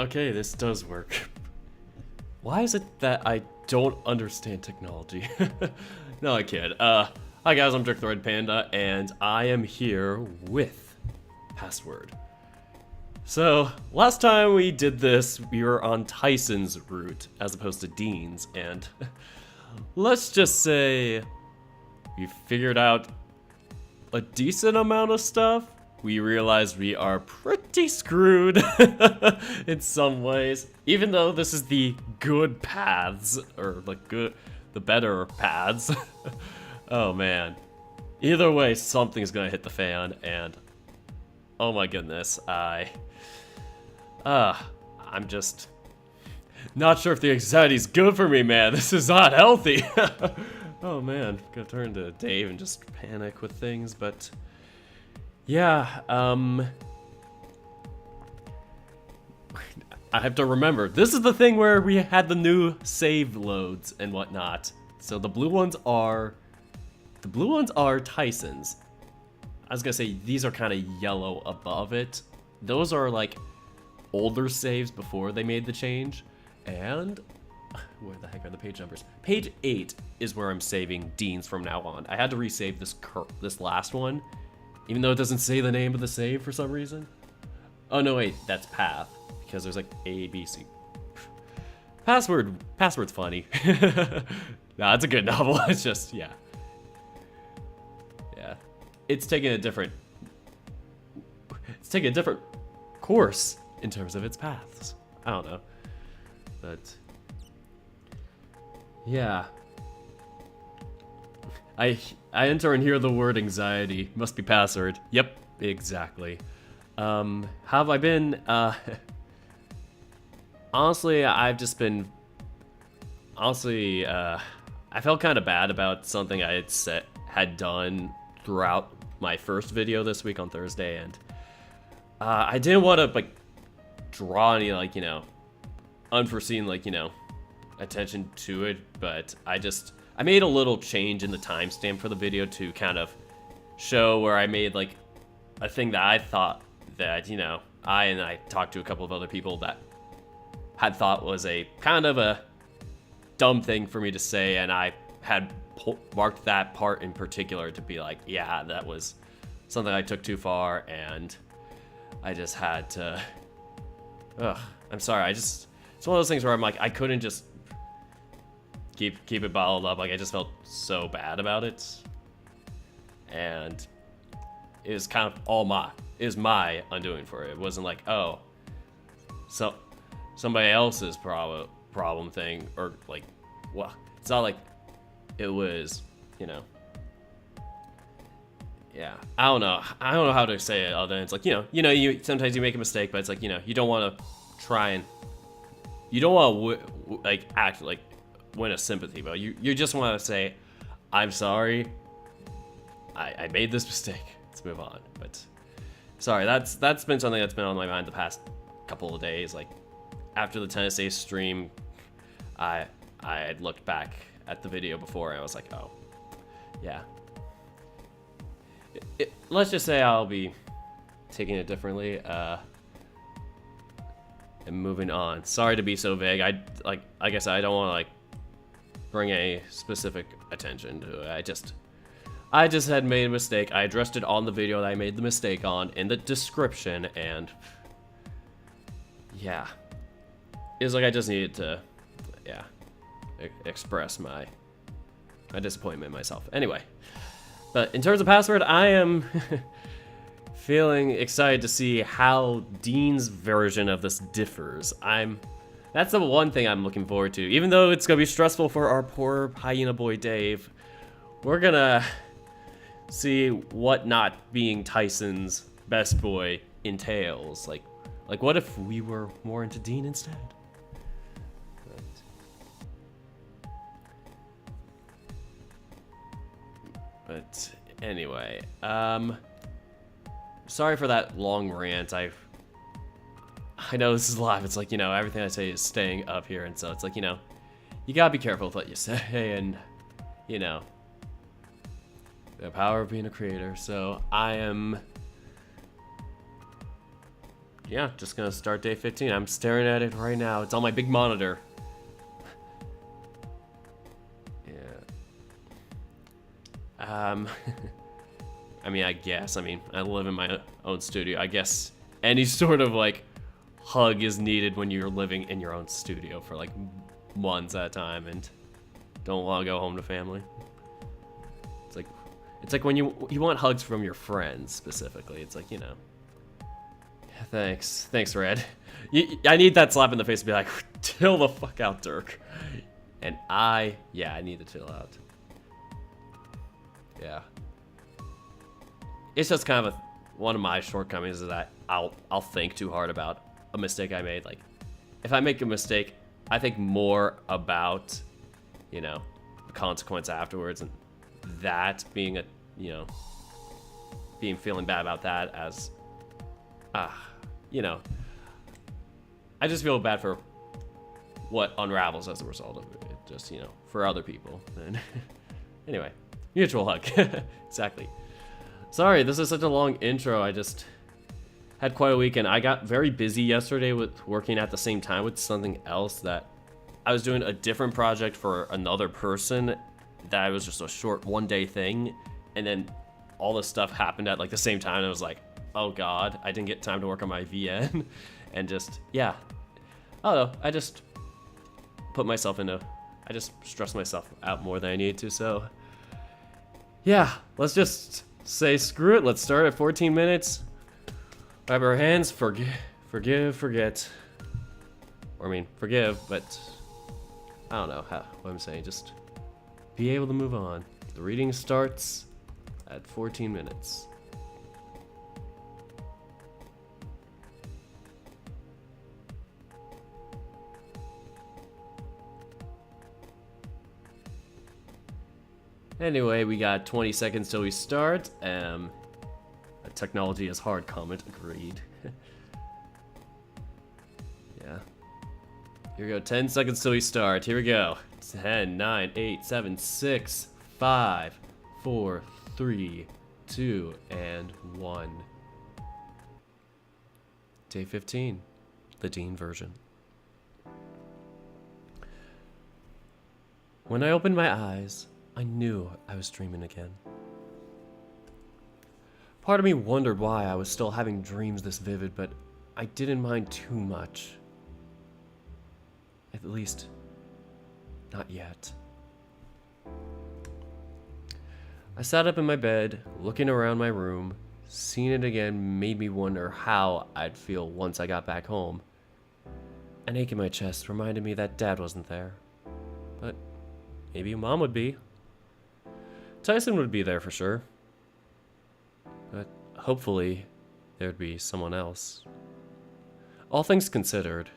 Okay, this does work. Why is it that I don't understand technology? No, I kid. Hi guys, I'm Dirk the Red Panda, and I am here with password. So, last time we did this, we were on Tyson's route, as opposed to Dean's, and let's just say we figured out a decent amount of stuff. We realized we are pretty screwed in some ways, even though this is the good paths, or the better paths. Oh man. Either way, something's gonna hit the fan, and oh my goodness, I'm just not sure if the anxiety's good for me, man. This is not healthy. Oh man, gonna turn to Dave and just panic with things, but yeah, I have to remember, this is the thing where we had the new save loads and whatnot. So the blue ones are Tyson's. I was gonna say, these are kind of yellow above it. Those are like older saves before they made the change. And where the heck are the page numbers? Page 8 is where I'm saving Dean's from now on. I had to resave this last one, even though it doesn't say the name of the save for some reason. Oh no, wait, that's path, because there's like A, B, C. Password's funny. Nah, it's a good novel. It's just, yeah. It's taking a different course in terms of its paths. I don't know, but yeah. I enter and hear the word anxiety. Must be password. Yep, exactly. How have I been? Honestly, I've just been. Honestly, I felt kind of bad about something I had done throughout my first video this week on Thursday, and I didn't want to like draw any unforeseen attention to it, but I made a little change in the timestamp for the video to kind of show where I made like a thing that I thought that I talked to a couple of other people that had thought was a kind of a dumb thing for me to say, and I had marked that part in particular to be like, yeah, that was something I took too far, and I just had to. I'm sorry. It's one of those things where I'm like, I couldn't just keep it bottled up. Like, I just felt so bad about it, and it was kind of my undoing for it. It wasn't like, oh, so somebody else's problem thing, or like, well, it's not like it was, yeah, I don't know how to say it other than it's like, you sometimes you make a mistake, but it's like, you don't want to try and, you don't want to like act like win a sympathy vote. You just want to say, I'm sorry, I made this mistake, let's move on. But sorry, that's been something that's been on my mind the past couple of days. Like after the Tennessee stream, I had looked back at the video before, and I was like, oh, yeah. Let's just say I'll be taking it differently, and moving on. Sorry to be so vague. Like I said, I don't want to like bring a specific attention to it. I just had made a mistake. I addressed it on the video that I made the mistake on in the description, and yeah, it's like I just needed to, yeah, express my disappointment in myself. Anyway, but in terms of password, I am feeling excited to see how Dean's version of this differs. That's the one thing I'm looking forward to. Even though it's gonna be stressful for our poor hyena boy Dave, we're gonna see what not being Tyson's best boy entails. Like what if we were more into Dean instead? But anyway, sorry for that long rant. I know this is live. It's like, everything I say is staying up here, and so it's like, you gotta be careful with what you say, and the power of being a creator. So I am yeah, just gonna start day 15. I'm staring at it right now. It's on my big monitor. Yeah. I mean, I live in my own studio. I guess any sort of like hug is needed when you're living in your own studio for like months at a time and don't want to go home to family. It's like when you want hugs from your friends specifically. It's like, you know, yeah, thanks, Red. I need that slap in the face to be like, chill the fuck out, Dirk. And I need to chill out. Yeah. It's just kind of one of my shortcomings is that I'll think too hard about a mistake I made. Like, if I make a mistake, I think more about, you know, the consequence afterwards, and that being feeling bad about that as, you know, I just feel bad for what unravels as a result of it. Just, you know, for other people. And anyway, mutual hug. Exactly. Sorry, this is such a long intro. I just had quite a weekend. I got very busy yesterday with working at the same time with something else that I was doing a different project for another person that was just a short one-day thing, and then all this stuff happened at like the same time, and I was like, oh god, I didn't get time to work on my VN. And just, yeah, I don't know, I just stressed myself out more than I needed to. So yeah, let's just say screw it. Let's start at 14 minutes. Grab our hands, forgive, forget. Or I mean, forgive, but I don't know what I'm saying. Just be able to move on. The reading starts at 14 minutes. Anyway, we got 20 seconds till we start. Technology is hard comment, agreed. Yeah. Here we go, 10 seconds till we start. Here we go. 10, 9, 8, 7, 6, 5, 4, 3, 2, and 1. Day 15, the Dean version. When I opened my eyes, I knew I was dreaming again. Part of me wondered why I was still having dreams this vivid, but I didn't mind too much. At least, not yet. I sat up in my bed, looking around my room. Seeing it again made me wonder how I'd feel once I got back home. An ache in my chest reminded me that Dad wasn't there. But maybe Mom would be. Tyson would be there for sure. But hopefully, there'd be someone else. All things considered,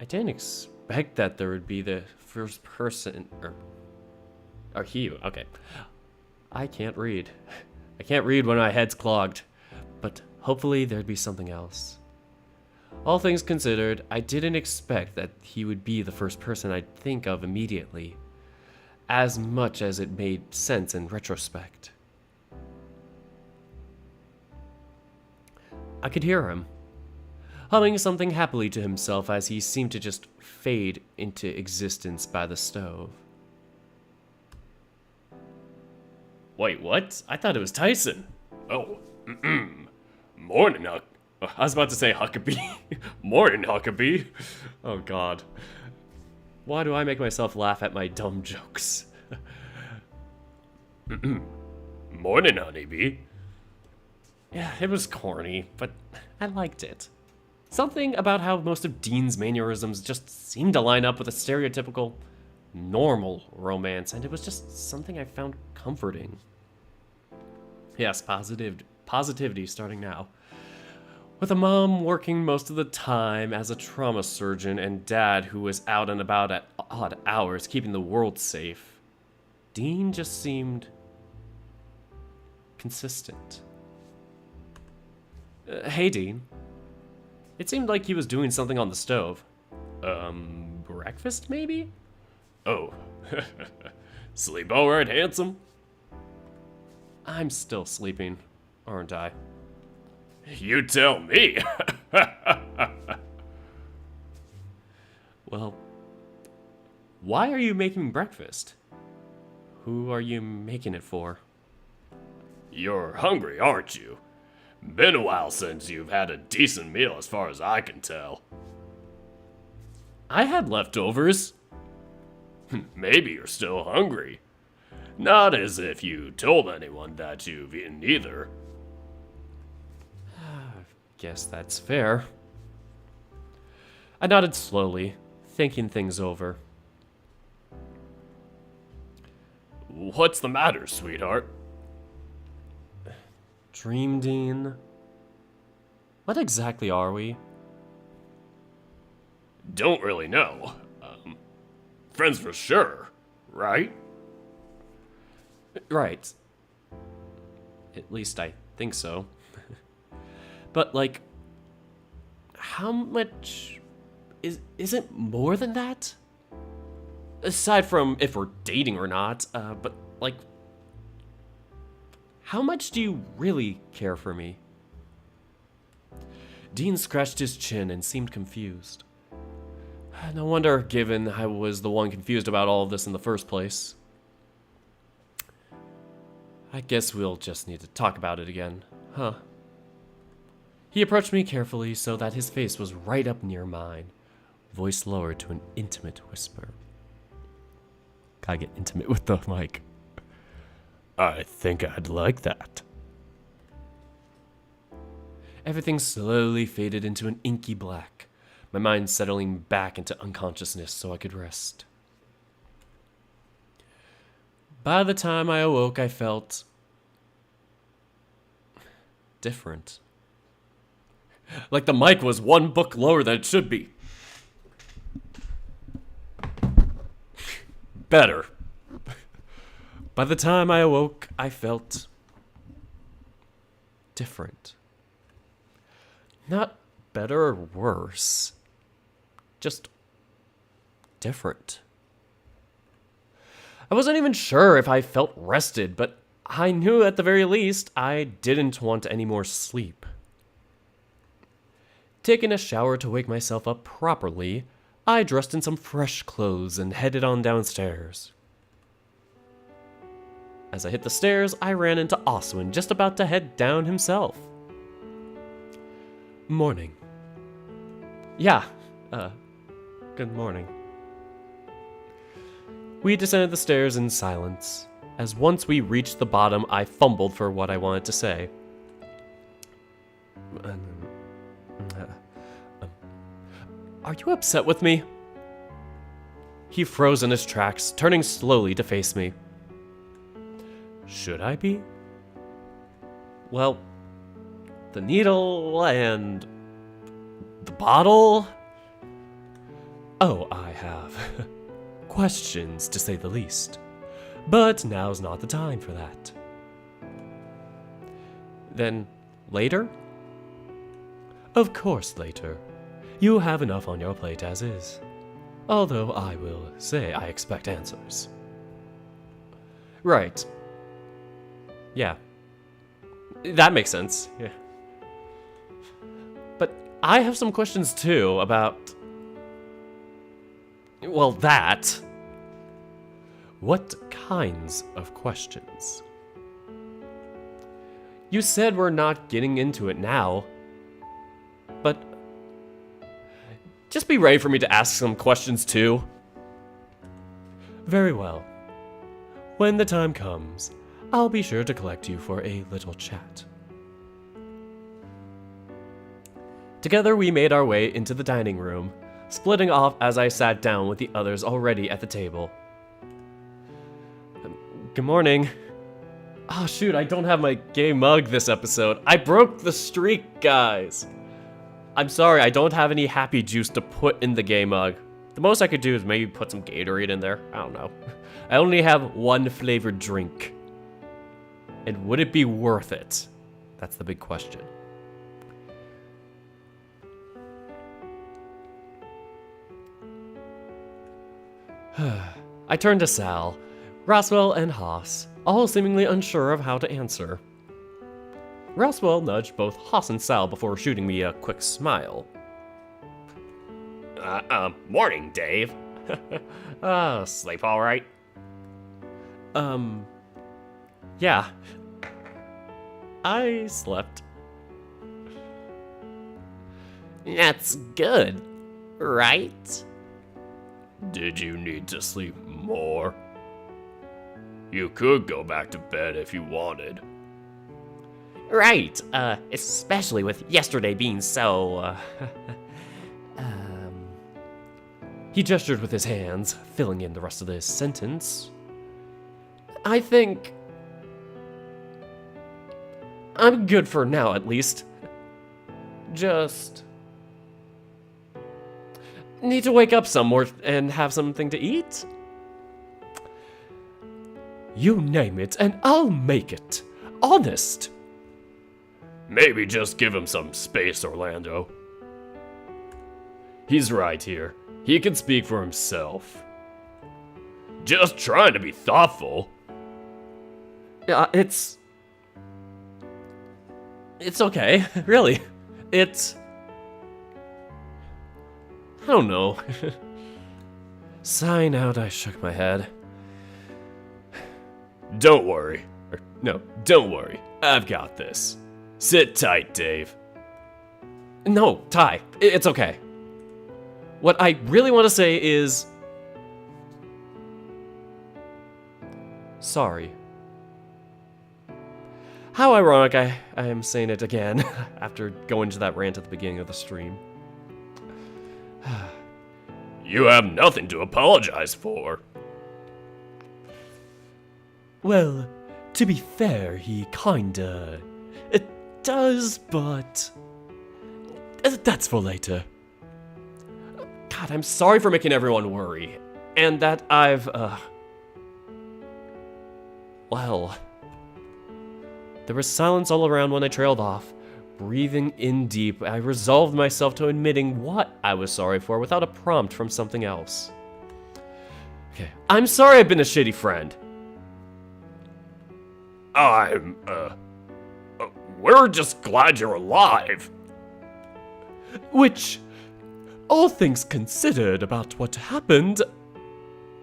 I didn't expect that there would be the first person, or he, okay. I can't read. I can't read when my head's clogged, but hopefully there'd be something else. All things considered, I didn't expect that he would be the first person I'd think of immediately, as much as it made sense in retrospect. I could hear him, humming something happily to himself as he seemed to just fade into existence by the stove. Wait, what? I thought it was Tyson. Oh, morning, I was about to say Huckabee. Morning, Huckabee. Oh, God. Why do I make myself laugh at my dumb jokes? Morning, honeybee. Yeah, it was corny, but I liked it. Something about how most of Dean's mannerisms just seemed to line up with a stereotypical, normal romance, and it was just something I found comforting. Yes, positivity starting now. With a mom working most of the time as a trauma surgeon and Dad who was out and about at odd hours keeping the world safe, Dean just seemed consistent. Hey, Dean. It seemed like he was doing something on the stove. Breakfast, maybe? Oh. Sleep all right, handsome? I'm still sleeping, aren't I? You tell me. Well, why are you making breakfast? Who are you making it for? You're hungry, aren't you? Been a while since you've had a decent meal as far as I can tell. I had leftovers. Maybe you're still hungry. Not as if you told anyone that you've eaten either. Guess that's fair. I nodded slowly, thinking things over. What's the matter, sweetheart? Dream Dean? What exactly are we? Don't really know. Friends for sure, right? Right. At least I think so. But, like, how much is it more than that? Aside from if we're dating or not, but, like, how much do you really care for me? Dean scratched his chin and seemed confused. No wonder, given I was the one confused about all of this in the first place. I guess we'll just need to talk about it again, huh? He approached me carefully so that his face was right up near mine, voice lowered to an intimate whisper. Gotta get intimate with the mic. I think I'd like that. Everything slowly faded into an inky black, my mind settling back into unconsciousness so I could rest. By the time I awoke, I felt different. Like the mic was one book lower than it should be. Better. By the time I awoke, I felt different. Not better or worse, just different. I wasn't even sure if I felt rested, but I knew at the very least I didn't want any more sleep. Taking a shower to wake myself up properly, I dressed in some fresh clothes and headed on downstairs. As I hit the stairs, I ran into Oswin, just about to head down himself. Morning. Yeah, good morning. We descended the stairs in silence, as once we reached the bottom, I fumbled for what I wanted to say. Are you upset with me? He froze in his tracks, turning slowly to face me. Should I be? Well, the needle and the bottle? Oh, I have questions, to say the least. But now's not the time for that. Then, later? Of course later. You have enough on your plate as is. Although I will say I expect answers. Right. Yeah. That makes sense. Yeah. But I have some questions too about... Well, that. What kinds of questions? You said we're not getting into it now. But... just be ready for me to ask some questions too. Very well. When the time comes, I'll be sure to collect you for a little chat. Together we made our way into the dining room, splitting off as I sat down with the others already at the table. Good morning. Oh shoot, I don't have my gay mug this episode. I broke the streak, guys. I'm sorry, I don't have any happy juice to put in the gay mug. The most I could do is maybe put some Gatorade in there. I don't know. I only have one flavored drink. And would it be worth it? That's the big question. I turned to Sal, Roswell, and Haas, all seemingly unsure of how to answer. Roswell nudged both Haas and Sal before shooting me a quick smile. Morning, Dave. Sleep all right? Yeah. I slept. That's good, right? Did you need to sleep more? You could go back to bed if you wanted. Right, especially with yesterday being so, He gestured with his hands, filling in the rest of this sentence. I think I'm good for now, at least. Just need to wake up some more and have something to eat. You name it, and I'll make it. Honest. Maybe just give him some space, Orlando. He's right here. He can speak for himself. Just trying to be thoughtful. It's okay, really. I don't know. Sighing out, I shook my head. Don't worry. Don't worry. I've got this. Sit tight, Dave. No, Ty, it's okay. What I really want to say is... sorry. How ironic I am saying it again after going to that rant at the beginning of the stream. You have nothing to apologize for. Well, to be fair, he kinda... it does, but... that's for later. God, I'm sorry for making everyone worry. And that I've, well... There was silence all around when I trailed off. Breathing in deep, I resolved myself to admitting what I was sorry for without a prompt from something else. Okay, I'm sorry I've been a shitty friend. We're just glad you're alive. Which, all things considered about what happened,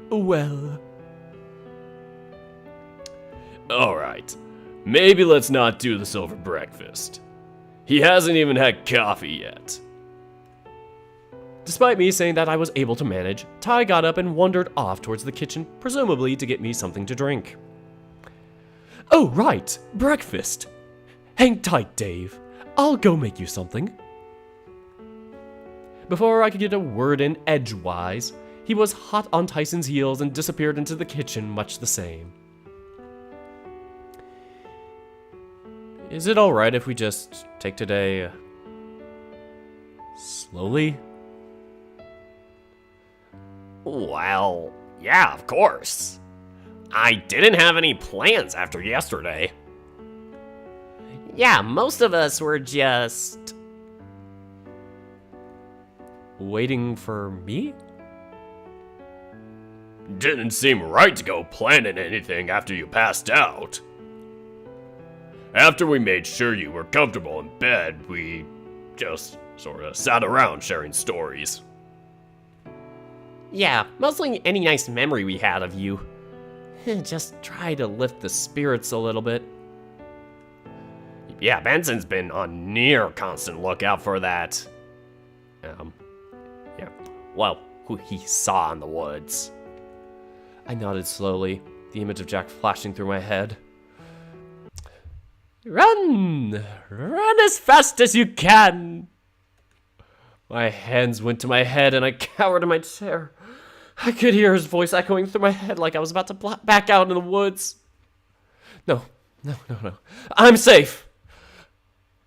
well... Alright, maybe let's not do this over breakfast. He hasn't even had coffee yet. Despite me saying that I was able to manage, Ty got up and wandered off towards the kitchen, presumably to get me something to drink. Oh, right, breakfast. Hang tight, Dave. I'll go make you something. Before I could get a word in edgewise, he was hot on Tyson's heels and disappeared into the kitchen much the same. Is it alright if we just take today slowly? Well, yeah, of course. I didn't have any plans after yesterday. Yeah, most of us were just... waiting for me? Didn't seem right to go planning anything after you passed out. After we made sure you were comfortable in bed, we just sorta sat around sharing stories. Yeah, mostly any nice memory we had of you. Just try to lift the spirits a little bit. Yeah, Benson's been on near constant lookout for that. Yeah, well, who he saw in the woods. I nodded slowly, the image of Jack flashing through my head. Run! Run as fast as you can! My hands went to my head and I cowered in my chair. I could hear his voice echoing through my head like I was about to back out in the woods. No. I'm safe!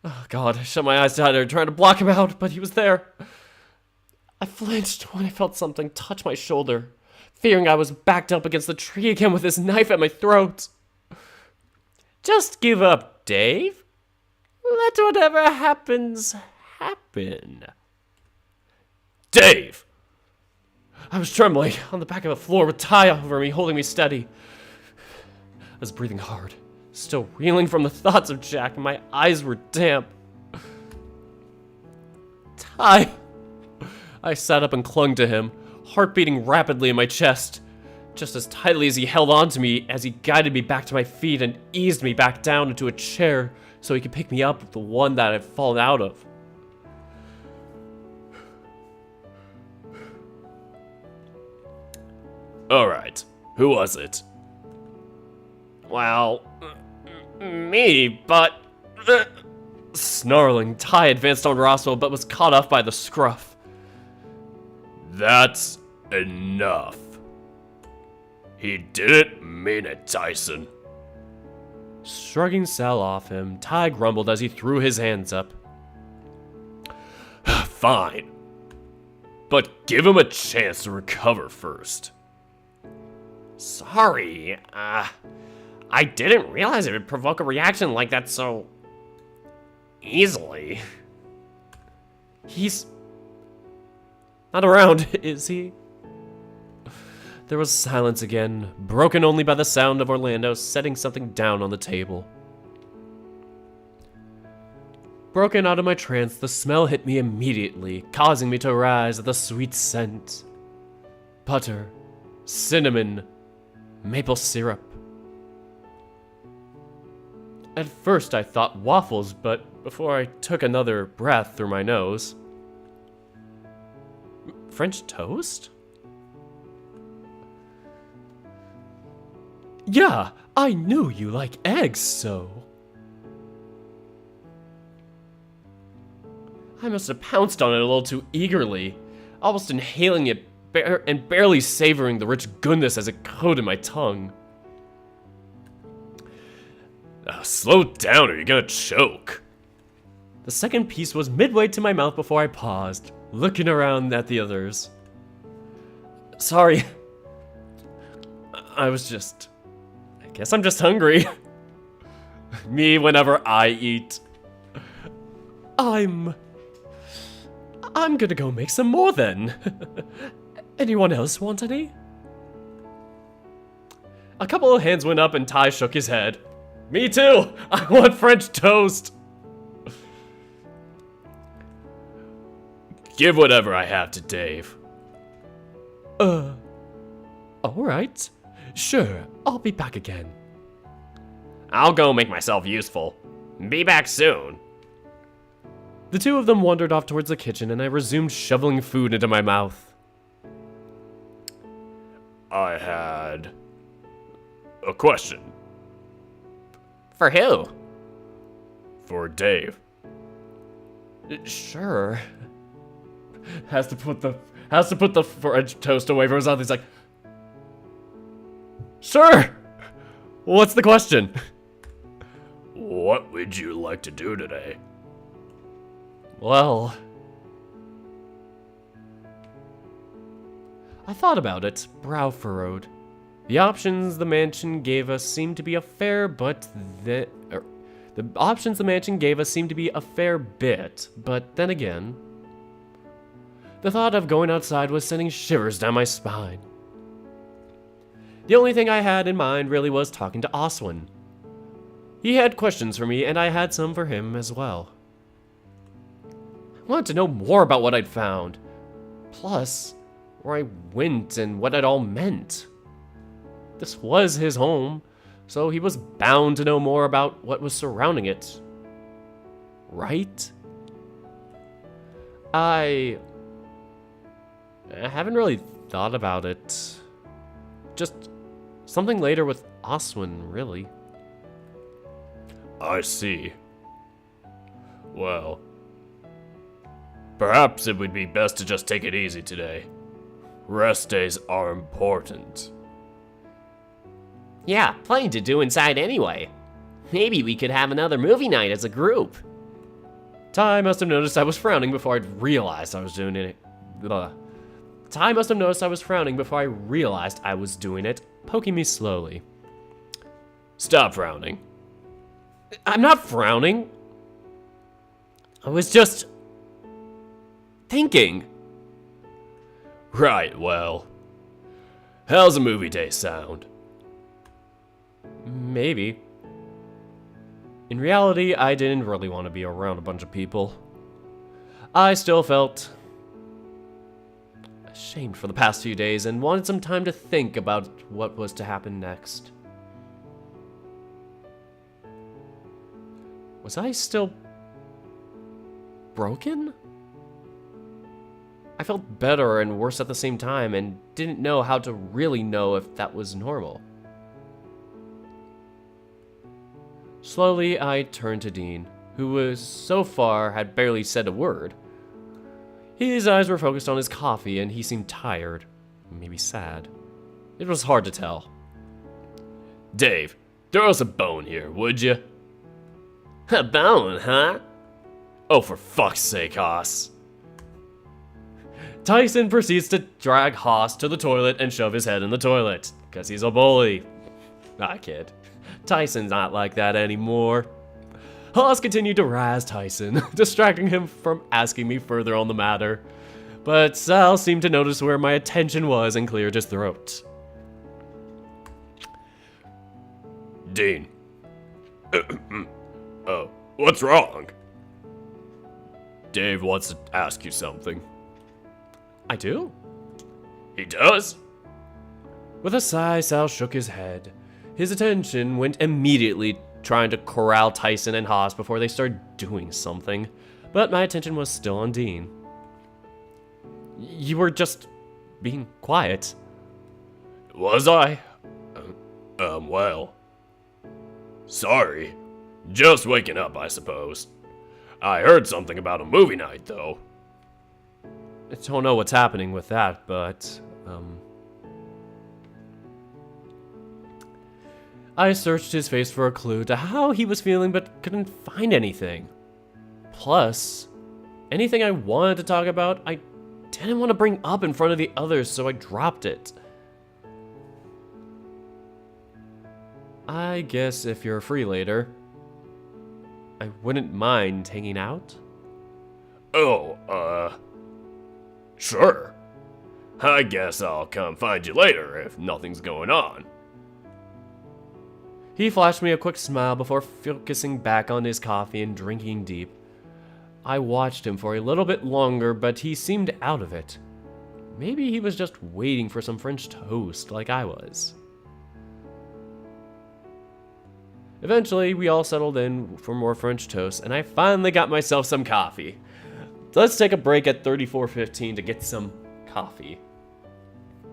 Oh God, I shut my eyes tighter, trying to block him out, but he was there. I flinched when I felt something touch my shoulder, fearing I was backed up against the tree again with his knife at my throat. Just give up, Dave. Let whatever happens, happen. Dave! I was trembling on the back of the floor with Ty over me, holding me steady. I was breathing hard, Still reeling from the thoughts of Jack, my eyes were damp. Ty! I sat up and clung to him, heart beating rapidly in my chest, just as tightly as he held on to me as he guided me back to my feet and eased me back down into a chair so he could pick me up, the one that I'd fallen out of. Alright, who was it? Well, me, but... Snarling, Ty advanced on Roswell but was caught off by the scruff. That's enough. He didn't mean it, Tyson. Shrugging Sal off him, Ty grumbled as he threw his hands up. Fine. But give him a chance to recover first. Sorry, I didn't realize it would provoke a reaction like that so... easily. He's not around, is he? There was silence again, broken only by the sound of Orlando setting something down on the table. Broken out of my trance, the smell hit me immediately, causing me to rise at the sweet scent. Butter, cinnamon, maple syrup. At first I thought waffles, but before I took another breath through my nose... French toast? Yeah, I knew you like eggs, so... I must have pounced on it a little too eagerly, almost inhaling it and barely savoring the rich goodness as it coated my tongue. Slow down or you're gonna choke. The second piece was midway to my mouth before I paused, looking around at the others. Sorry. I guess I'm just hungry. Me whenever I eat. I'm gonna go make some more then. Anyone else want any? A couple of hands went up and Ty shook his head. Me too! I want French toast! Give whatever I have to Dave. Alright. Sure, I'll be back again. I'll go make myself useful. Be back soon. The two of them wandered off towards the kitchen and I resumed shoveling food into my mouth. I had a question. For who? For Dave. Sure. Has to put the French toast away from his mouth. He's like, sure. What's the question? What would you like to do today? Well, I thought about it, brow furrowed. The options the mansion gave us seemed to be a fair but the options the mansion gave us seemed to be a fair bit, but then again, the thought of going outside was sending shivers down my spine. The only thing I had in mind really was talking to Oswin. He had questions for me, and I had some for him as well. I wanted to know more about what I'd found, plus where I went and what it all meant. This was his home, so he was bound to know more about what was surrounding it. Right? I haven't really thought about it. Just something later with Oswin, really. I see. Well, perhaps it would be best to just take it easy today. Rest days are important. Yeah, plenty to do inside anyway. Maybe we could have another movie night as a group. Ty must have noticed I was frowning before I'd realized I was doing it. Ty must have noticed I was frowning before I realized I was doing it, poking me slowly. Stop frowning. I'm not frowning. I was just thinking. Right, well, how's a movie day sound? Maybe. In reality, I didn't really want to be around a bunch of people. I still felt ashamed for the past few days and wanted some time to think about what was to happen next. Was I still broken? I felt better and worse at the same time and didn't know how to really know if that was normal. Slowly, I turned to Dean, who was so far had barely said a word. His eyes were focused on his coffee and he seemed tired, maybe sad. It was hard to tell. Dave, throw us a bone here, would you? A bone, huh? Oh, for fuck's sake, Haas. Tyson proceeds to drag Haas to the toilet and shove his head in the toilet, because he's a bully. I kid. Tyson's not like that anymore. Haas continued to razz Tyson, distracting him from asking me further on the matter. But Sal seemed to notice where my attention was and cleared his throat. Dean. Oh, what's wrong? Dave wants to ask you something. I do? He does? With a sigh, Sal shook his head. His attention went immediately trying to corral Tyson and Haas before they started doing something. But my attention was still on Dean. You were just being quiet. Was I? Well. Sorry. Just waking up, I suppose. I heard something about a movie night, though. I don't know what's happening with that, but, I searched his face for a clue to how he was feeling, but couldn't find anything. Plus, anything I wanted to talk about, I didn't want to bring up in front of the others, so I dropped it. I guess if you're free later, I wouldn't mind hanging out. Oh, sure. I guess I'll come find you later if nothing's going on. He flashed me a quick smile before focusing back on his coffee and drinking deep. I watched him for a little bit longer, but he seemed out of it. Maybe he was just waiting for some French toast like I was. Eventually, we all settled in for more French toast, and I finally got myself some coffee. Let's take a break at 34:15 to get some coffee.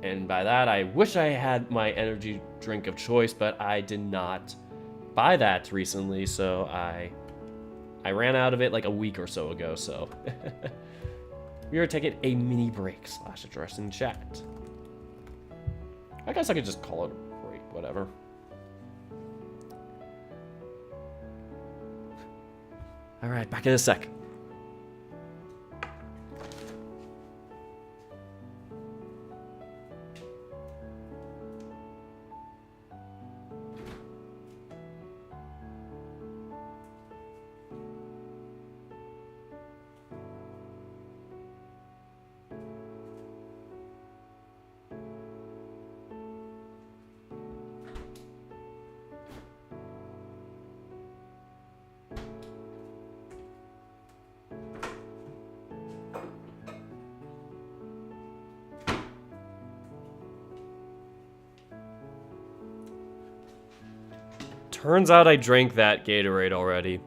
And by that, I wish I had my energy drink of choice, but I did not buy that recently, so I ran out of it like a week or so ago, so we are taking a mini break / addressing chat. I guess I could just call it a break, whatever. All right, back in a sec. Turns out I drank that Gatorade already.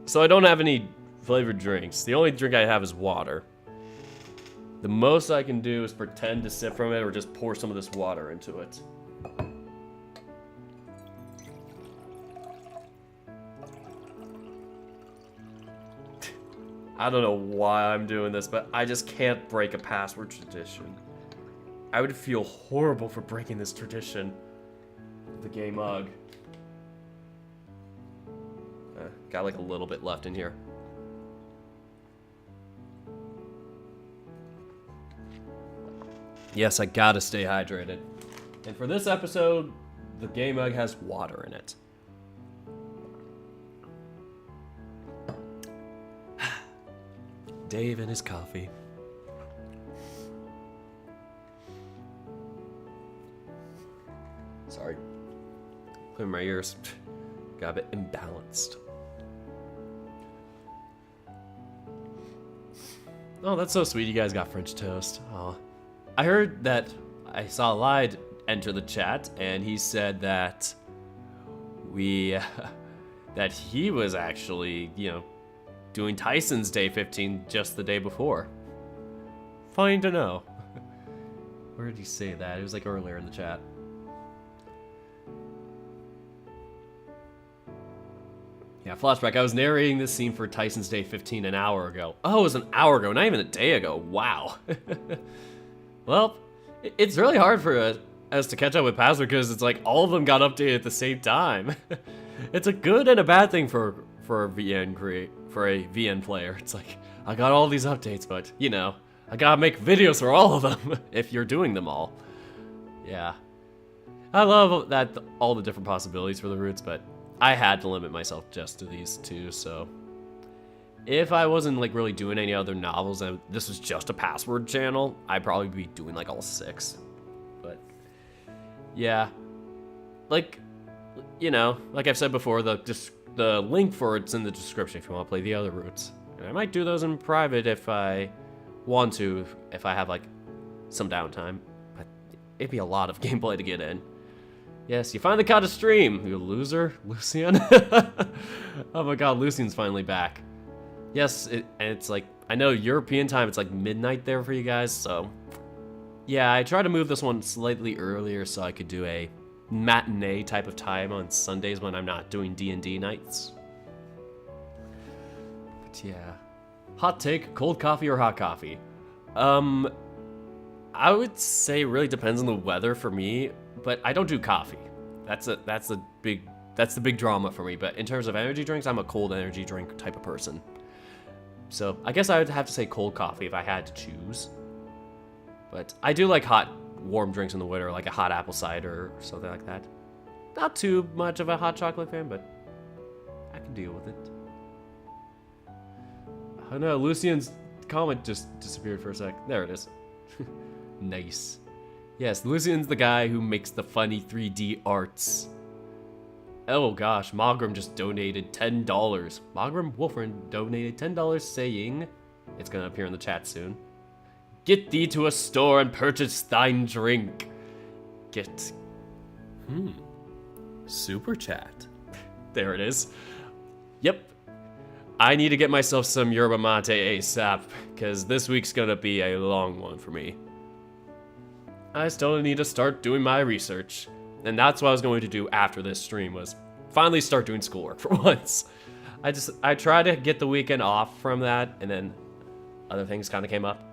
So I don't have any flavored drinks. The only drink I have is water. The most I can do is pretend to sip from it or just pour some of this water into it. I don't know why I'm doing this, but I just can't break a password tradition. I would feel horrible for breaking this tradition. The gay mug. Got like a little bit left in here. Yes, I gotta stay hydrated. And for this episode, the gay mug has water in it. Dave and his coffee. Sorry. Clear my ears. Got a bit imbalanced. Oh, that's so sweet. You guys got French toast. Oh, I heard that I saw Lyde enter the chat, and he said that that he was actually, doing Tyson's day 15 just the day before. Fine to know. Where did he say that? It was like earlier in the chat. Yeah, flashback. I was narrating this scene for Tyson's Day 15 an hour ago. Oh, it was an hour ago, not even a day ago. Wow. Well, it's really hard for us to catch up with Password because it's like all of them got updated at the same time. It's a good and a bad thing for a VN player. It's like, I got all these updates, but, I gotta make videos for all of them if you're doing them all. Yeah. I love that all the different possibilities for the routes, but I had to limit myself just to these two, so if I wasn't like really doing any other novels and this was just a Password channel, I'd probably be doing like all 6. But yeah, like like I've said before, the link for it's in the description if you want to play the other routes. And I might do those in private if I want to, if I have like some downtime, but it'd be a lot of gameplay to get in. Yes, you finally caught a stream, you loser, Lucian. Oh my god, Lucian's finally back. Yes, and it's like, I know European time, it's like midnight there for you guys, so yeah, I tried to move this one slightly earlier so I could do a matinee type of time on Sundays when I'm not doing D&D nights. But yeah. Hot take, cold coffee or hot coffee? I would say it really depends on the weather for me, but I don't do coffee. That's the big drama for me. But in terms of energy drinks, I'm a cold energy drink type of person. So I guess I would have to say cold coffee if I had to choose. But I do like hot, warm drinks in the winter, like a hot apple cider or something like that. Not too much of a hot chocolate fan, but I can deal with it. Oh no, Lucian's comment just disappeared for a sec. There it is. Nice. Yes, Lucian's the guy who makes the funny 3D arts. Oh gosh, Mogram just donated $10. Mogram Wolfren donated $10 saying, it's gonna appear in the chat soon, get thee to a store and purchase thine drink. Get. Super chat. There it is. Yep. I need to get myself some yerba mate ASAP, because this week's gonna be a long one for me. I still need to start doing my research, and that's what I was going to do after this stream, was finally start doing schoolwork for once. I tried to get the weekend off from that, and then other things kind of came up.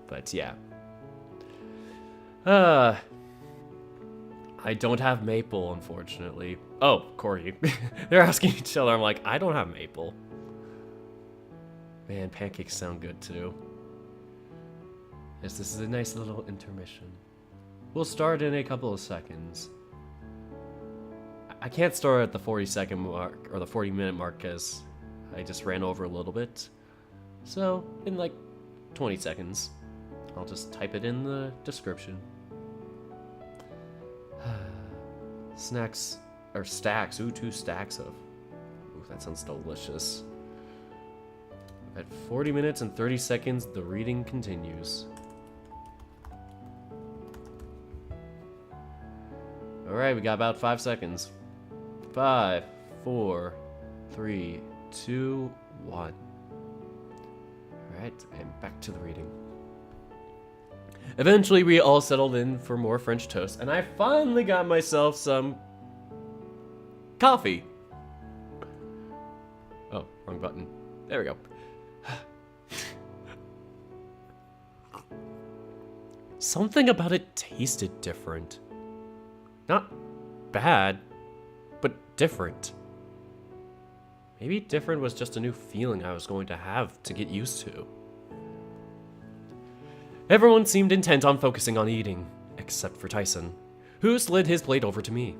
But yeah. I don't have maple, unfortunately. Oh, Corey. They're asking each other. I'm like, I don't have maple. Man, pancakes sound good too. Yes, this is a nice little intermission. We'll start in a couple of seconds. I can't start at the 40-second mark, or the 40-minute mark, because I just ran over a little bit. So, in like 20 seconds, I'll just type it in the description. Snacks, or stacks. Ooh, 2 stacks of. Ooh, that sounds delicious. At 40 minutes and 30 seconds, the reading continues. Alright, we got about 5 seconds. 5, 4, 3, 2, 1. Alright, and back to the reading. Eventually, we all settled in for more French toast, and I finally got myself some coffee. Oh, wrong button. There we go. Something about it tasted different. Not bad, but different. Maybe different was just a new feeling I was going to have to get used to. Everyone seemed intent on focusing on eating, except for Tyson, who slid his plate over to me.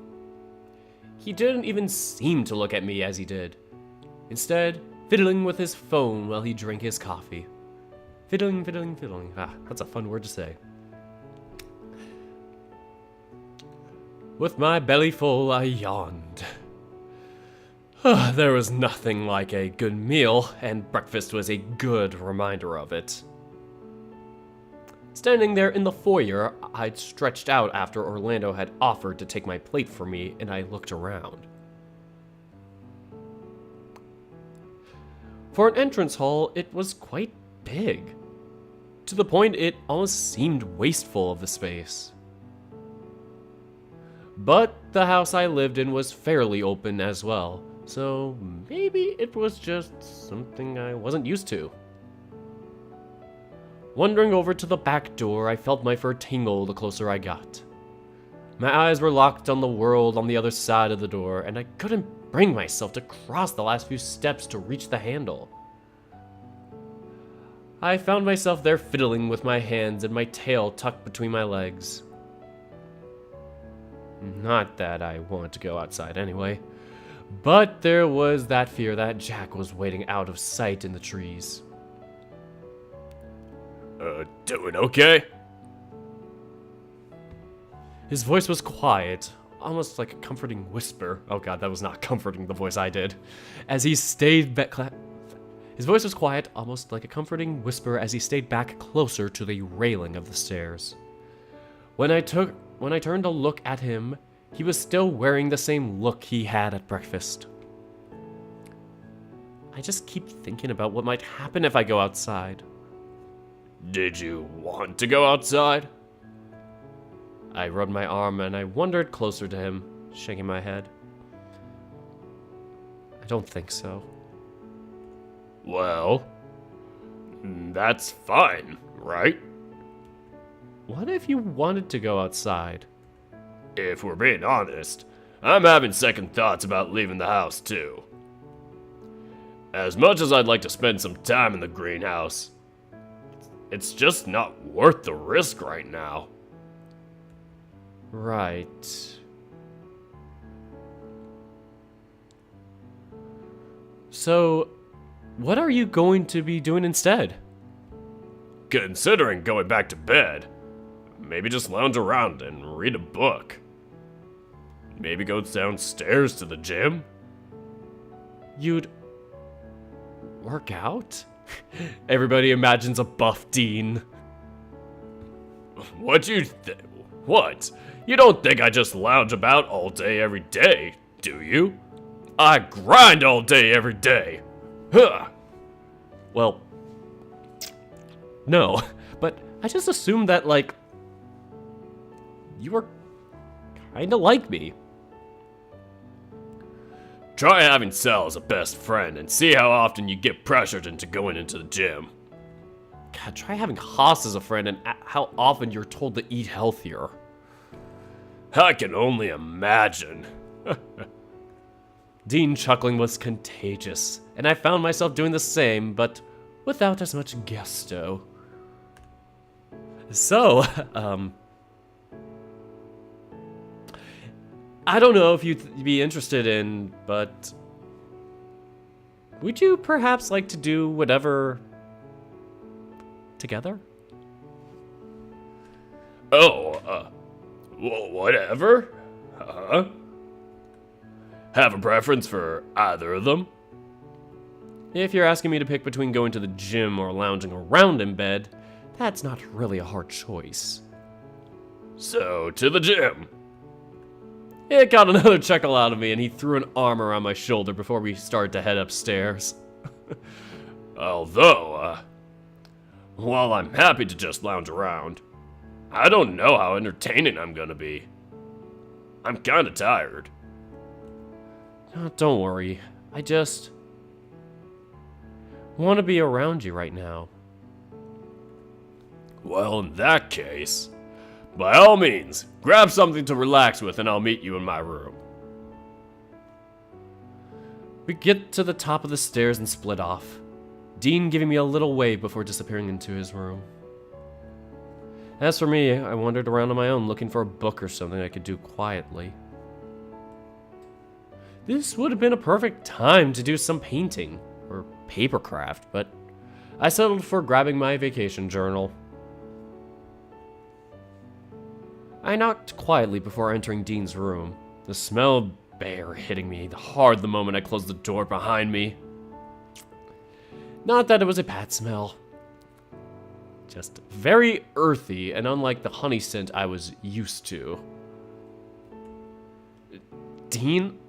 He didn't even seem to look at me as he did. Instead, fiddling with his phone while he drank his coffee. Fiddling, fiddling, fiddling. Ah, that's a fun word to say. With my belly full, I yawned. There was nothing like a good meal, and breakfast was a good reminder of it. Standing there in the foyer, I'd stretched out after Orlando had offered to take my plate for me, and I looked around. For an entrance hall, it was quite big. To the point it almost seemed wasteful of the space. But the house I lived in was fairly open as well, so maybe it was just something I wasn't used to. Wandering over to the back door, I felt my fur tingle the closer I got. My eyes were locked on the world on the other side of the door, and I couldn't bring myself to cross the last few steps to reach the handle. I found myself there fiddling with my hands and my tail tucked between my legs. Not that I wanted to go outside anyway, but there was that fear that Jack was waiting out of sight in the trees. Doing okay? His voice was quiet, almost like a comforting whisper. Oh god, that was not comforting, the voice I did. As he stayed back... His voice was quiet, almost like a comforting whisper as he stayed back closer to the railing of the stairs. When I turned to look at him, he was still wearing the same look he had at breakfast. I just keep thinking about what might happen if I go outside. Did you want to go outside? I rubbed my arm and I wandered closer to him, shaking my head. I don't think so. Well, that's fine, right? What if you wanted to go outside? If we're being honest, I'm having second thoughts about leaving the house too. As much as I'd like to spend some time in the greenhouse, it's just not worth the risk right now. Right. So, what are you going to be doing instead? Considering going back to bed, maybe just lounge around and read a book. Maybe go downstairs to the gym. You'd work out? Everybody imagines a buff Dean. What? You don't think I just lounge about all day every day, do you? I grind all day every day. Huh. Well, no, but I just assumed that, like, you were kinda like me. Try having Sal as a best friend and see how often you get pressured into going into the gym. God, try having Haas as a friend and how often you're told to eat healthier. I can only imagine. Dean chuckling was contagious, and I found myself doing the same, but without as much gusto. So, I don't know if you'd be interested in, but would you perhaps like to do whatever together? Oh, whatever? Huh? Have a preference for either of them? If you're asking me to pick between going to the gym or lounging around in bed, that's not really a hard choice. So, to the gym. It got another chuckle out of me, and he threw an arm around my shoulder before we started to head upstairs. Although, while I'm happy to just lounge around, I don't know how entertaining I'm gonna be. I'm kinda tired. Oh, don't worry, I just want to be around you right now. Well, in that case, by all means, grab something to relax with and I'll meet you in my room. We get to the top of the stairs and split off, Dean giving me a little wave before disappearing into his room. As for me, I wandered around on my own looking for a book or something I could do quietly. This would have been a perfect time to do some painting or papercraft, but I settled for grabbing my vacation journal. I knocked quietly before entering Dean's room. The smell of bear hitting me hard the moment I closed the door behind me. Not that it was a bad smell. Just very earthy and unlike the honey scent I was used to. Dean?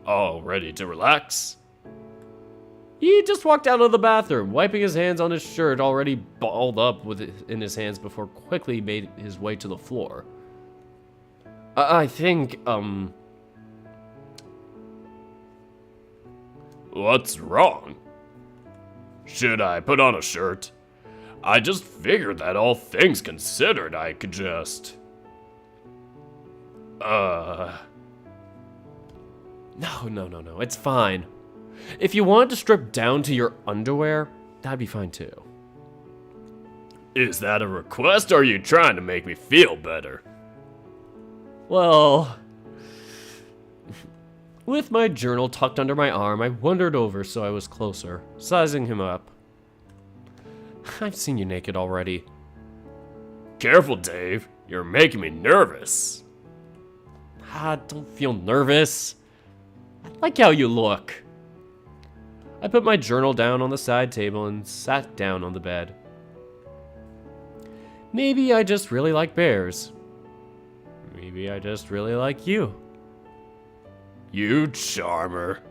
All ready to relax? He just walked out of the bathroom, wiping his hands on his shirt already balled up in his hands before quickly made his way to the floor. I think, What's wrong? Should I put on a shirt? I just figured that all things considered, I could just... No, it's fine. If you want to strip down to your underwear, that'd be fine too. Is that a request, or are you trying to make me feel better? Well, with my journal tucked under my arm, I wandered over so I was closer, sizing him up. I've seen you naked already. Careful, Dave. You're making me nervous. Don't feel nervous. I like how you look. I put my journal down on the side table and sat down on the bed. Maybe I just really like bears. Maybe I just really like you. You charmer.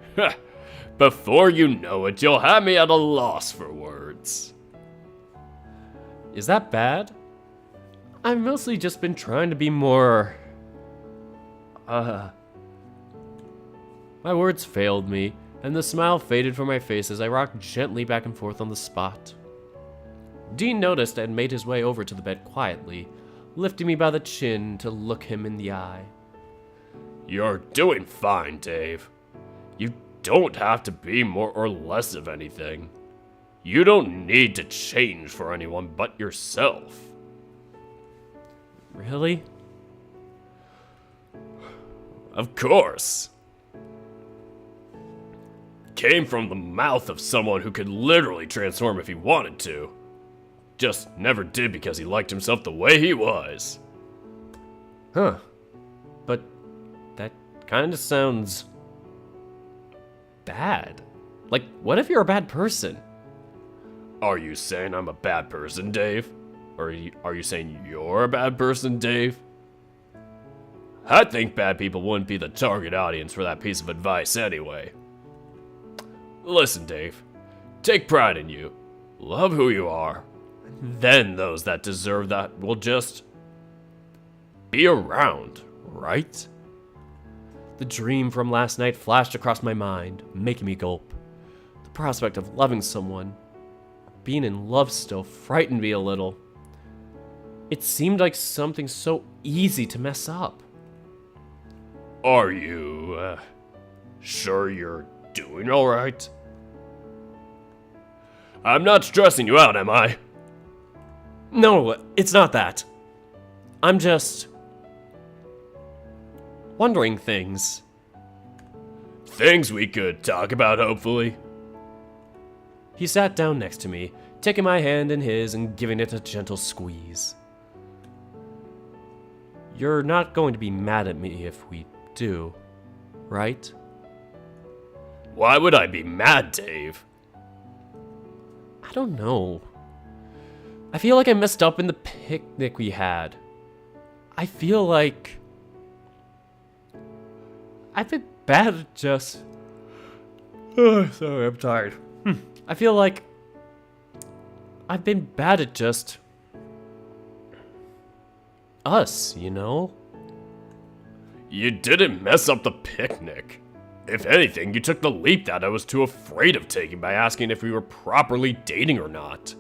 Before you know it, you'll have me at a loss for words. Is that bad? I've mostly just been trying to be more... My words failed me, and the smile faded from my face as I rocked gently back and forth on the spot. Dean noticed and made his way over to the bed quietly, lifting me by the chin to look him in the eye. You're doing fine, Dave. You don't have to be more or less of anything. You don't need to change for anyone but yourself. Really? Of course. Came from the mouth of someone who could literally transform if he wanted to. Just never did because he liked himself the way he was. Huh. But that kind of sounds... bad. Like, what if you're a bad person? Are you saying I'm a bad person, Dave? Or are you saying you're a bad person, Dave? I think bad people wouldn't be the target audience for that piece of advice anyway. Listen, Dave. Take pride in you. Love who you are. Then those that deserve that will just be around, right? The dream from last night flashed across my mind, making me gulp. The prospect of loving someone, being in love still, frightened me a little. It seemed like something so easy to mess up. Are you, sure you're doing alright? I'm not stressing you out, am I? No, it's not that. I'm just... wondering things. Things we could talk about, hopefully. He sat down next to me, taking my hand in his and giving it a gentle squeeze. You're not going to be mad at me if we do, right? Why would I be mad, Dave? I don't know. I feel like I messed up in the picnic we had. I feel like... I've been bad at just... Oh, sorry, I'm tired. I feel like... I've been bad at just... us, you know? You didn't mess up the picnic. If anything, you took the leap that I was too afraid of taking by asking if we were properly dating or not.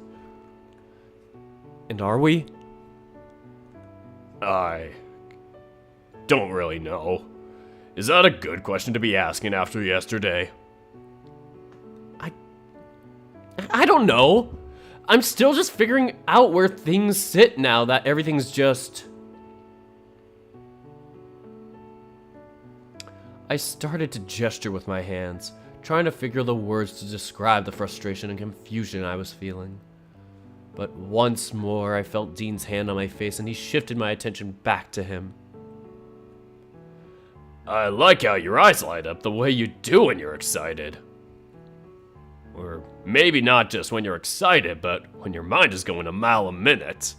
And are we? I don't really know. Is that a good question to be asking after yesterday? I don't know. I'm still just figuring out where things sit now that everything's just... I started to gesture with my hands, trying to figure the words to describe the frustration and confusion I was feeling. But once more, I felt Dean's hand on my face and he shifted my attention back to him. I like how your eyes light up the way you do when you're excited. Or maybe not just when you're excited, but when your mind is going a mile a minute.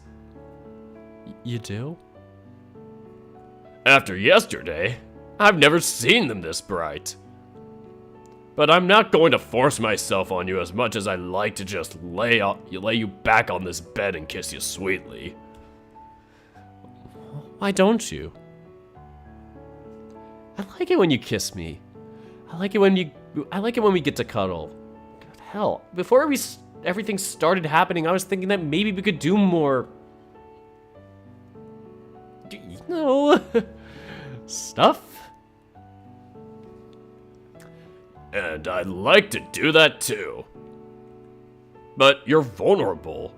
You do? After yesterday, I've never seen them this bright. But I'm not going to force myself on you as much as I'd like to just lay you back on this bed and kiss you sweetly. Why don't you? I like it when you kiss me. I like it when we get to cuddle. God, hell, before everything started happening, I was thinking that maybe we could do more. You know, stuff. And I'd like to do that too. But you're vulnerable,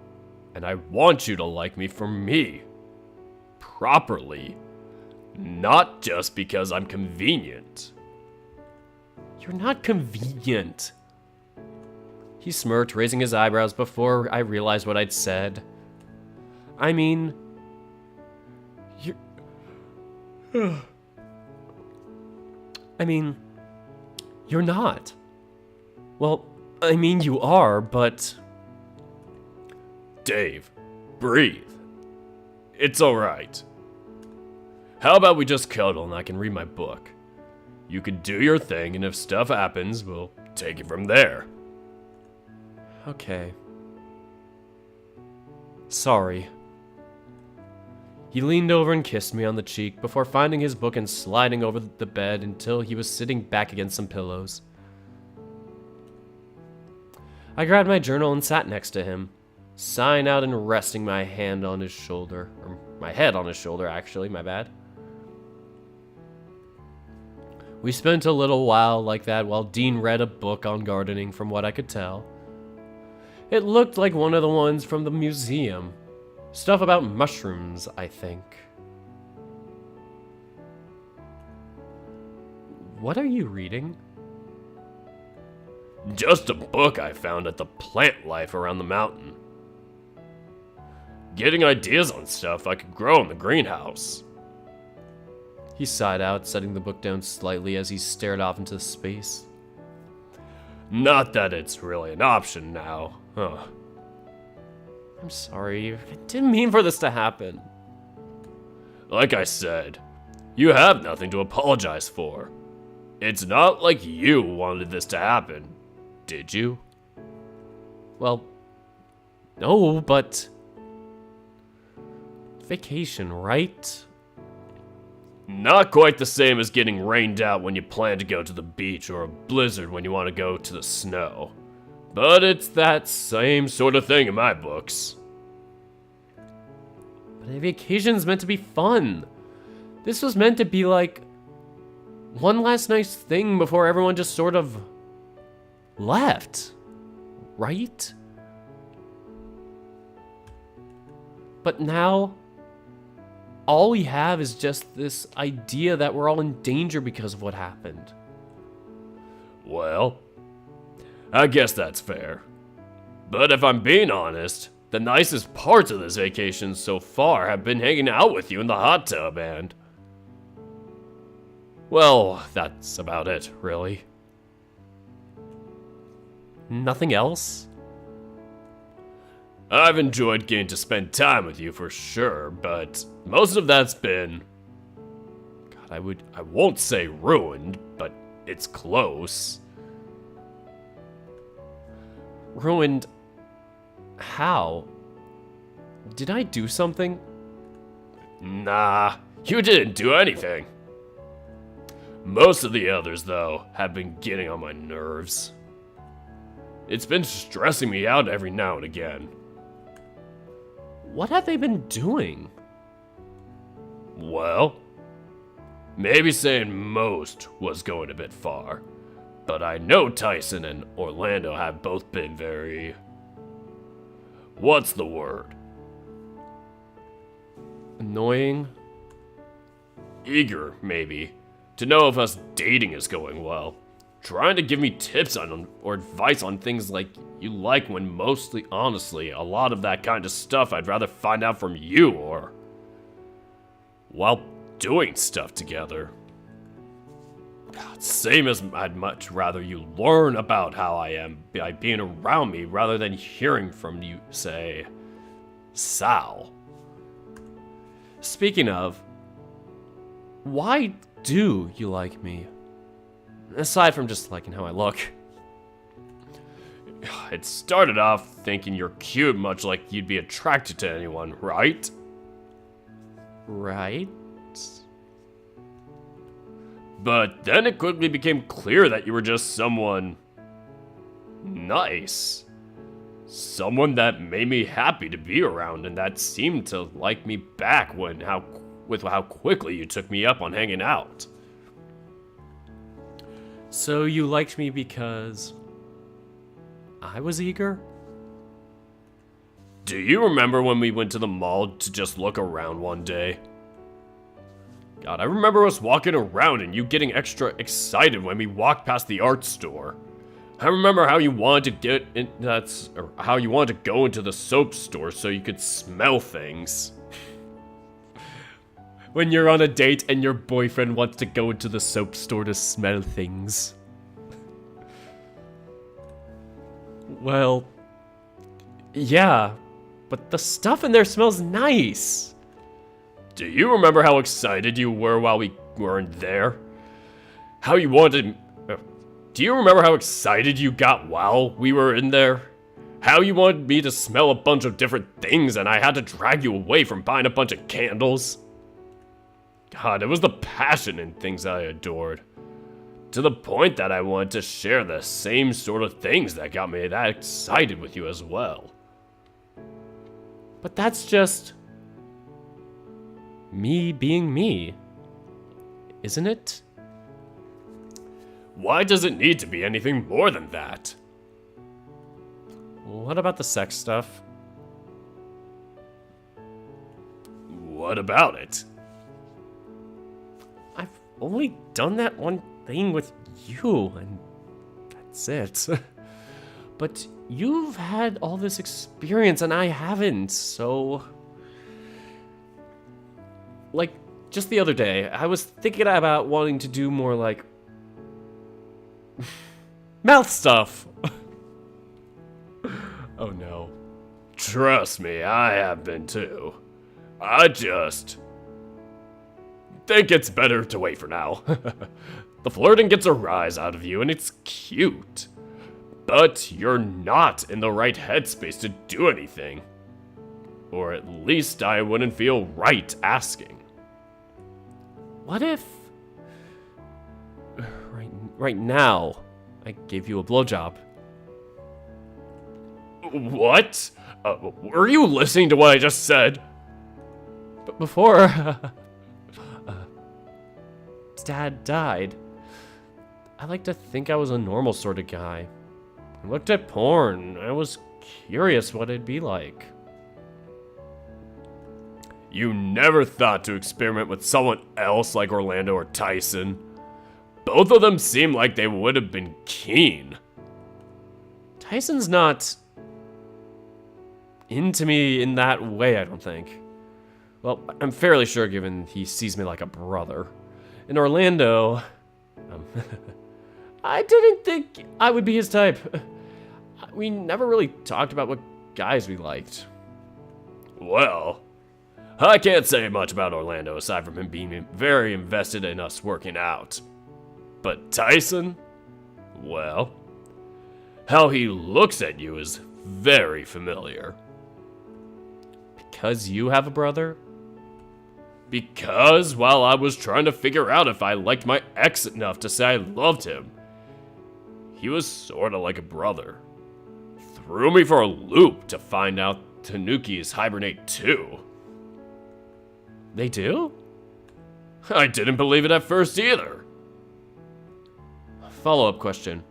and I want you to like me for me. Properly. Not just because I'm convenient. You're not convenient. He smirked, raising his eyebrows before I realized what I'd said. I mean, you're not. Well, I mean, you are, but... Dave, breathe. It's alright. How about we just cuddle and I can read my book? You can do your thing, and if stuff happens, we'll take it from there. Okay. Sorry. He leaned over and kissed me on the cheek before finding his book and sliding over the bed until he was sitting back against some pillows. I grabbed my journal and sat next to him, sighing out and resting my hand on his shoulder. Or my head on his shoulder, actually, my bad. We spent a little while like that while Dean read a book on gardening from what I could tell. It looked like one of the ones from the museum. Stuff about mushrooms, I think. What are you reading? Just a book I found at the plant life around the mountain. Getting ideas on stuff I could grow in the greenhouse. He sighed out, setting the book down slightly as he stared off into space. Not that it's really an option now, huh? I'm sorry, I didn't mean for this to happen. Like I said, you have nothing to apologize for. It's not like you wanted this to happen, did you? Well, no, but... Vacation, right? Not quite the same as getting rained out when you plan to go to the beach or a blizzard when you want to go to the snow. But it's that same sort of thing in my books. But a vacation's meant to be fun. This was meant to be like one last nice thing before everyone just sort of left, right? But now, all we have is just this idea that we're all in danger because of what happened. Well, I guess that's fair. But if I'm being honest, the nicest parts of this vacation so far have been hanging out with you in the hot tub and... well, that's about it, really. Nothing else? I've enjoyed getting to spend time with you for sure, but most of that's been... God, I won't say ruined, but it's close. Ruined? How? Did I do something? Nah, you didn't do anything. Most of the others, though, have been getting on my nerves. It's been stressing me out every now and again. What have they been doing? Well, maybe saying most was going a bit far, but I know Tyson and Orlando have both been very... what's the word? Annoying? Eager, maybe, to know if us dating is going well. Trying to give me tips on or advice on things like you like when mostly, honestly, a lot of that kind of stuff I'd rather find out from you or... while doing stuff together. Same as I'd much rather you learn about how I am by being around me rather than hearing from you say, Sal. Speaking of, why do you like me? Aside from just liking how I look. It started off thinking you're cute, much like you'd be attracted to anyone, right? Right? But then it quickly became clear that you were just someone nice. Someone that made me happy to be around and that seemed to like me back with how quickly you took me up on hanging out. So you liked me because I was eager? Do you remember when we went to the mall to just look around one day? God, I remember us walking around and you getting extra excited when we walked past the art store. I remember how you wanted to how you wanted to go into the soap store so you could smell things. When you're on a date and your boyfriend wants to go into the soap store to smell things. Well, yeah, but the stuff in there smells nice. Do you remember how excited you were while we weren't there? How you wanted... Do you remember how excited you got while we were in there? How you wanted me to smell a bunch of different things and I had to drag you away from buying a bunch of candles? God, it was the passion in things I adored. To the point that I wanted to share the same sort of things that got me that excited with you as well. But that's just me being me, isn't it? Why does it need to be anything more than that? What about the sex stuff? What about it? I've only done that one thing with you, and that's it. But you've had all this experience, and I haven't, so... Like, just the other day, I was thinking about wanting to do more, like... mouth stuff! Oh no. Trust me, I have been too. I just... think it's better to wait for now. The flirting gets a rise out of you, and it's cute. But you're not in the right headspace to do anything. Or at least I wouldn't feel right asking. What if... Right now, I gave you a blowjob? What? Were you listening to what I just said? But before... Dad died, I like to think I was a normal sort of guy. I looked at porn. I was curious what it'd be like. You never thought to experiment with someone else like Orlando or Tyson? Both of them seem like they would have been keen. Tyson's not into me in that way, I don't think. Well, I'm fairly sure given he sees me like a brother. In Orlando, I didn't think I would be his type. We never really talked about what guys we liked. Well, I can't say much about Orlando aside from him being very invested in us working out. But Tyson? Well, how he looks at you is very familiar. Because you have a brother? Because while I was trying to figure out if I liked my ex enough to say I loved him, he was sorta like a brother. Threw me for a loop to find out Tanukis hibernate too. They do? I didn't believe it at first either. Follow-up question.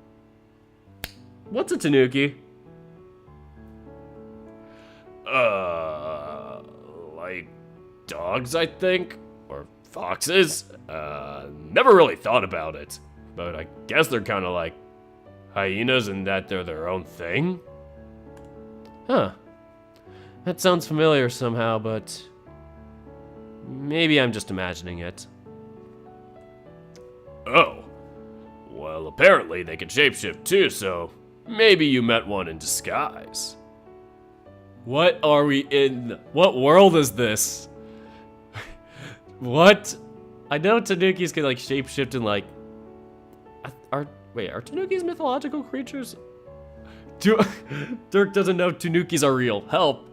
What's a Tanuki? Like dogs, I think? Or foxes? Never really thought about it. But I guess they're kinda like hyenas in that they're their own thing? Huh. That sounds familiar somehow, but maybe I'm just imagining it. Oh, Well, apparently they can shapeshift too, so maybe you met one in disguise. What are we in? What world is this? What? I know Tanukis can like shapeshift and like. Are Tanukis mythological creatures? Dirk doesn't know Tanukis are real. Help.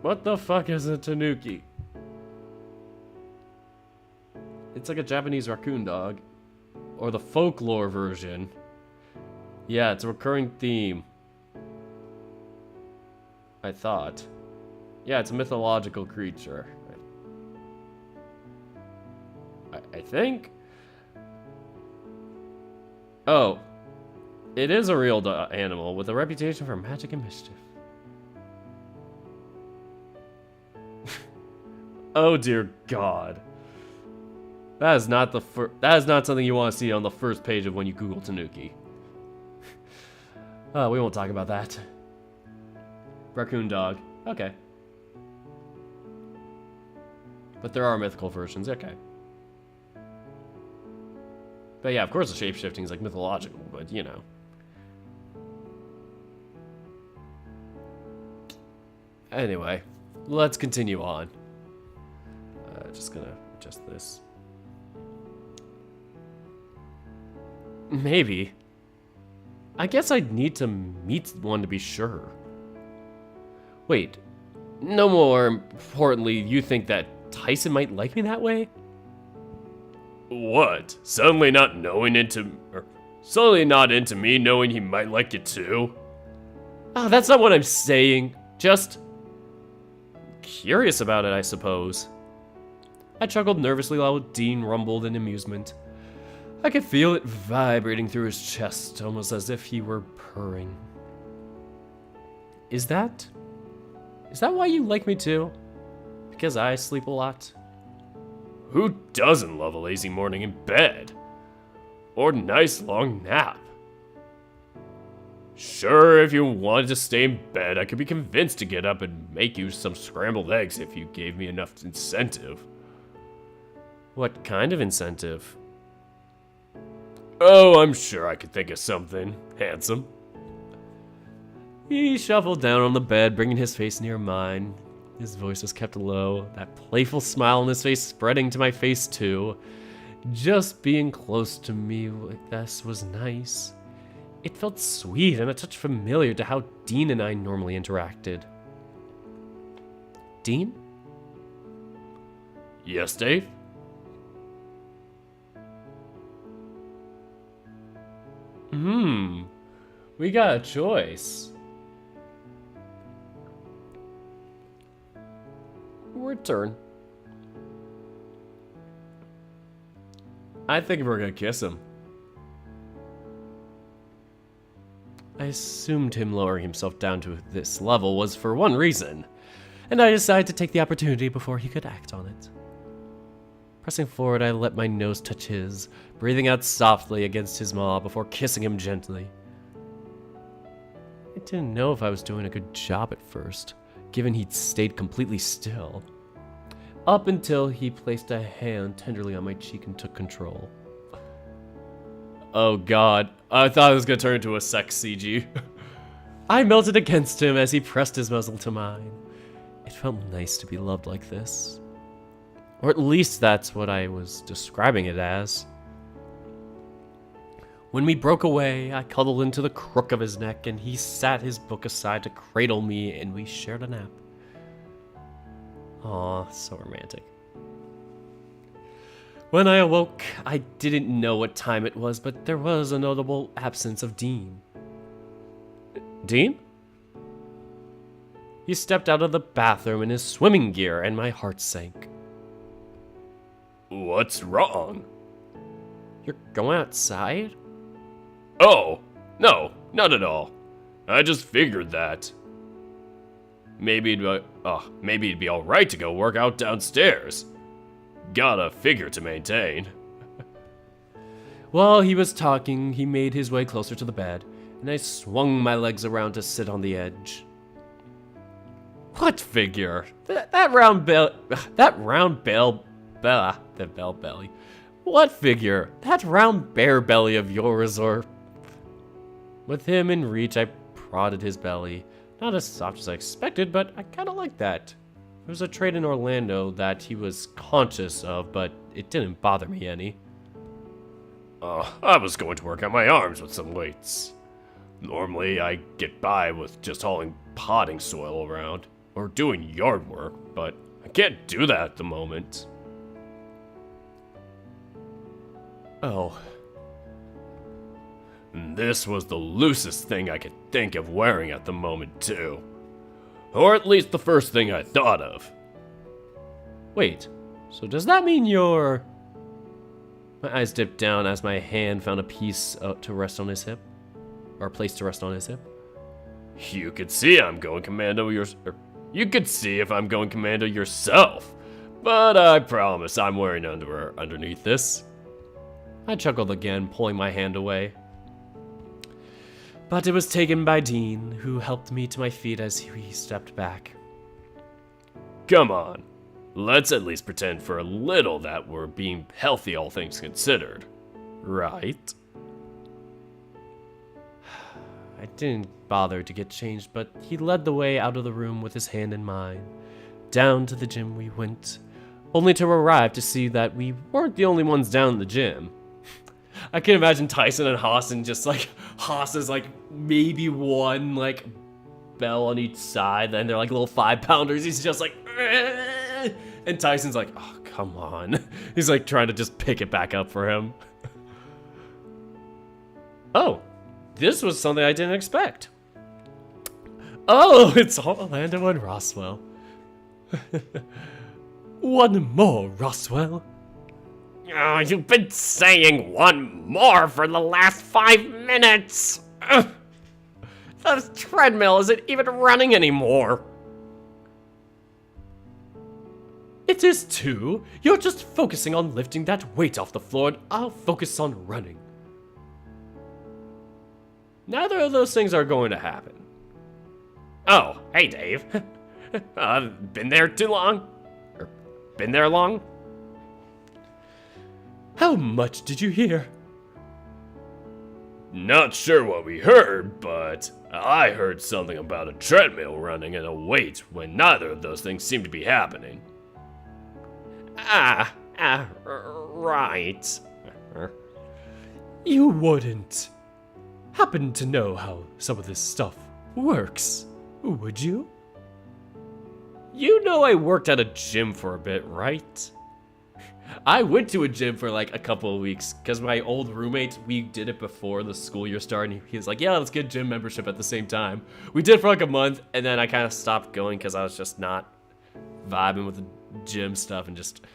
What the fuck is a Tanuki? It's like a Japanese raccoon dog. Or the folklore version. Yeah, it's a recurring theme. I thought. Yeah, it's a mythological creature. I think? Oh. It is a real animal with a reputation for magic and mischief. Oh dear God. That is not something you want to see on the first page of when you Google Tanuki. We won't talk about that. Raccoon dog. Okay. But there are mythical versions. Okay. But yeah, of course the shapeshifting is like mythological, but you know. Anyway, let's continue on. Just gonna adjust this. Maybe. I guess I'd need to meet one to be sure. Wait, no more importantly, you think that Tyson might like me that way? What? Suddenly not into me knowing he might like you too? Oh, that's not what I'm saying. Just curious about it, I suppose. I chuckled nervously while Dean rumbled in amusement. I could feel it vibrating through his chest, almost as if he were purring. Is that why you like me too? Because I sleep a lot? Who doesn't love a lazy morning in bed? Or a nice long nap? Sure, if you wanted to stay in bed, I could be convinced to get up and make you some scrambled eggs if you gave me enough incentive. What kind of incentive? Oh, I'm sure I could think of something handsome. He shuffled down on the bed, bringing his face near mine. His voice was kept low, that playful smile on his face spreading to my face too. Just being close to me like this was nice. It felt sweet and a touch familiar to how Dean and I normally interacted. Dean? Yes, Dave? We got a choice. Return. I think we're gonna kiss him. I assumed him lowering himself down to this level was for one reason, and I decided to take the opportunity before he could act on it. Pressing forward, I let my nose touch his, breathing out softly against his maw before kissing him gently. I didn't know if I was doing a good job at first, given he'd stayed completely still. Up until he placed a hand tenderly on my cheek and took control. Oh God, I thought it was gonna turn into a sex CG. I melted against him as he pressed his muzzle to mine. It felt nice to be loved like this. Or at least that's what I was describing it as. When we broke away, I cuddled into the crook of his neck and he sat his book aside to cradle me and we shared a nap. Aw, so romantic. When I awoke, I didn't know what time it was, but there was a notable absence of Dean. Dean? He stepped out of the bathroom in his swimming gear and my heart sank. What's wrong? You're going outside? Oh, no, not at all. I just figured that. Maybe it'd be alright to go work out downstairs. Got a figure to maintain. While he was talking, he made his way closer to the bed, and I swung my legs around to sit on the edge. What figure? That round bell, that round bell, the bell belly. What figure? That round bear belly of yours, or... With him in reach, I prodded his belly. Not as soft as I expected, but I kinda like that. It was a trait in Orlando that he was conscious of, but it didn't bother me any. I was going to work out my arms with some weights. Normally, I get by with just hauling potting soil around, or doing yard work, but I can't do that at the moment. Oh. And this was the loosest thing I could think of wearing at the moment, too. Or at least the first thing I thought of. Wait, so does that mean you're... My eyes dipped down as my hand found a piece to rest on his hip. Or a place to rest on his hip. You could see I'm going commando you could see if I'm going commando yourself. But I promise I'm wearing underwear underneath this. I chuckled again, pulling my hand away. But it was taken by Dean, who helped me to my feet as he stepped back. Come on. Let's at least pretend for a little that we're being healthy, all things considered. Right? I didn't bother to get changed, but he led the way out of the room with his hand in mine. Down to the gym we went, only to arrive to see that we weren't the only ones down in the gym. I can imagine Tyson and Haas, and just like Haas is like maybe one like bell on each side, and they're like little 5-pounders. He's just like, and Tyson's like, oh, come on. He's like trying to just pick it back up for him. Oh, this was something I didn't expect. Oh, it's Orlando and Roswell. One more, Roswell. Oh, you've been saying one more for the last 5 minutes. Ugh. The treadmill isn't even running anymore. It is too. You're just focusing on lifting that weight off the floor, and I'll focus on running. Neither of those things are going to happen. Oh, hey Dave. Been there too long? Or been there long? How much did you hear? Not sure what we heard, but I heard something about a treadmill running and a weight when neither of those things seem to be happening. Right. You wouldn't happen to know how some of this stuff works, would you? You know I worked at a gym for a bit, right? I went to a gym for like a couple of weeks because my old roommate, we did it before the school year started, and he was like, yeah, let's get gym membership at the same time. We did it for like a month, and then I kind of stopped going because I was just not vibing with the gym stuff and just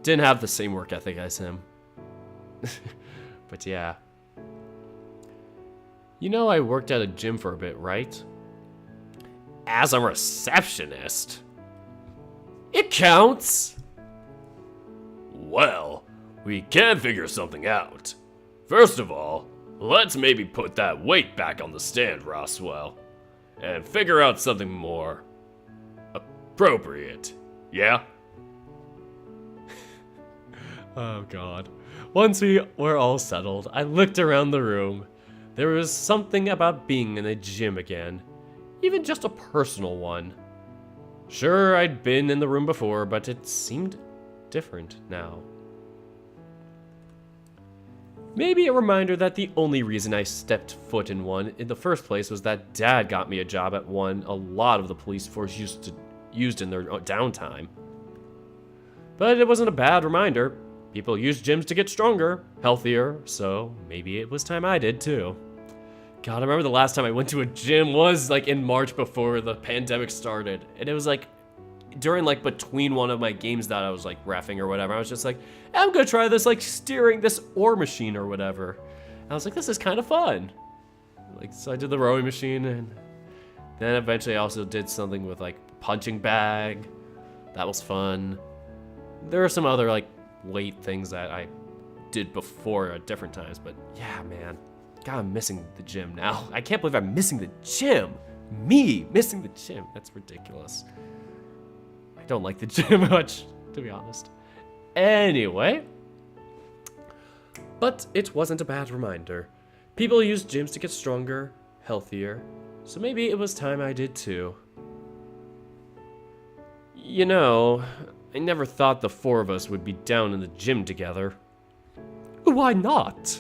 didn't have the same work ethic as him. But yeah. You know I worked at a gym for a bit, right? As a receptionist? It counts! Well, we can figure something out. First of all, let's maybe put that weight back on the stand, Roswell, and figure out something more appropriate, yeah? Oh god. Once we were all settled, I looked around the room. There was something about being in a gym again, even just a personal one. Sure, I'd been in the room before, but it seemed different now. Maybe a reminder that the only reason I stepped foot in one in the first place was that Dad got me a job at one a lot of the police force used in their downtime. But it wasn't a bad reminder. People use gyms to get stronger, healthier, so maybe it was time I did too. God, I remember the last time I went to a gym was like in March before the pandemic started, and it was like during like between one of my games that I was like reffing or whatever. I was just like, I'm gonna try this like steering this oar machine or whatever. And I was like, this is kind of fun. Like, so I did the rowing machine, and then eventually I also did something with like punching bag. That was fun. There are some other like weight things that I did before at different times, but yeah, man. God, I'm missing the gym now. I can't believe I'm missing the gym. Me missing the gym. That's ridiculous. I don't like the gym much, to be honest. Anyway. But it wasn't a bad reminder. People use gyms to get stronger, healthier, so maybe it was time I did too. You know, I never thought the four of us would be down in the gym together. Why not?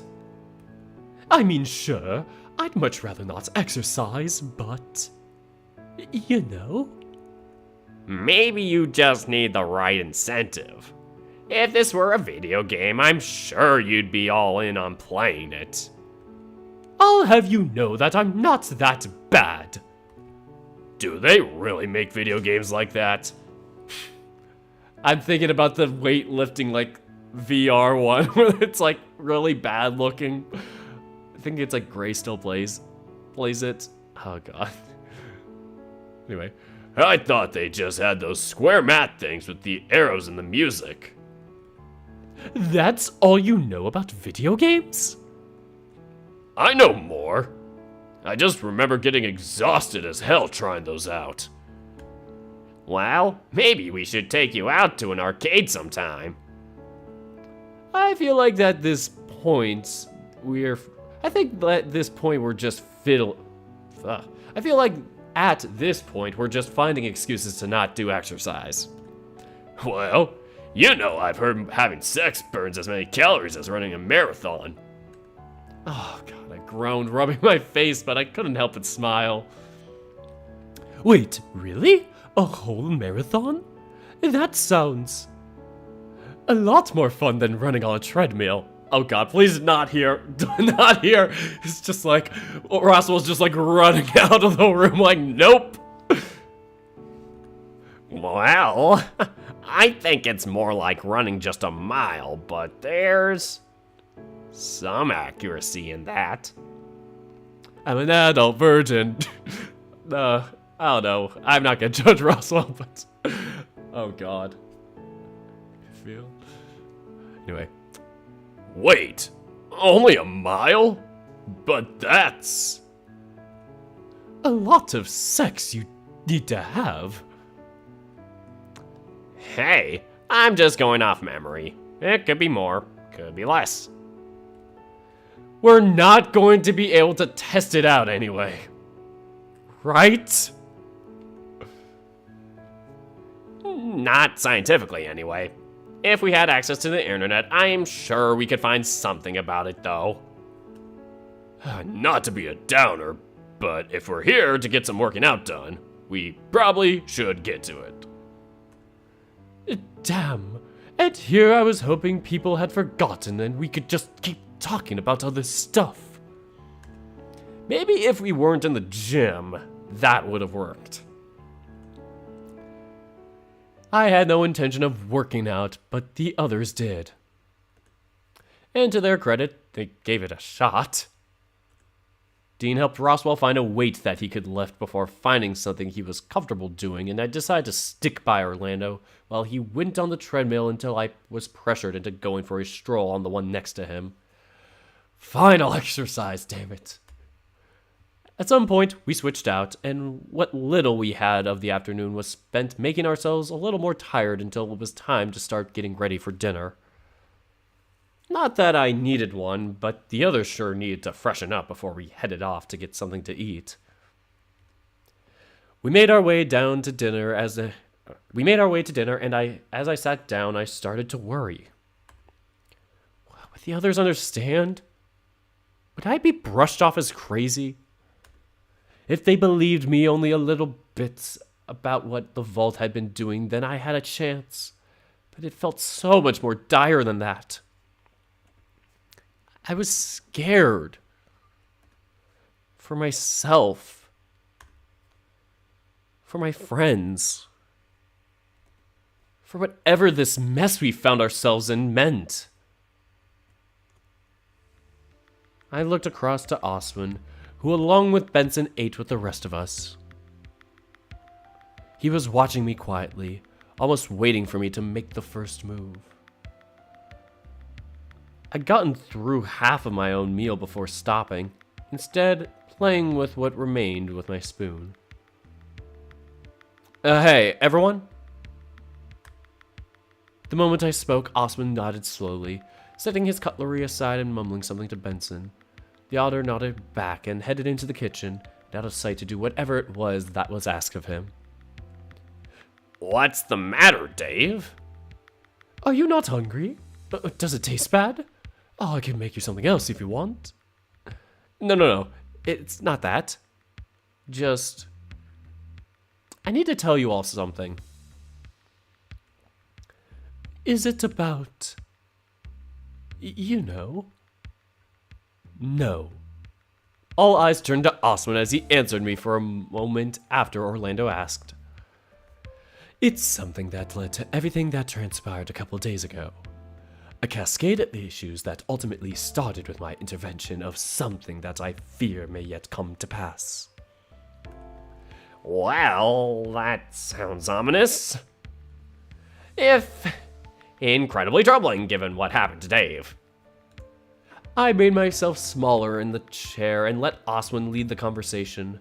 I mean, sure, I'd much rather not exercise, but... you know? Maybe you just need the right incentive. If this were a video game, I'm sure you'd be all in on playing it. I'll have you know that I'm not that bad. Do they really make video games like that? I'm thinking about the weightlifting, like, VR one, where it's, like, really bad looking. I think it's, like, Gray still plays it. Oh, God. Anyway. I thought they just had those square mat things with the arrows and the music. That's all you know about video games? I know more. I just remember getting exhausted as hell trying those out. Well, maybe we should take you out to an arcade sometime. I feel like at this point, we're just I feel like at this point, we're just finding excuses to not do exercise. Well, you know I've heard having sex burns as many calories as running a marathon. Oh, God, I groaned, rubbing my face, but I couldn't help but smile. Wait, really? A whole marathon? That sounds a lot more fun than running on a treadmill. Oh, God, please not here. Not here. It's just like, Roswell's just like running out of the room like, nope. Well, I think it's more like running just a mile, but there's some accuracy in that. I'm an adult virgin. I don't know. I'm not gonna judge Roswell, but oh, God. I feel. Anyway. Wait, only a mile? But that's a lot of sex you need to have. Hey, I'm just going off memory. It could be more, could be less. We're not going to be able to test it out anyway. Right? Not scientifically, anyway. If we had access to the internet, I am sure we could find something about it, though. Not to be a downer, but if we're here to get some working out done, we probably should get to it. Damn. And here I was hoping people had forgotten and we could just keep talking about other stuff. Maybe if we weren't in the gym, that would have worked. I had no intention of working out, but the others did. And to their credit, they gave it a shot. Dean helped Roswell find a weight that he could lift before finding something he was comfortable doing, and I decided to stick by Orlando while he went on the treadmill until I was pressured into going for a stroll on the one next to him. Final exercise, damn it. At some point, we switched out, and what little we had of the afternoon was spent making ourselves a little more tired until it was time to start getting ready for dinner. Not that I needed one, but the others sure needed to freshen up before we headed off to get something to eat. We made our way to dinner, and as I sat down, I started to worry. Would the others understand? Would I be brushed off as crazy? If they believed me only a little bit about what the vault had been doing, then I had a chance. But it felt so much more dire than that. I was scared. For myself. For my friends. For whatever this mess we found ourselves in meant. I looked across to Oswin, who along with Benson ate with the rest of us. He was watching me quietly, almost waiting for me to make the first move. I'd gotten through half of my own meal before stopping. Instead, playing with what remained with my spoon. Hey, everyone? The moment I spoke, Osman nodded slowly, setting his cutlery aside and mumbling something to Benson. The otter nodded back and headed into the kitchen, out of sight to do whatever it was that was asked of him. What's the matter, Dave? Are you not hungry? Does it taste bad? Oh, I can make you something else if you want. No. It's not that. Just... I need to tell you all something. Is it about... you know? No. All eyes turned to Osman as he answered me for a moment after Orlando asked. It's something that led to everything that transpired a couple days ago. A cascade of issues that ultimately started with my intervention of something that I fear may yet come to pass. Well, that sounds ominous. If incredibly troubling given what happened to Dave. I made myself smaller in the chair and let Osman lead the conversation.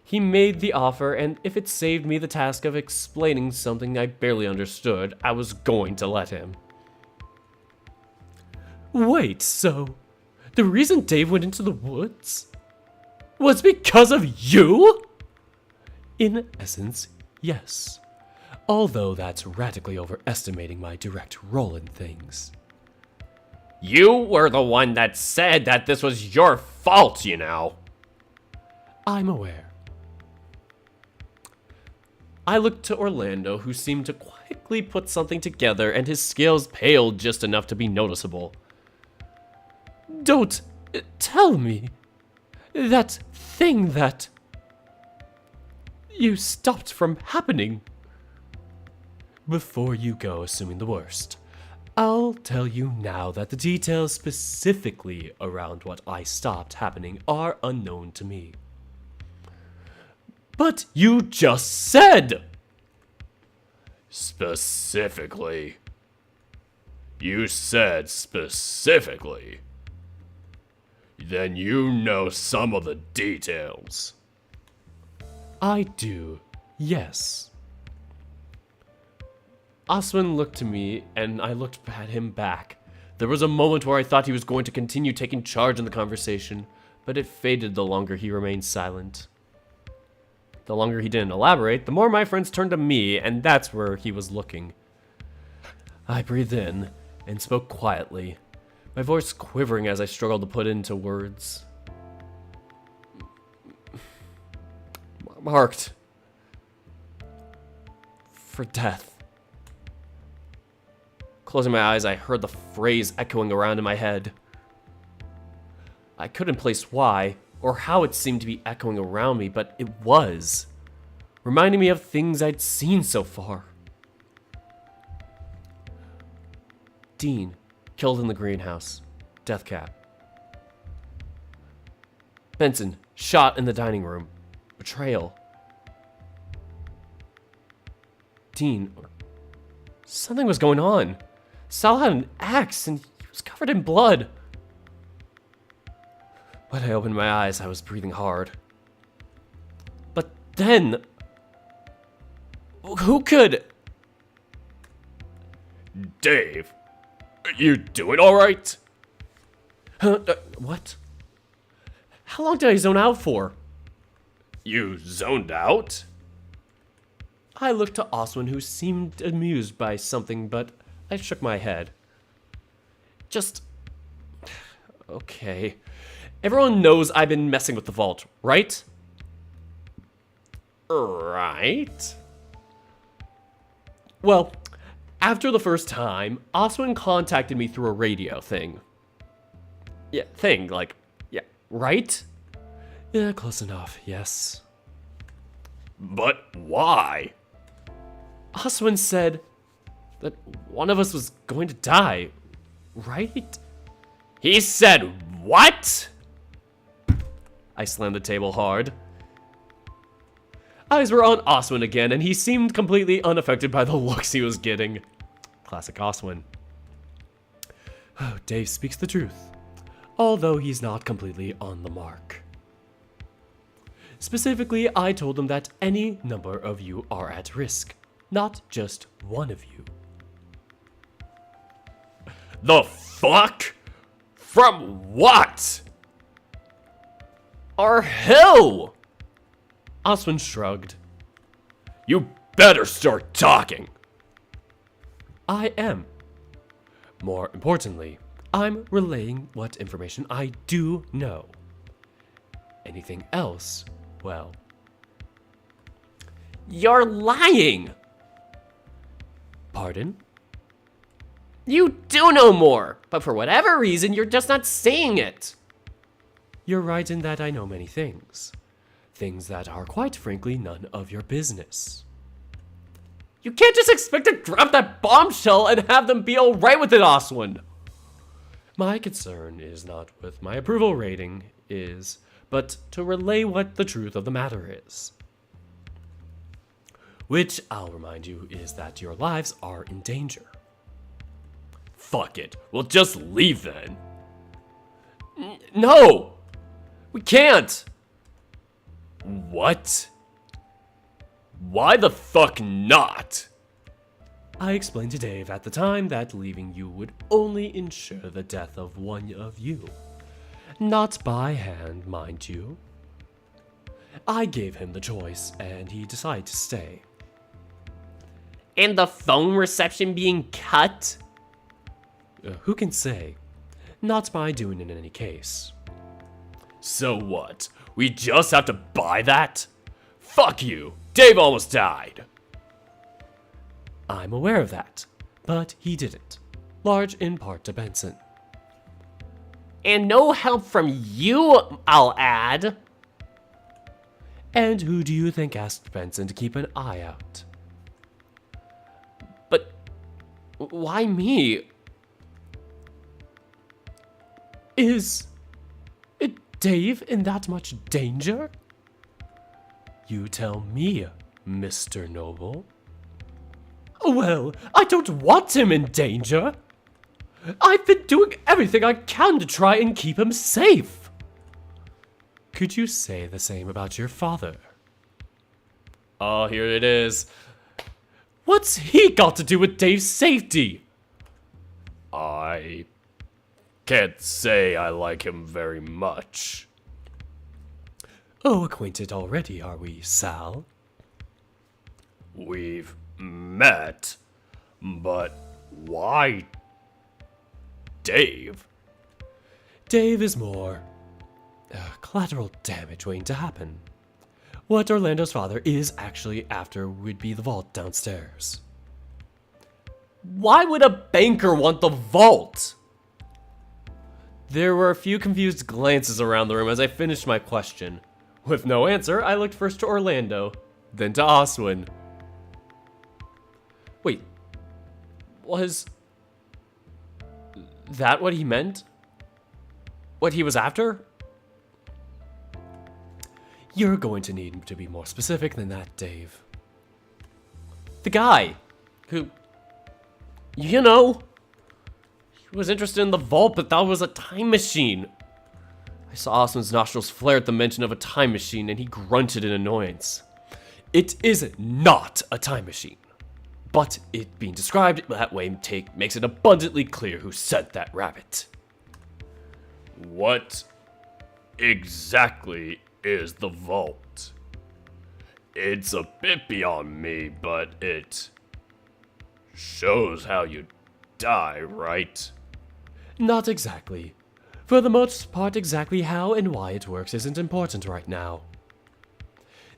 He made the offer, and if it saved me the task of explaining something I barely understood, I was going to let him. Wait, so the reason Dave went into the woods was because of you? In essence, yes. Although that's radically overestimating my direct role in things. You were the one that said that this was your fault, you know. I'm aware. I looked to Orlando, who seemed to quickly put something together, and his scales paled just enough to be noticeable. Don't tell me that thing that you stopped from happening. Before you go assuming the worst, I'll tell you now that the details specifically around what I stopped happening are unknown to me. But you just said! Specifically. You said specifically. Then you know some of the details. I do, yes. Osman looked to me, and I looked at him back. There was a moment where I thought he was going to continue taking charge in the conversation, but it faded the longer he remained silent. The longer he didn't elaborate, the more my friends turned to me, and that's where he was looking. I breathed in and spoke quietly, my voice quivering as I struggled to put into words. Marked for death. Closing my eyes, I heard the phrase echoing around in my head. I couldn't place why or how it seemed to be echoing around me, but it was, reminding me of things I'd seen so far. Dean, killed in the greenhouse. Death cat. Benson, shot in the dining room. Betrayal. Dean, something was going on. Sal had an axe and he was covered in blood. When I opened my eyes, I was breathing hard. But then... who could... Dave, you doing alright? What? How long did I zone out for? You zoned out? I looked to Oswin, who seemed amused by something, but I shook my head. Just... okay. Everyone knows I've been messing with the vault, right? Right? Well, after the first time, Oswin contacted me through a radio thing. Yeah, thing, like, yeah, right? Yeah, close enough, yes. But why? Oswin said that one of us was going to die, right? He said what? I slammed the table hard. Eyes were on Oswin again, and he seemed completely unaffected by the looks he was getting. Classic Oswin. Oh, Dave speaks the truth, although he's not completely on the mark. Specifically, I told them that any number of you are at risk, not just one of you. The fuck? From what? Or who? Oswin shrugged. You better start talking. I am. More importantly, I'm relaying what information I do know. Anything else, well... You're lying! Pardon? You do know more, but for whatever reason, you're just not saying it. You're right in that I know many things. Things that are quite frankly none of your business. You can't just expect to drop that bombshell and have them be alright with it, Oswin! My concern is not with my approval rating, but to relay what the truth of the matter is. Which, I'll remind you, is that your lives are in danger. Fuck it. We'll just leave then. No! We can't! What? Why the fuck not? I explained to Dave at the time that leaving you would only ensure the death of one of you. Not by hand, mind you. I gave him the choice, and he decided to stay. And the phone reception being cut? Who can say? Not by doing it in any case. So what? We just have to buy that? Fuck you. Dave almost died. I'm aware of that, but he didn't. Large in part to Benson. And no help from you, I'll add. And who do you think asked Benson to keep an eye out? But why me? Is Dave in that much danger? You tell me, Mr. Noble. Well, I don't want him in danger. I've been doing everything I can to try and keep him safe. Could you say the same about your father? Oh, here it is. What's he got to do with Dave's safety? I can't say I like him very much. Oh, acquainted already, are we, Sal? We've met, but why Dave? Dave is more collateral damage waiting to happen. What Orlando's father is actually after would be the vault downstairs. Why would a banker want the vault? There were a few confused glances around the room as I finished my question. With no answer, I looked first to Orlando, then to Oswin. Wait, was that what he meant? What he was after? You're going to need to be more specific than that, Dave. The guy who, you know, he was interested in the vault, but that was a time machine. I saw Oswin's nostrils flare at the mention of a time machine, and he grunted in annoyance. It is not a time machine. But it being described that way makes it abundantly clear who sent that rabbit. What exactly is the vault? It's a bit beyond me, but it shows how you die, right? Not exactly. For the most part, exactly how and why it works isn't important right now.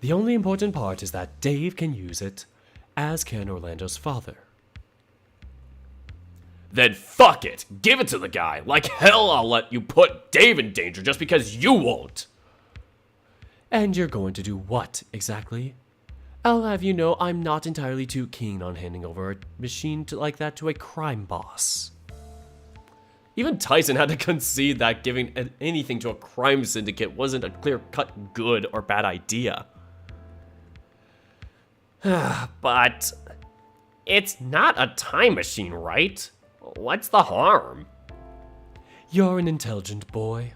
The only important part is that Dave can use it, as can Orlando's father. Then fuck it! Give it to the guy! Like hell I'll let you put Dave in danger just because you won't! And you're going to do what, exactly? I'll have you know I'm not entirely too keen on handing over a machine like that to a crime boss. Even Tyson had to concede that giving anything to a crime syndicate wasn't a clear-cut good or bad idea. But it's not a time machine, right? What's the harm? You're an intelligent boy.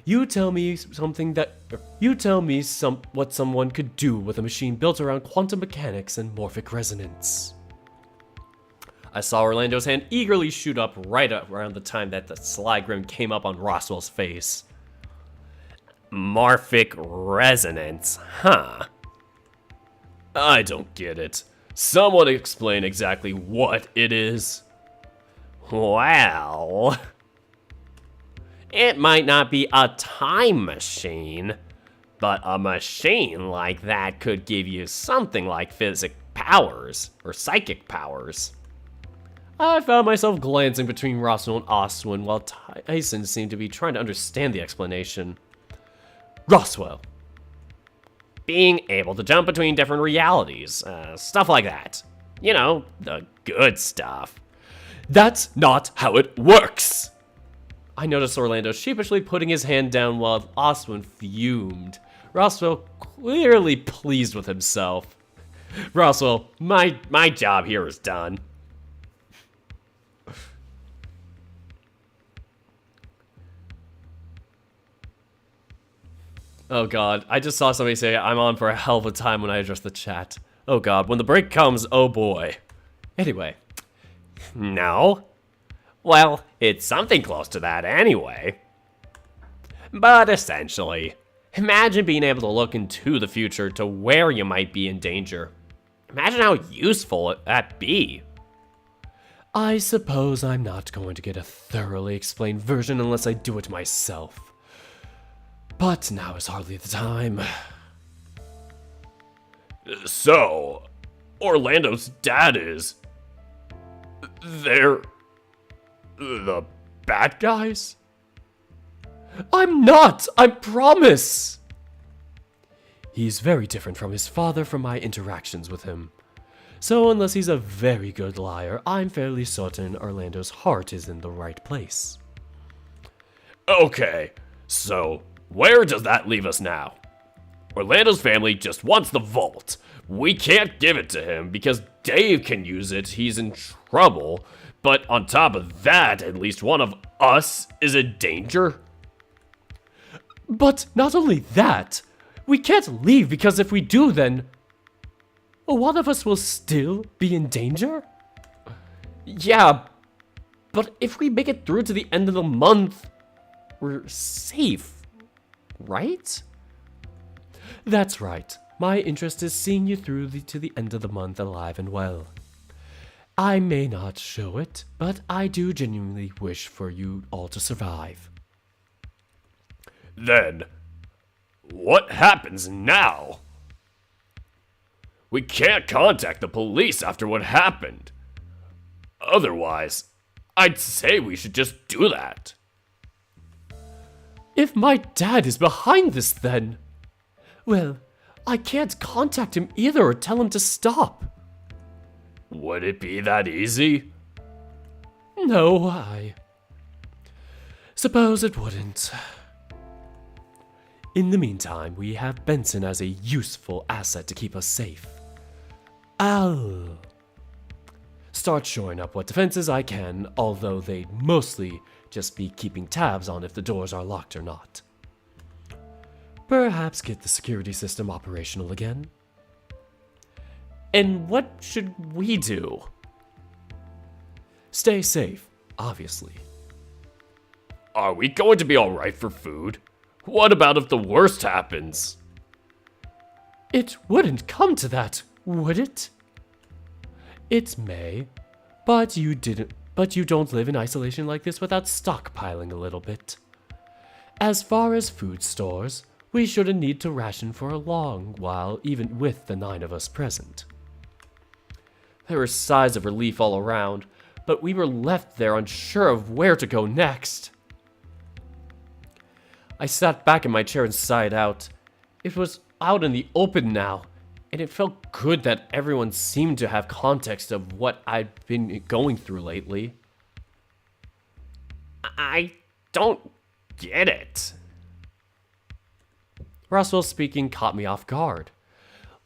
You tell me what someone could do with a machine built around quantum mechanics and morphic resonance. I saw Orlando's hand eagerly shoot up right around the time that the sly grin came up on Roswell's face. Morphic resonance, huh? I don't get it. Someone explain exactly what it is. Well, it might not be a time machine, but a machine like that could give you something like physic powers or psychic powers. I found myself glancing between Roswell and Oswin while Tyson seemed to be trying to understand the explanation. Roswell. Being able to jump between different realities, stuff like that. You know, the good stuff. That's not how it works! I noticed Orlando sheepishly putting his hand down while Oswin fumed. Roswell clearly pleased with himself. Roswell, my job here is done. Oh god, I just saw somebody say I'm on for a hell of a time when I address the chat. Oh god, when the break comes, oh boy. Anyway. No? Well, it's something close to that anyway. But essentially, imagine being able to look into the future to where you might be in danger. Imagine how useful that'd be. I suppose I'm not going to get a thoroughly explained version unless I do it myself. But now is hardly the time. So, Orlando's dad is... They're... the bad guys? I'm not! I promise! He's very different from his father from my interactions with him. So unless he's a very good liar, I'm fairly certain Orlando's heart is in the right place. Okay, so where does that leave us now? Orlando's family just wants the vault. We can't give it to him because Dave can use it, he's in trouble. But on top of that, at least one of us is in danger. But not only that, we can't leave because if we do then... one of us will still be in danger? Yeah, but if we make it through to the end of the month, we're safe, right? That's right. My interest is seeing you through to the end of the month alive and well. I may not show it, but I do genuinely wish for you all to survive. Then, what happens now? We can't contact the police after what happened. Otherwise, I'd say we should just do that. If my dad is behind this then, well, I can't contact him either or tell him to stop. Would it be that easy? No, I suppose it wouldn't. In the meantime, we have Benson as a useful asset to keep us safe. I'll start shoring up what defenses I can, although they'd mostly just be keeping tabs on if the doors are locked or not. Perhaps get the security system operational again. And what should we do? Stay safe, obviously. Are we going to be alright for food? What about if the worst happens? It wouldn't come to that, would it? It may, but you don't live in isolation like this without stockpiling a little bit. As far as food stores, we shouldn't need to ration for a long while, even with the 9 of us present. There were sighs of relief all around, but we were left there unsure of where to go next. I sat back in my chair and sighed out. It was out in the open now, and it felt good that everyone seemed to have context of what I'd been going through lately. I don't get it. Roswell speaking caught me off guard,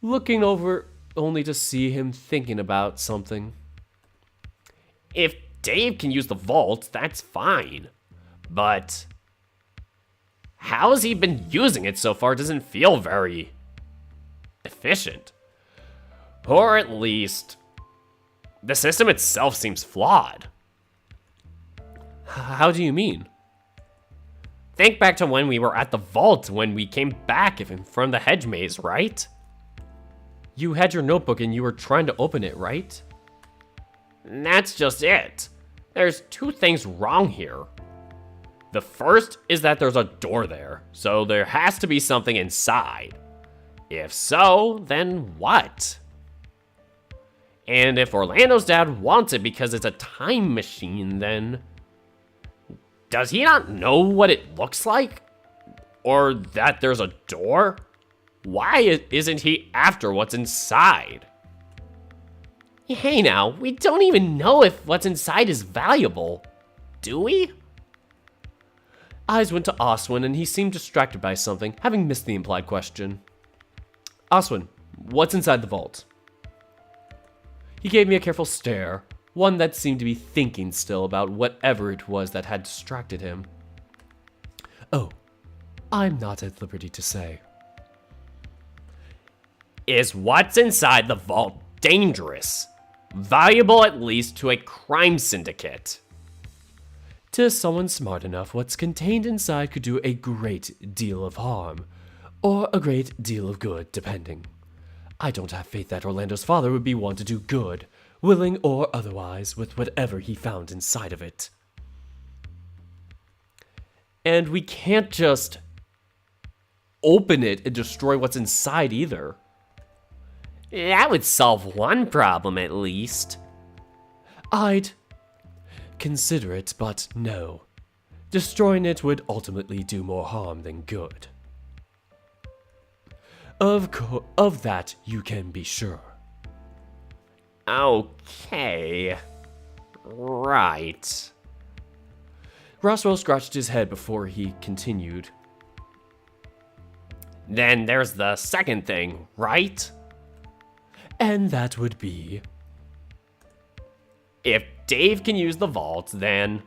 looking over only to see him thinking about something. If Dave can use the vault, that's fine. But how has he been using it so far doesn't feel very efficient. Or at least, the system itself seems flawed. How do you mean? Think back to when we were at the vault when we came back from the hedge maze, right? You had your notebook and you were trying to open it, right? That's just it. There's two things wrong here. The first is that there's a door there, so there has to be something inside. If so, then what? And if Orlando's dad wants it because it's a time machine, then does he not know what it looks like? Or that there's a door? Why isn't he after what's inside? Hey now, we don't even know if what's inside is valuable, do we? Eyes went to Oswin and he seemed distracted by something, having missed the implied question. Oswin, what's inside the vault? He gave me a careful stare, one that seemed to be thinking still about whatever it was that had distracted him. Oh, I'm not at liberty to say. Is what's inside the vault dangerous? Valuable at least to a crime syndicate? To someone smart enough, what's contained inside could do a great deal of harm, or a great deal of good, depending. I don't have faith that Orlando's father would be one to do good, willing or otherwise, with whatever he found inside of it. And we can't just open it and destroy what's inside either. That would solve one problem at least. I'd consider it, but no. Destroying it would ultimately do more harm than good. Of that you can be sure. Okay. Right. Roswell scratched his head before he continued. Then there's the second thing, right? And that would be... If Dave can use the vault, then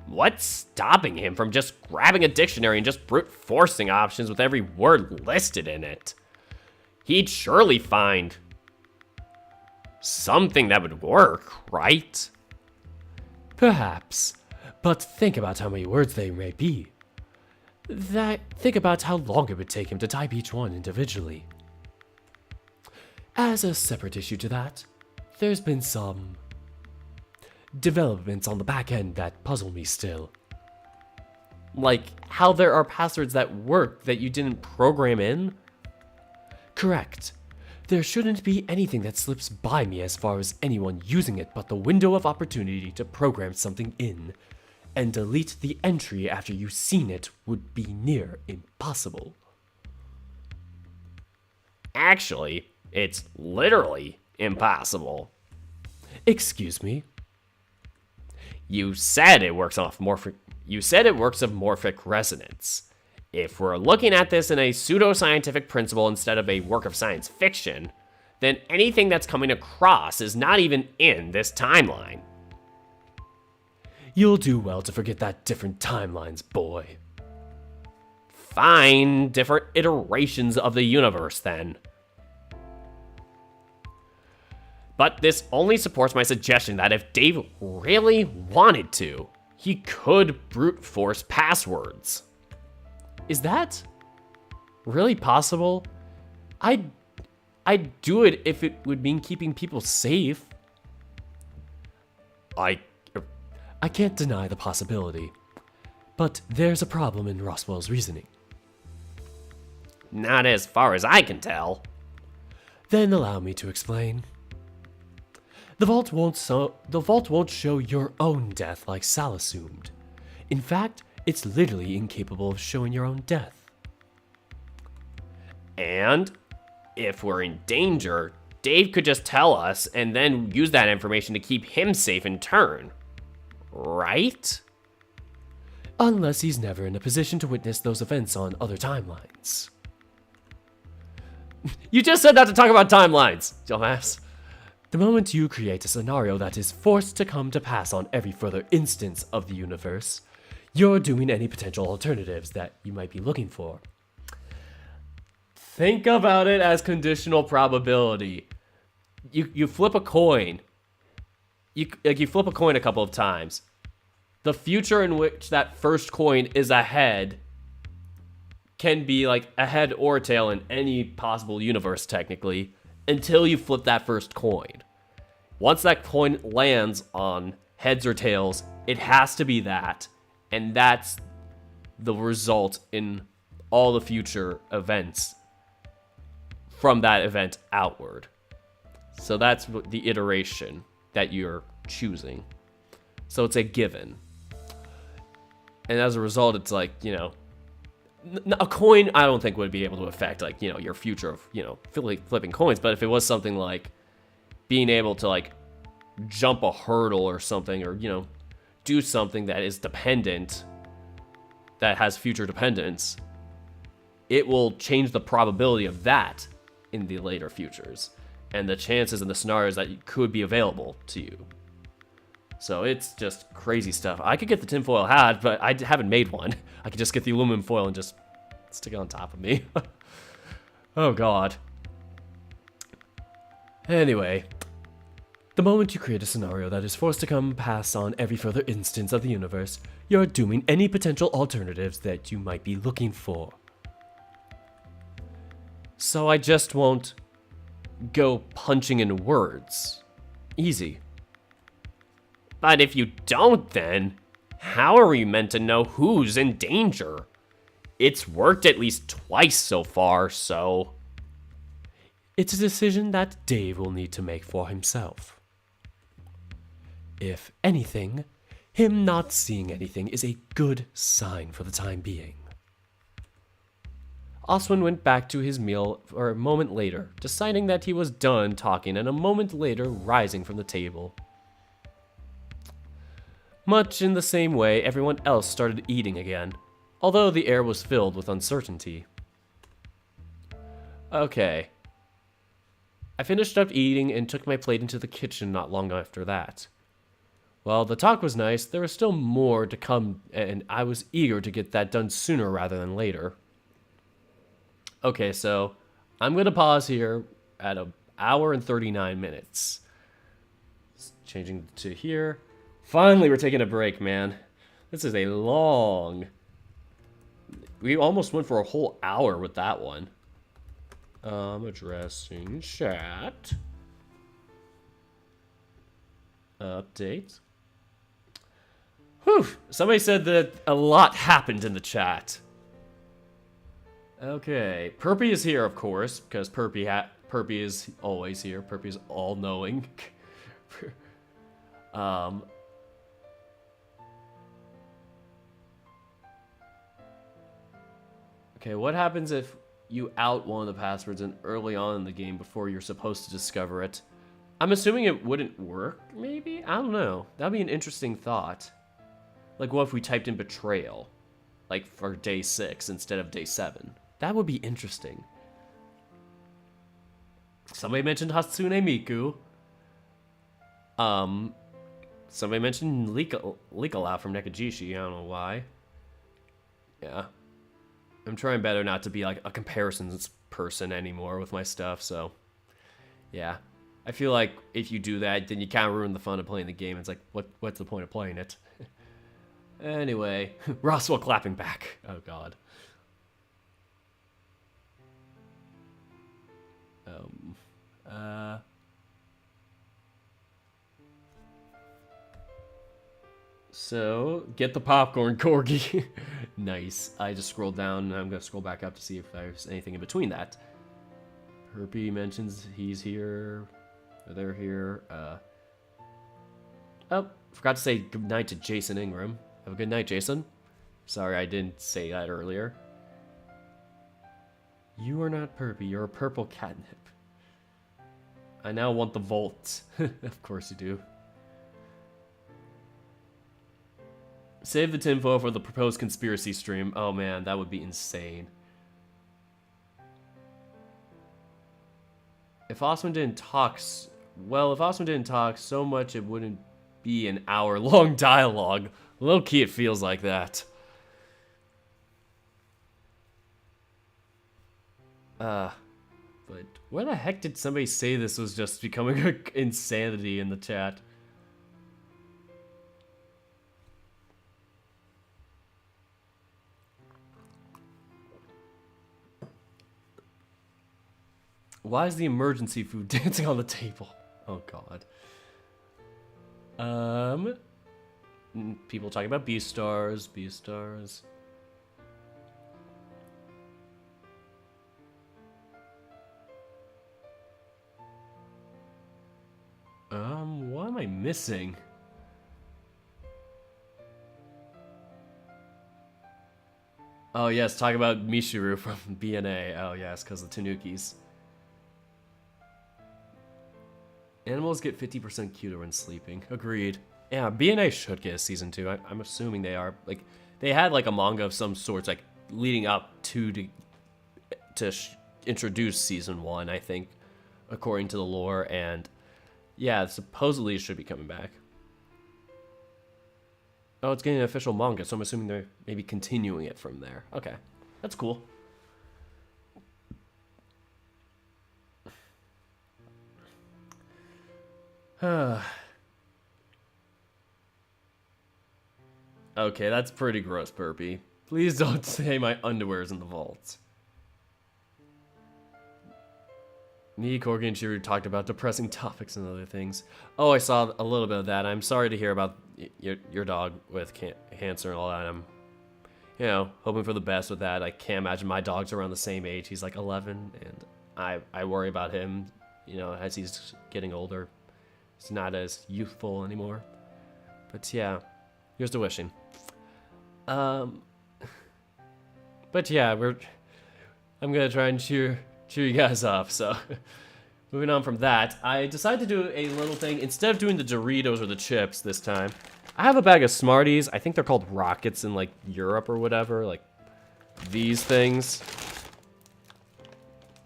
what's stopping him from just grabbing a dictionary and just brute forcing options with every word listed in it? He'd surely find something that would work, right? Perhaps, but think about how many words they may be. Think about how long it would take him to type each one individually. As a separate issue to that, there's been some developments on the back end that puzzle me still. Like how there are passwords that work that you didn't program in? Correct. There shouldn't be anything that slips by me as far as anyone using it but the window of opportunity to program something in, and delete the entry after you've seen it would be near impossible. Actually, it's literally impossible. Excuse me? You said it works of morphic resonance. If we're looking at this in a pseudoscientific principle instead of a work of science fiction, then anything that's coming across is not even in this timeline. You'll do well to forget that different timelines, boy. Fine, different iterations of the universe then. But this only supports my suggestion that if Dave really wanted to, he could brute force passwords. Is that really possible? I'd do it if it would mean keeping people safe. I can't deny the possibility, but there's a problem in Roswell's reasoning. Not as far as I can tell. Then allow me to explain. The vault won't show your own death like Sal assumed. In fact, it's literally incapable of showing your own death. And if we're in danger, Dave could just tell us and then use that information to keep him safe in turn. Right? Unless he's never in a position to witness those events on other timelines. You just said not to talk about timelines, dumbass. The moment you create a scenario that is forced to come to pass on every further instance of the universe, you're doing any potential alternatives that you might be looking for. Think about it as conditional probability. You flip a coin. You flip a coin a couple of times. The future in which that first coin is ahead can be like a head or a tail in any possible universe, technically, until you flip that first coin. Once that coin lands on heads or tails, it has to be that, and that's the result in all the future events from that event outward. So that's the iteration that you're choosing. So it's a given. And as a result, it's like, you know, a coin I don't think would be able to affect, like, you know, your future of, you know, flipping coins. But if it was something like being able to, like, jump a hurdle or something, or, you know, do something that is dependent, that has future dependence, it will change the probability of that in the later futures and the chances and the scenarios that could be available to you. So it's just crazy stuff. I could get the tinfoil hat, but I haven't made one. I could just get the aluminum foil and just stick it on top of me. Oh god. Anyway, the moment you create a scenario that is forced to come pass on every further instance of the universe, you're dooming any potential alternatives that you might be looking for. So I just won't go punching in words. Easy. But if you don't, then how are we meant to know who's in danger? It's worked at least twice so far, so... It's a decision that Dave will need to make for himself. If anything, him not seeing anything is a good sign for the time being. Oswin went back to his meal for a moment later, deciding that he was done talking, and a moment later rising from the table. Much in the same way, everyone else started eating again, although the air was filled with uncertainty. Okay. I finished up eating and took my plate into the kitchen not long after that. While the talk was nice, there was still more to come, and I was eager to get that done sooner rather than later. Okay, so I'm going to pause here at an hour and 39 minutes. Changing to here. Finally, we're taking a break, man. This is a long... We almost went for a whole hour with that one. Addressing chat. Update. Whew! Somebody said that a lot happened in the chat. Okay. Perpy is here, of course, because Perpy is always here. Perpy is all-knowing. Okay, what happens if you out one of the passwords and early on in the game before you're supposed to discover it? I'm assuming it wouldn't work, maybe? I don't know. That'd be an interesting thought. Like, what if we typed in betrayal? Like, for day 6 instead of day 7? That would be interesting. Somebody mentioned Hatsune Miku. Somebody mentioned Leak-A-Lot from Nekojishi. I don't know why. Yeah. I'm trying better not to be like a comparisons person anymore with my stuff, so yeah. I feel like if you do that, then you kind of ruin the fun of playing the game. It's like, what's the point of playing it? Anyway, Roswell clapping back. Oh god. So, get the popcorn, Corgi. Nice. I just scrolled down, and I'm going to scroll back up to see if there's anything in between that. Herpy mentions he's here. They're here. Oh, forgot to say goodnight to Jason Ingram. Have a good night, Jason. Sorry I didn't say that earlier. You are not Perpy, you're a purple catnip. I now want the vault. Of course you do. Save the tinfoil for the proposed conspiracy stream. Oh man, that would be insane. If Osman didn't talk... Well, if Osman didn't talk so much, it wouldn't be an hour-long dialogue. Low key, it feels like that. But where the heck did somebody say this was just becoming insanity in the chat? Why is the emergency food dancing on the table? Oh god. People talking about B-stars, B-stars. What am I missing? Oh yes, talk about Mishuru from BNA. Oh yes, because of Tanukis. Animals get 50% cuter when sleeping. Agreed. Yeah, BNA should get a season 2. I'm assuming they are. Like, they had like a manga of some sorts, like leading up to introduce season 1, I think, according to the lore. And yeah, supposedly it should be coming back. Oh, it's getting an official manga, so I'm assuming they're maybe continuing it from there. Okay, that's cool. Okay, that's pretty gross, Burpee. Please don't say my underwear's in the vault. Me, Corgi, and Shiru talked about depressing topics and other things. Oh, I saw a little bit of that. I'm sorry to hear about your dog with cancer and all that. I'm, hoping for the best with that. I can't imagine my dog's around the same age. He's like 11, and I worry about him, as he's getting older. He's not as youthful anymore. But yeah, here's to wishing. But yeah, I'm gonna try and cheer you guys up. So, moving on from that, I decided to do a little thing. Instead of doing the Doritos or the chips this time, I have a bag of Smarties. I think they're called Rockets in like Europe or whatever. Like these things.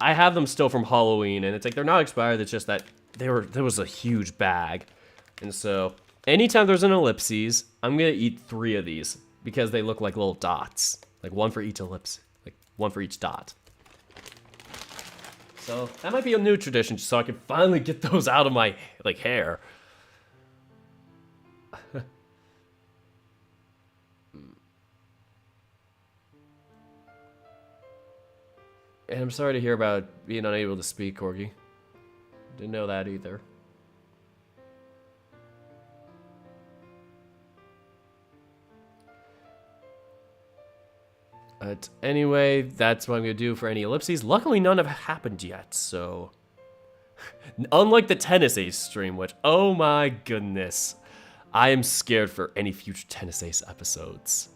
I have them still from Halloween, and it's like they're not expired. It's just that there was a huge bag, and so anytime there's an ellipses, I'm gonna eat 3 of these because they look like little dots, like one for each ellipse, like one for each dot. So that might be a new tradition, just so I can finally get those out of my hair. And I'm sorry to hear about being unable to speak, Corgi. Didn't know that either. But anyway, that's what I'm going to do for any ellipses. Luckily, none have happened yet, so... Unlike the Tennis Ace stream, which, oh my goodness. I am scared for any future Tennis Ace episodes.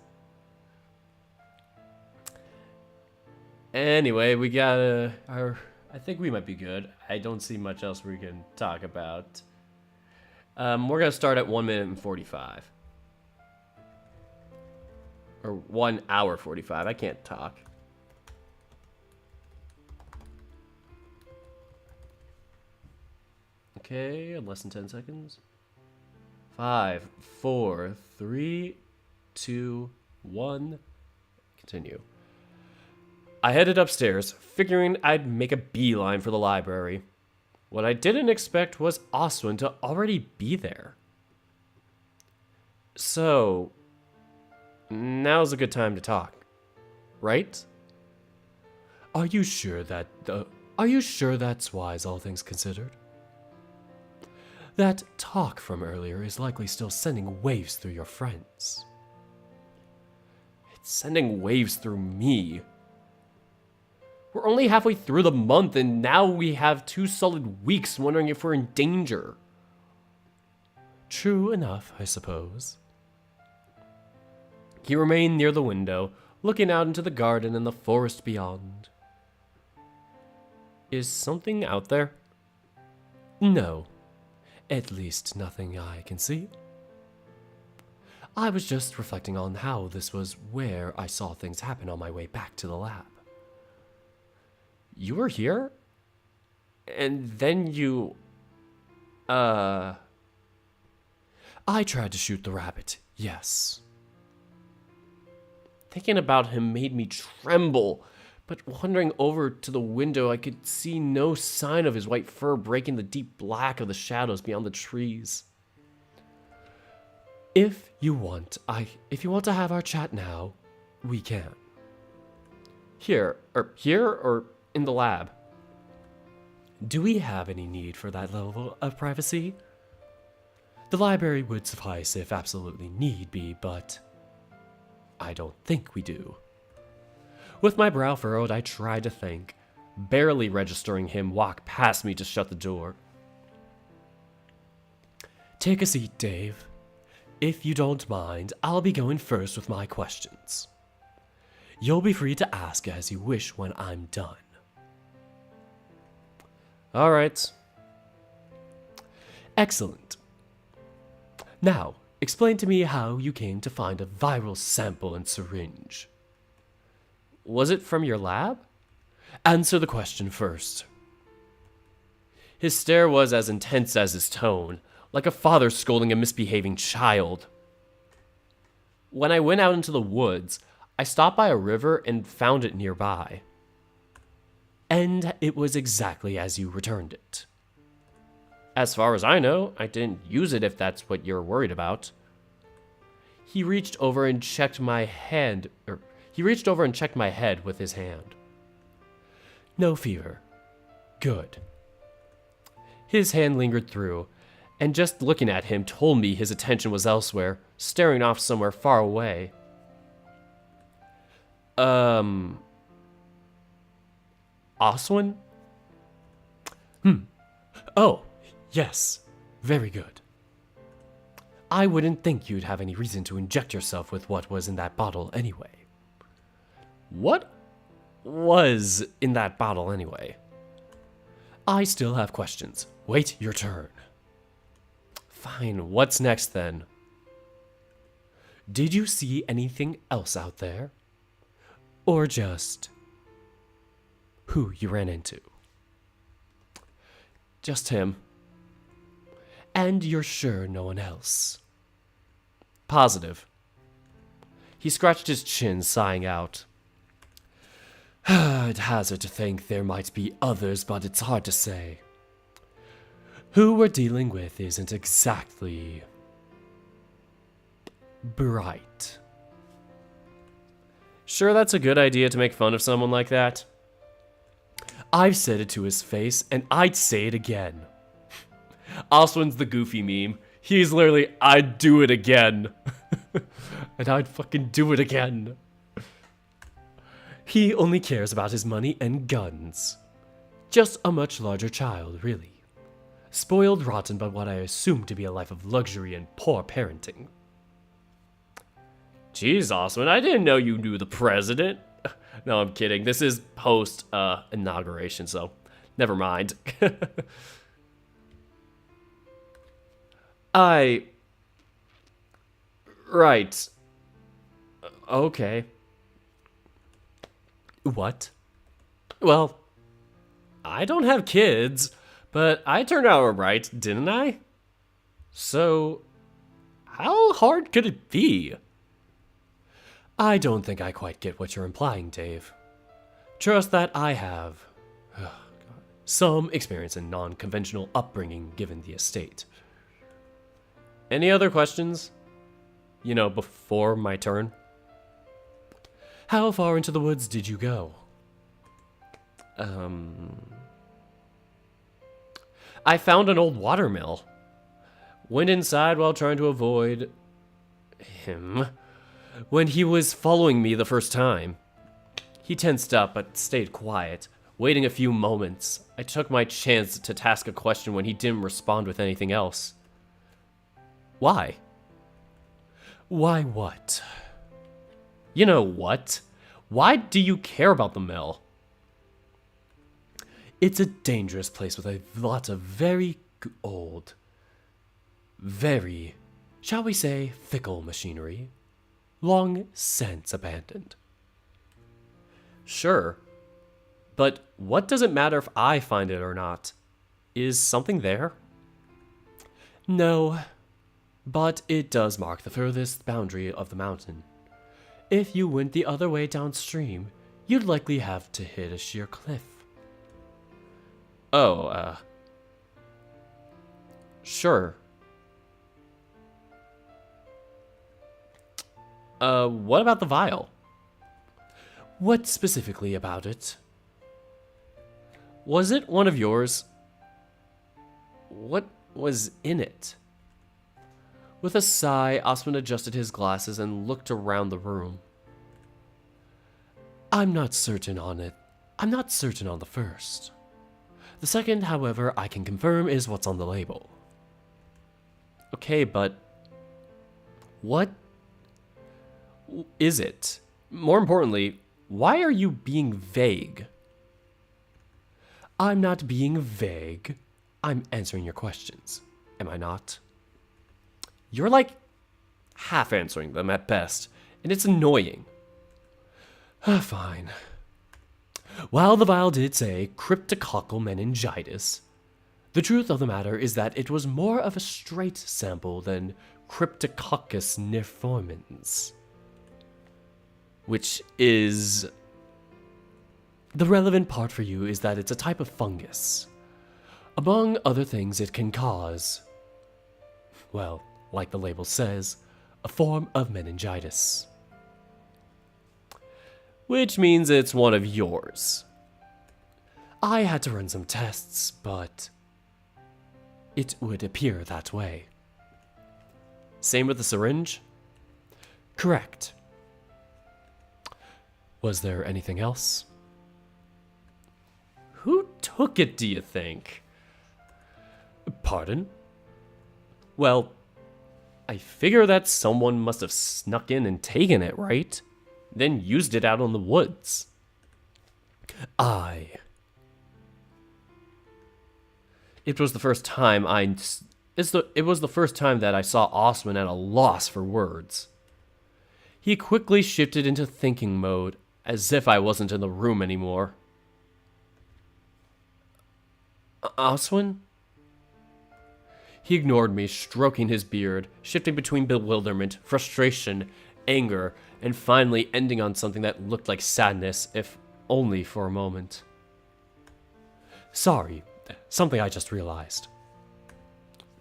Anyway, we got I think we might be good. I don't see much else we can talk about. We're going to start at 1 minute and 45. Or 1 hour 45. I can't talk. Okay, less than 10 seconds. 5, 4, 3, 2, 1. Continue. I headed upstairs, figuring I'd make a beeline for the library. What I didn't expect was Oswin to already be there. So, now's a good time to talk, right? Are you sure that's wise, all things considered? That talk from earlier is likely still sending waves through your friends. It's sending waves through me. We're only halfway through the month, and now we have 2 solid weeks wondering if we're in danger. True enough, I suppose. He remained near the window, looking out into the garden and the forest beyond. Is something out there? No. At least nothing I can see. I was just reflecting on how this was where I saw things happen on my way back to the lab. You were here? And then you... I tried to shoot the rabbit, yes. Thinking about him made me tremble, but wandering over to the window, I could see no sign of his white fur breaking the deep black of the shadows beyond the trees. If you want to have our chat now, we can. Here or in the lab. Do we have any need for that level of privacy? The library would suffice if absolutely need be, but I don't think we do. With my brow furrowed, I tried to think, barely registering him walk past me to shut the door. Take a seat, Dave. If you don't mind, I'll be going first with my questions. You'll be free to ask as you wish when I'm done. All right. Excellent. Now, explain to me how you came to find a viral sample and syringe. Was it from your lab? Answer the question first. His stare was as intense as his tone, like a father scolding a misbehaving child. When I went out into the woods, I stopped by a river and found it nearby. And it was exactly as you returned it. As far as I know, I didn't use it if that's what you're worried about. He reached over and checked my head with his hand. No fever. Good. His hand lingered through, and just looking at him told me his attention was elsewhere, staring off somewhere far away. Oswin? Oh, yes. Very good. I wouldn't think you'd have any reason to inject yourself with what was in that bottle anyway. What was in that bottle anyway? I still have questions. Wait your turn. Fine, what's next then? Did you see anything else out there? Or just who you ran into? Just him. And you're sure no one else? Positive. He scratched his chin, sighing out. I'd hazard to think there might be others, but it's hard to say. Who we're dealing with isn't exactly bright. Sure, that's a good idea to make fun of someone like that? I've said it to his face, and I'd say it again. Oswin's the goofy meme. He's literally, I'd do it again. And I'd fucking do it again. He only cares about his money and guns. Just a much larger child, really. Spoiled rotten by what I assume to be a life of luxury and poor parenting. Jeez, Oswin, I didn't know you knew the president. No, I'm kidding. This is post inauguration, so never mind. Right. Okay. What? Well, I don't have kids, but I turned out alright, didn't I? So, how hard could it be? I don't think I quite get what you're implying, Dave. Trust that I have some experience in non-conventional upbringing given the estate. Any other questions? You know, before my turn? How far into the woods did you go? I found an old watermill. Went inside while trying to avoid him when he was following me the first time. He tensed up but stayed quiet, waiting a few moments. I took my chance to task a question when he didn't respond with anything else. Why? Why what? You know what? Why do you care about the mill? It's a dangerous place with a lot of very old, very, shall we say, fickle machinery, long since abandoned. Sure, but what does it matter if I find it or not? Is something there? No, but it does mark the furthest boundary of the mountain. If you went the other way downstream, you'd likely have to hit a sheer cliff. Oh, sure. What about the vial? What specifically about it? Was it one of yours? What was in it? With a sigh, Osmond adjusted his glasses and looked around the room. I'm not certain on it. I'm not certain on the first. The second, however, I can confirm is what's on the label. Okay, but what is it? More importantly, why are you being vague? I'm not being vague. I'm answering your questions. Am I not? You're like half answering them at best, and it's annoying. Fine. While the vial did say cryptococcal meningitis, the truth of the matter is that it was more of a straight sample than Cryptococcus neformans, which is... The relevant part for you is that it's a type of fungus. Among other things, it can cause, well, like the label says, a form of meningitis. Which means it's one of yours. I had to run some tests, but it would appear that way. Same with the syringe? Correct. Was there anything else? Who took it, do you think? Pardon? Well, I figure that someone must have snuck in and taken it, right? Then used it out in the woods. It was the first time that I saw Osman at a loss for words. He quickly shifted into thinking mode, as if I wasn't in the room anymore. Osman? He ignored me, stroking his beard, shifting between bewilderment, frustration, anger, and finally ending on something that looked like sadness, if only for a moment. Sorry, something I just realized.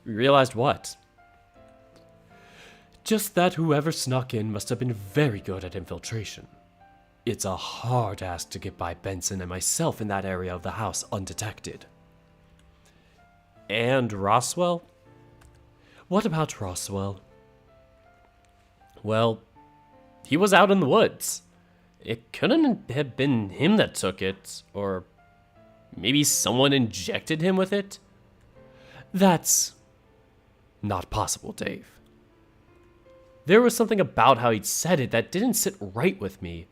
Realized what? Just that whoever snuck in must have been very good at infiltration. It's a hard ask to get by Benson and myself in that area of the house undetected. And Roswell? What about Roswell? Well, he was out in the woods. It couldn't have been him that took it, or maybe someone injected him with it? That's not possible, Dave. There was something about how he'd said it that didn't sit right with me.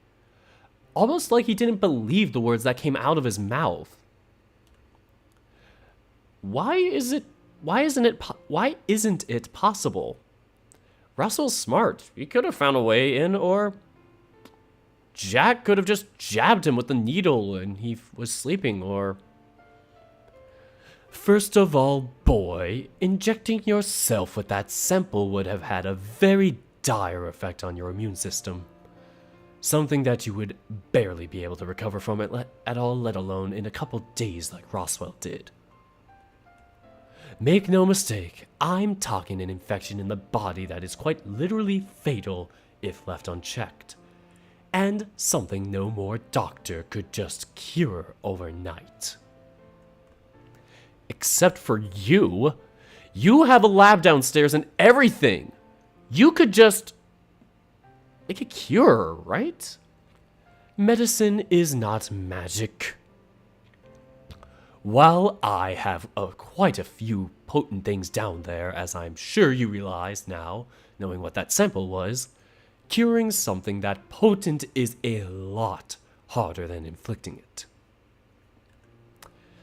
Almost like he didn't believe the words that came out of his mouth. Why isn't it possible? Russell's smart. He could have found a way in, or Jack could have just jabbed him with the needle and he was sleeping, or... First of all, boy, injecting yourself with that sample would have had a very dire effect on your immune system. Something that you would barely be able to recover from it at all, let alone in a couple days like Roswell did. Make no mistake, I'm talking an infection in the body that is quite literally fatal if left unchecked. And something no more doctor could just cure overnight. Except for you. You have a lab downstairs and everything. You could just make a cure, right? Medicine is not magic. While I have quite a few potent things down there, as I'm sure you realize now, knowing what that sample was, curing something that potent is a lot harder than inflicting it.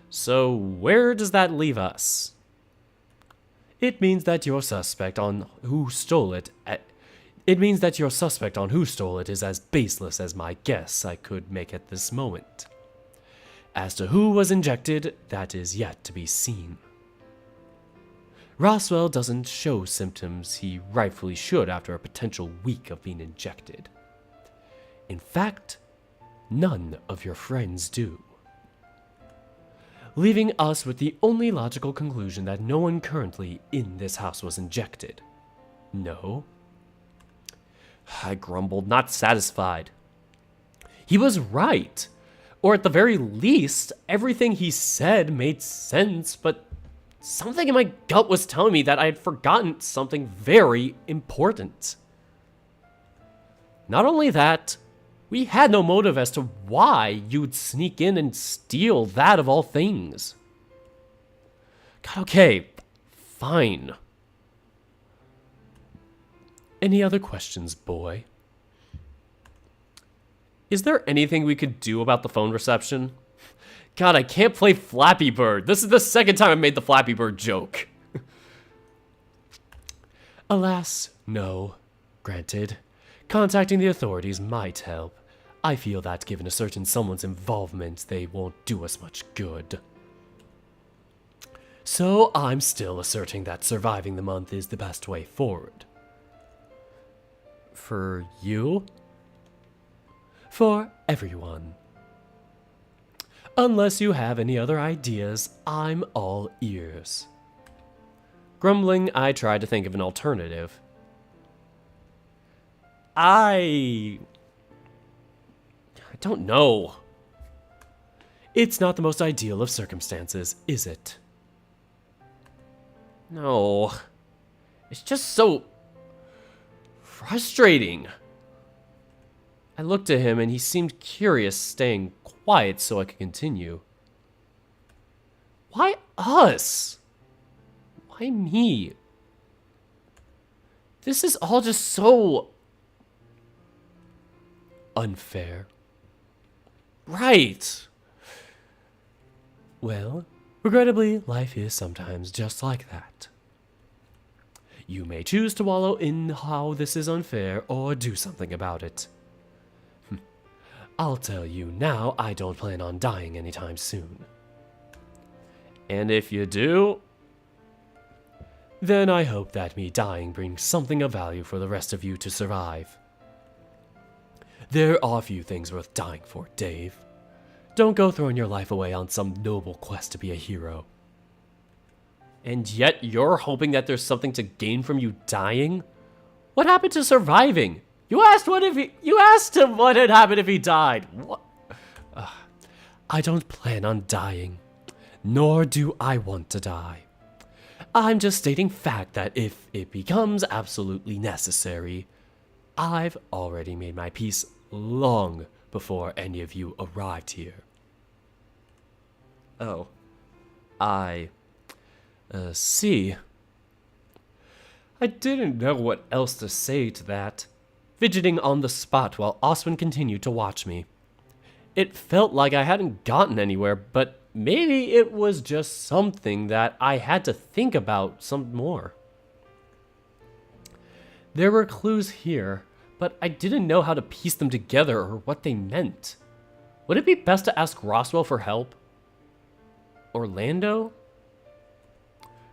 So where does that leave us? It means that your suspect on who stole it is as baseless as my guess I could make at this moment. As to who was injected, that is yet to be seen. Roswell doesn't show symptoms he rightfully should after a potential week of being injected. In fact, none of your friends do. Leaving us with the only logical conclusion that no one currently in this house was injected. No? I grumbled, not satisfied. He was right. Or at the very least, everything he said made sense, but something in my gut was telling me that I had forgotten something very important. Not only that, we had no motive as to why you'd sneak in and steal that of all things. God, okay, fine. Any other questions, boy? Is there anything we could do about the phone reception? God, I can't play Flappy Bird. This is the second time I made the Flappy Bird joke. Alas, no. Granted, contacting the authorities might help. I feel that given a certain someone's involvement, they won't do us much good. So I'm still asserting that surviving the month is the best way forward. For you? For everyone. Unless you have any other ideas, I'm all ears. Grumbling, I tried to think of an alternative. I don't know. It's not the most ideal of circumstances, is it? No. It's just so frustrating. I looked at him and he seemed curious, staying quiet so I could continue. Why us? Why me? This is all just so unfair. Right. Well, regrettably, life is sometimes just like that. You may choose to wallow in how this is unfair or do something about it. I'll tell you now, I don't plan on dying anytime soon. And if you do, then I hope that me dying brings something of value for the rest of you to survive. There are few things worth dying for, Dave. Don't go throwing your life away on some noble quest to be a hero. And yet you're hoping that there's something to gain from you dying? What happened to surviving? You asked him what had happened if he died. What? I don't plan on dying, nor do I want to die. I'm just stating fact that if it becomes absolutely necessary, I've already made my peace long before any of you arrived here. Oh, I see. I didn't know what else to say to that, fidgeting on the spot while Oswin continued to watch me. It felt like I hadn't gotten anywhere, but maybe it was just something that I had to think about some more. There were clues here, but I didn't know how to piece them together or what they meant. Would it be best to ask Roswell for help? Orlando?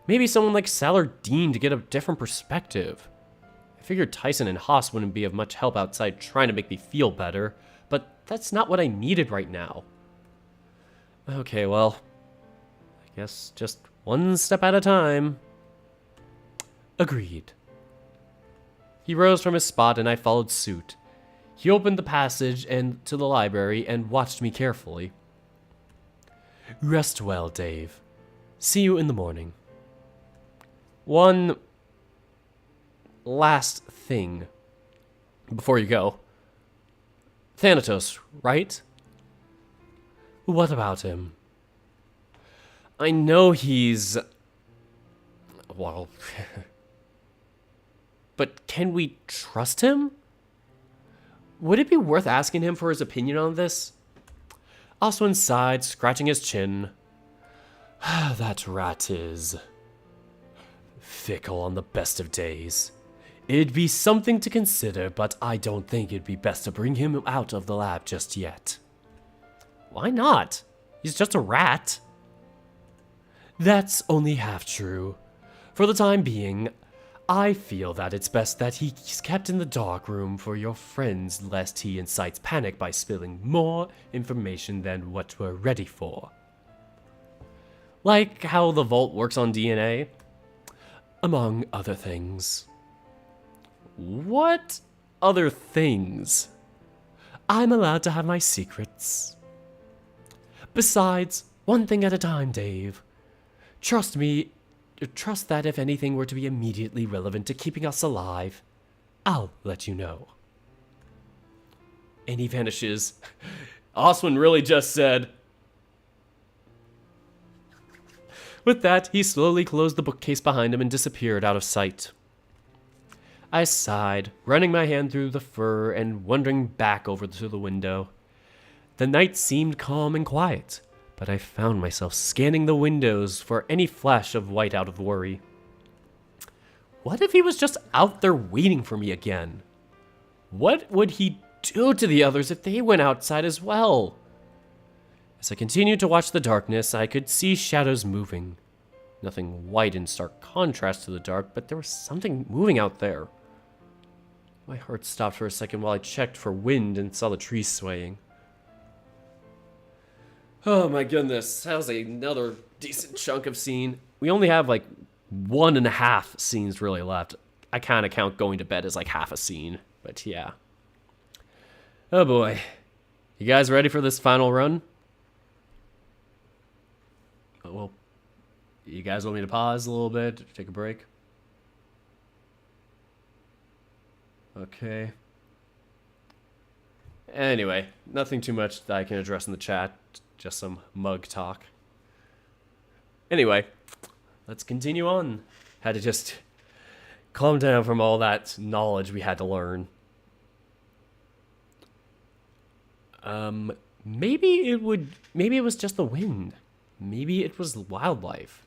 Maybe someone like Salardine to get a different perspective. I figured Tyson and Haas wouldn't be of much help outside trying to make me feel better, but that's not what I needed right now. Okay, well, I guess just one step at a time. Agreed. He rose from his spot and I followed suit. He opened the passage and to the library and watched me carefully. Rest well, Dave. See you in the morning. One last thing before you go. Thanatos, right? What about him? I know he's... well... but can we trust him? Would it be worth asking him for his opinion on this? Oswin sighed, scratching his chin. That rat is... fickle on the best of days. It'd be something to consider, but I don't think it'd be best to bring him out of the lab just yet. Why not? He's just a rat. That's only half true. For the time being, I feel that it's best that he's kept in the dark room for your friends, lest he incites panic by spilling more information than what we're ready for. Like how the vault works on DNA, among other things. What other things? I'm allowed to have my secrets. Besides, one thing at a time, Dave. Trust me, trust that if anything were to be immediately relevant to keeping us alive, I'll let you know. And he vanishes. Oswin really just said. With that, he slowly closed the bookcase behind him and disappeared out of sight. I sighed, running my hand through the fur and wandering back over to the window. The night seemed calm and quiet, but I found myself scanning the windows for any flash of white out of worry. What if he was just out there waiting for me again? What would he do to the others if they went outside as well? As I continued to watch the darkness, I could see shadows moving. Nothing white in stark contrast to the dark, but there was something moving out there. My heart stopped for a second while I checked for wind and saw the trees swaying. Oh my goodness, that was another decent chunk of scene. We only have like 1.5 scenes really left. I kind of count going to bed as like half a scene, but yeah. Oh boy. You guys ready for this final run? Oh, well, you guys want me to pause a little bit, take a break? Okay. Anyway, nothing too much that I can address in the chat. Just some mug talk. Anyway, let's continue on. Had to just calm down from all that knowledge we had to learn. Maybe it was just the wind. Maybe it was wildlife.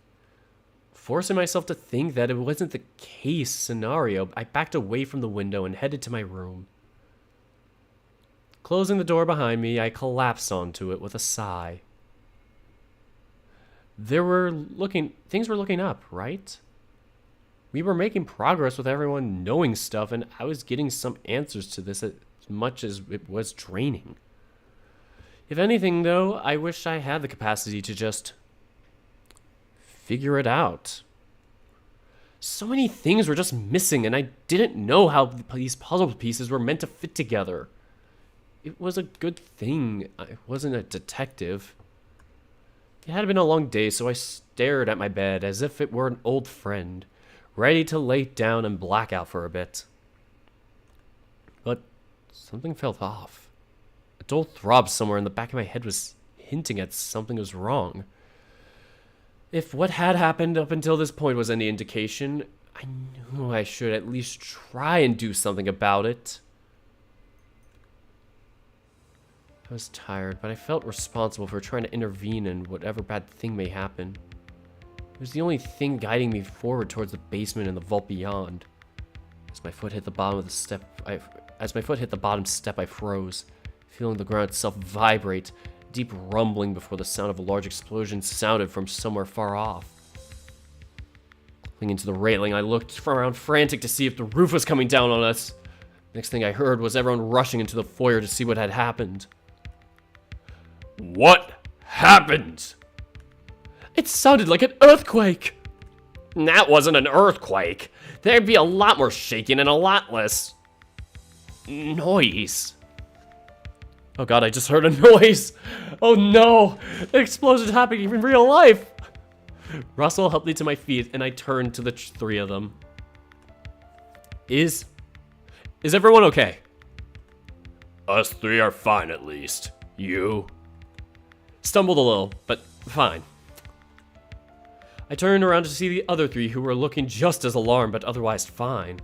Forcing myself to think that it wasn't the case scenario, I backed away from the window and headed to my room. Closing the door behind me, I collapsed onto it with a sigh. Things were looking up, right? We were making progress with everyone knowing stuff, and I was getting some answers to this as much as it was draining. If anything, though, I wish I had the capacity to just figure it out. So many things were just missing, and I didn't know how these puzzle pieces were meant to fit together. It was a good thing I wasn't a detective. It had been a long day, so I stared at my bed as if it were an old friend, ready to lay down and black out for a bit. But something felt off. A dull throb somewhere in the back of my head was hinting at something was wrong. If what had happened up until this point was any indication, I knew I should at least try and do something about it. I was tired, but I felt responsible for trying to intervene in whatever bad thing may happen. It was the only thing guiding me forward towards the basement and the vault beyond. As my foot hit the bottom step, I froze, feeling the ground itself vibrate, a deep rumbling before the sound of a large explosion sounded from somewhere far off. Clinging to the railing, I looked around frantic to see if the roof was coming down on us. Next thing I heard was everyone rushing into the foyer to see what had happened. What happened? It sounded like an earthquake! That wasn't an earthquake. There'd be a lot more shaking and a lot less noise. Oh god, I just heard a noise! Oh no! The explosion's happening in real life! Russell helped me to my feet, and I turned to the three of them. Is everyone okay? Us three are fine at least. You? Stumbled a little, but fine. I turned around to see the other three who were looking just as alarmed, but otherwise fine.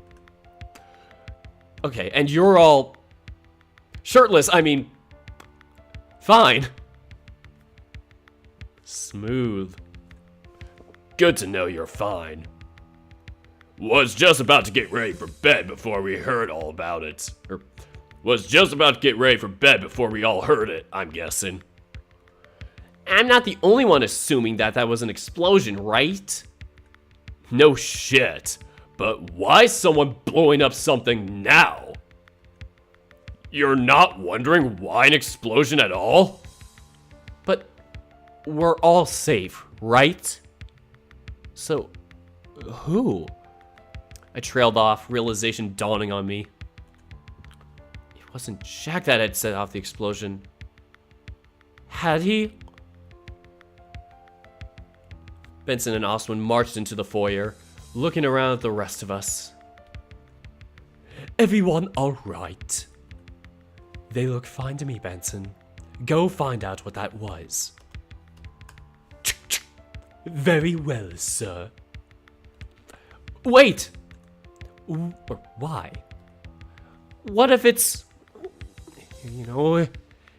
Okay, and you're all shirtless, fine. Smooth. Good to know you're fine. Was just about to get ready for bed before we heard all about it. Or was just about to get ready for bed before we all heard it, I'm guessing. I'm not the only one assuming that was an explosion, right? No shit. But why is someone blowing up something now? You're not wondering why an explosion at all? But we're all safe, right? So, who? I trailed off, realization dawning on me. It wasn't Jack that had set off the explosion. Had he? Benson and Oswin marched into the foyer, looking around at the rest of us. Everyone all right? They look fine to me, Benson. Go find out what that was. Very well, sir. Wait! Why? What if it's...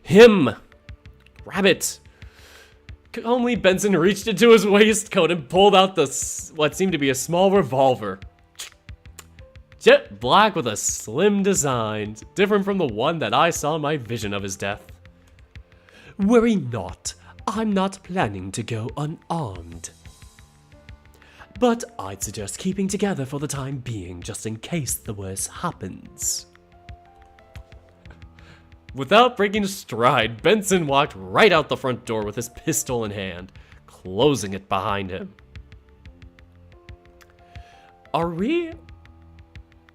him? Rabbit. Calmly, Benson reached into his waistcoat and pulled out what seemed to be a small revolver. Jet black with a slim design, different from the one that I saw in my vision of his death. Worry not, I'm not planning to go unarmed. But I'd suggest keeping together for the time being, just in case the worst happens. Without breaking a stride, Benson walked right out the front door with his pistol in hand, closing it behind him. Are we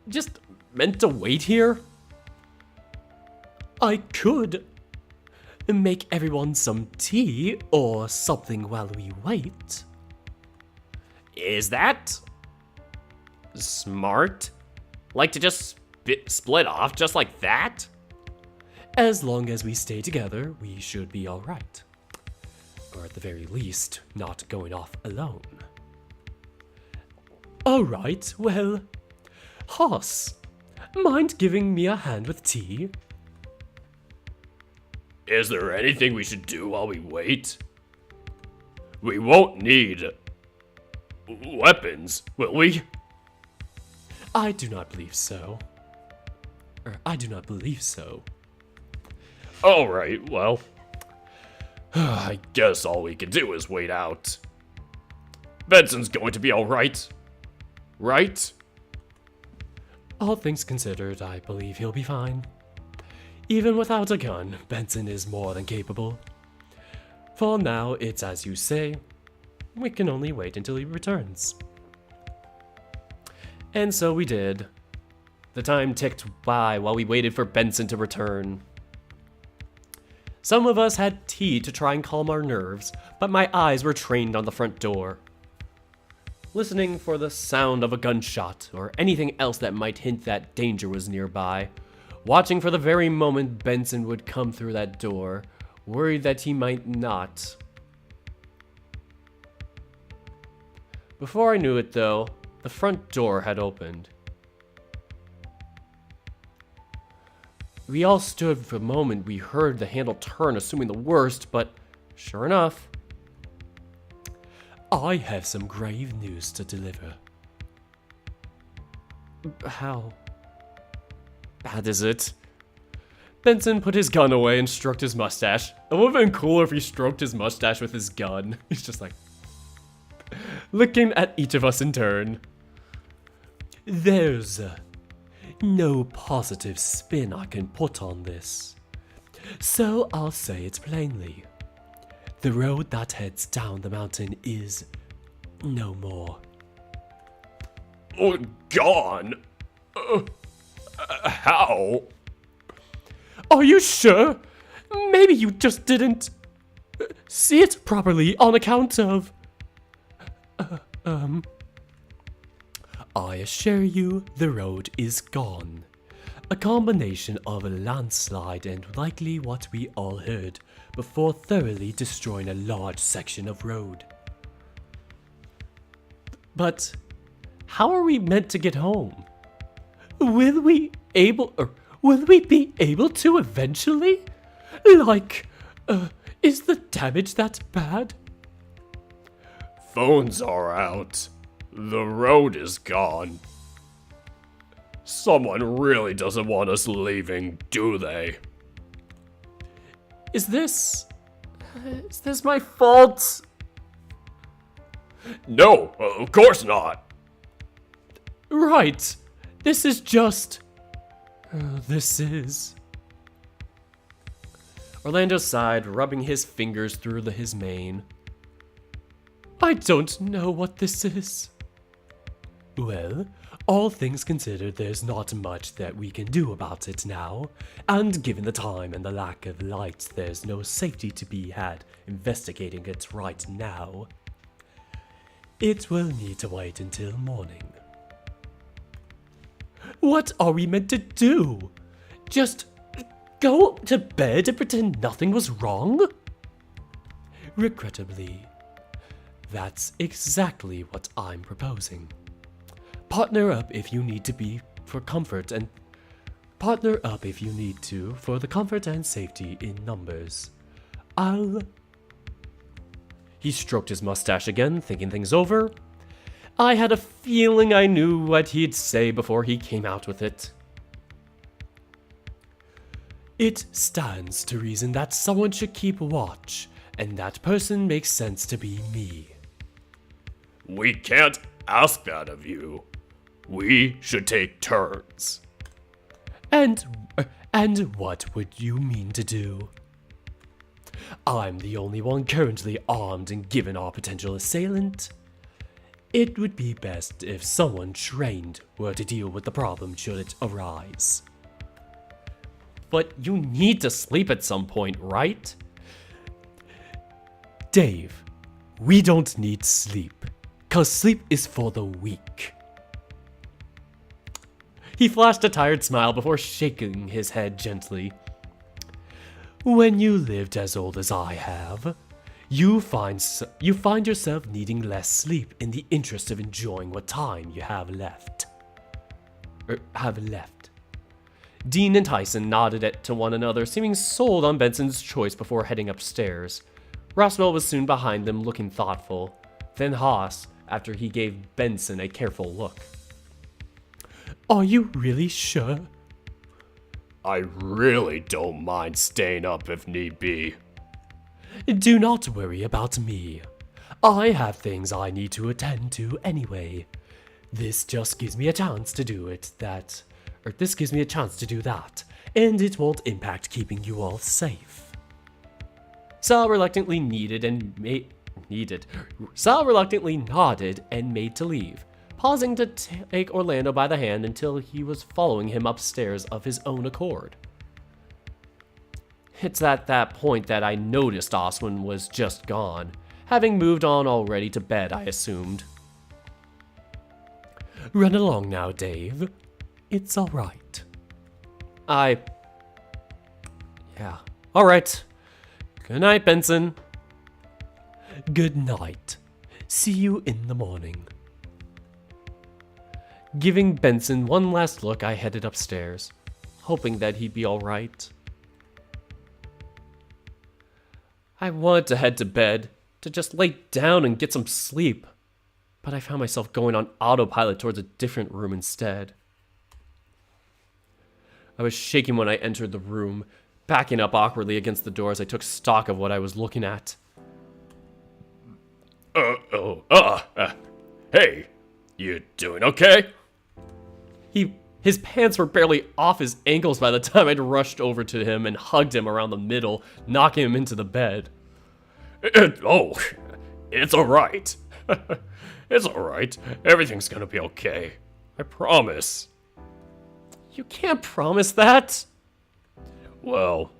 just meant to wait here? I could make everyone some tea or something while we wait. Is that smart? Like to just split off just like that? As long as we stay together, we should be alright. Or at the very least, not going off alone. Alright, well... Hoss, mind giving me a hand with tea? Is there anything we should do while we wait? We won't need weapons, will we? I do not believe so. I do not believe so. Alright, well, I guess all we can do is wait out. Benson's going to be alright, right? All things considered, I believe he'll be fine. Even without a gun, Benson is more than capable. For now, it's as you say. We can only wait until he returns. And so we did. The time ticked by while we waited for Benson to return. Some of us had tea to try and calm our nerves, but my eyes were trained on the front door. Listening for the sound of a gunshot or anything else that might hint that danger was nearby. Watching for the very moment Benson would come through that door, worried that he might not. Before I knew it though, the front door had opened. We all stood for a moment. We heard the handle turn, assuming the worst, but sure enough, I have some grave news to deliver. How bad is it? Benson put his gun away and stroked his mustache. It would have been cooler if he stroked his mustache with his gun. He's just like, looking at each of us in turn. There's no positive spin I can put on this. So I'll say it plainly. The road that heads down the mountain is no more. Oh, gone? How? Are you sure? Maybe you just didn't see it properly on account of... I assure you, the road is gone. A combination of a landslide and likely what we all heard before thoroughly destroying a large section of road. But how are we meant to get home? Will we be able to eventually? Like, is the damage that bad? Phones are out. The road is gone. Someone really doesn't want us leaving, do they? Is this my fault? No, of course not. Right. This is just... this is... Orlando sighed, rubbing his fingers through his mane. I don't know what this is. Well, all things considered, there's not much that we can do about it now, and given the time and the lack of light, there's no safety to be had investigating it right now. It will need to wait until morning. What are we meant to do? Just go to bed and pretend nothing was wrong? Regrettably, that's exactly what I'm proposing. Partner up if you need to be for comfort and partner up if you need to for the comfort and safety in numbers. He stroked his mustache again, thinking things over. I had a feeling I knew what he'd say before he came out with it. It stands to reason that someone should keep watch, and that person makes sense to be me. We can't ask that of you. We should take turns. And what would you mean to do? I'm the only one currently armed and given our potential assailant. It would be best if someone trained were to deal with the problem should it arise. But you need to sleep at some point, right? Dave, we don't need sleep, 'cause sleep is for the weak. He flashed a tired smile before shaking his head gently. When you lived as old as I have, you find yourself needing less sleep in the interest of enjoying what time you have left. Dean and Tyson nodded to one another, seeming sold on Benson's choice before heading upstairs. Roswell was soon behind them, looking thoughtful. Then Haas, after he gave Benson a careful look. Are you really sure? I really don't mind staying up if need be. Do not worry about me. I have things I need to attend to anyway. This just gives me a chance to do that, and it won't impact keeping you all safe. Sal reluctantly nodded and made to leave, pausing to take Orlando by the hand until he was following him upstairs of his own accord. It's at that point that I noticed Oswin was just gone, having moved on already to bed, I assumed. Run along now, Dave. It's all right. Yeah. All right. Good night, Benson. Good night. See you in the morning. Giving Benson one last look, I headed upstairs, hoping that he'd be all right. I wanted to head to bed, to just lay down and get some sleep, but I found myself going on autopilot towards a different room instead. I was shaking when I entered the room, backing up awkwardly against the door as I took stock of what I was looking at. Hey, you doing okay? His pants were barely off his ankles by the time I'd rushed over to him and hugged him around the middle, knocking him into the bed. It's alright. It's alright. Everything's gonna be okay. I promise. You can't promise that. Well,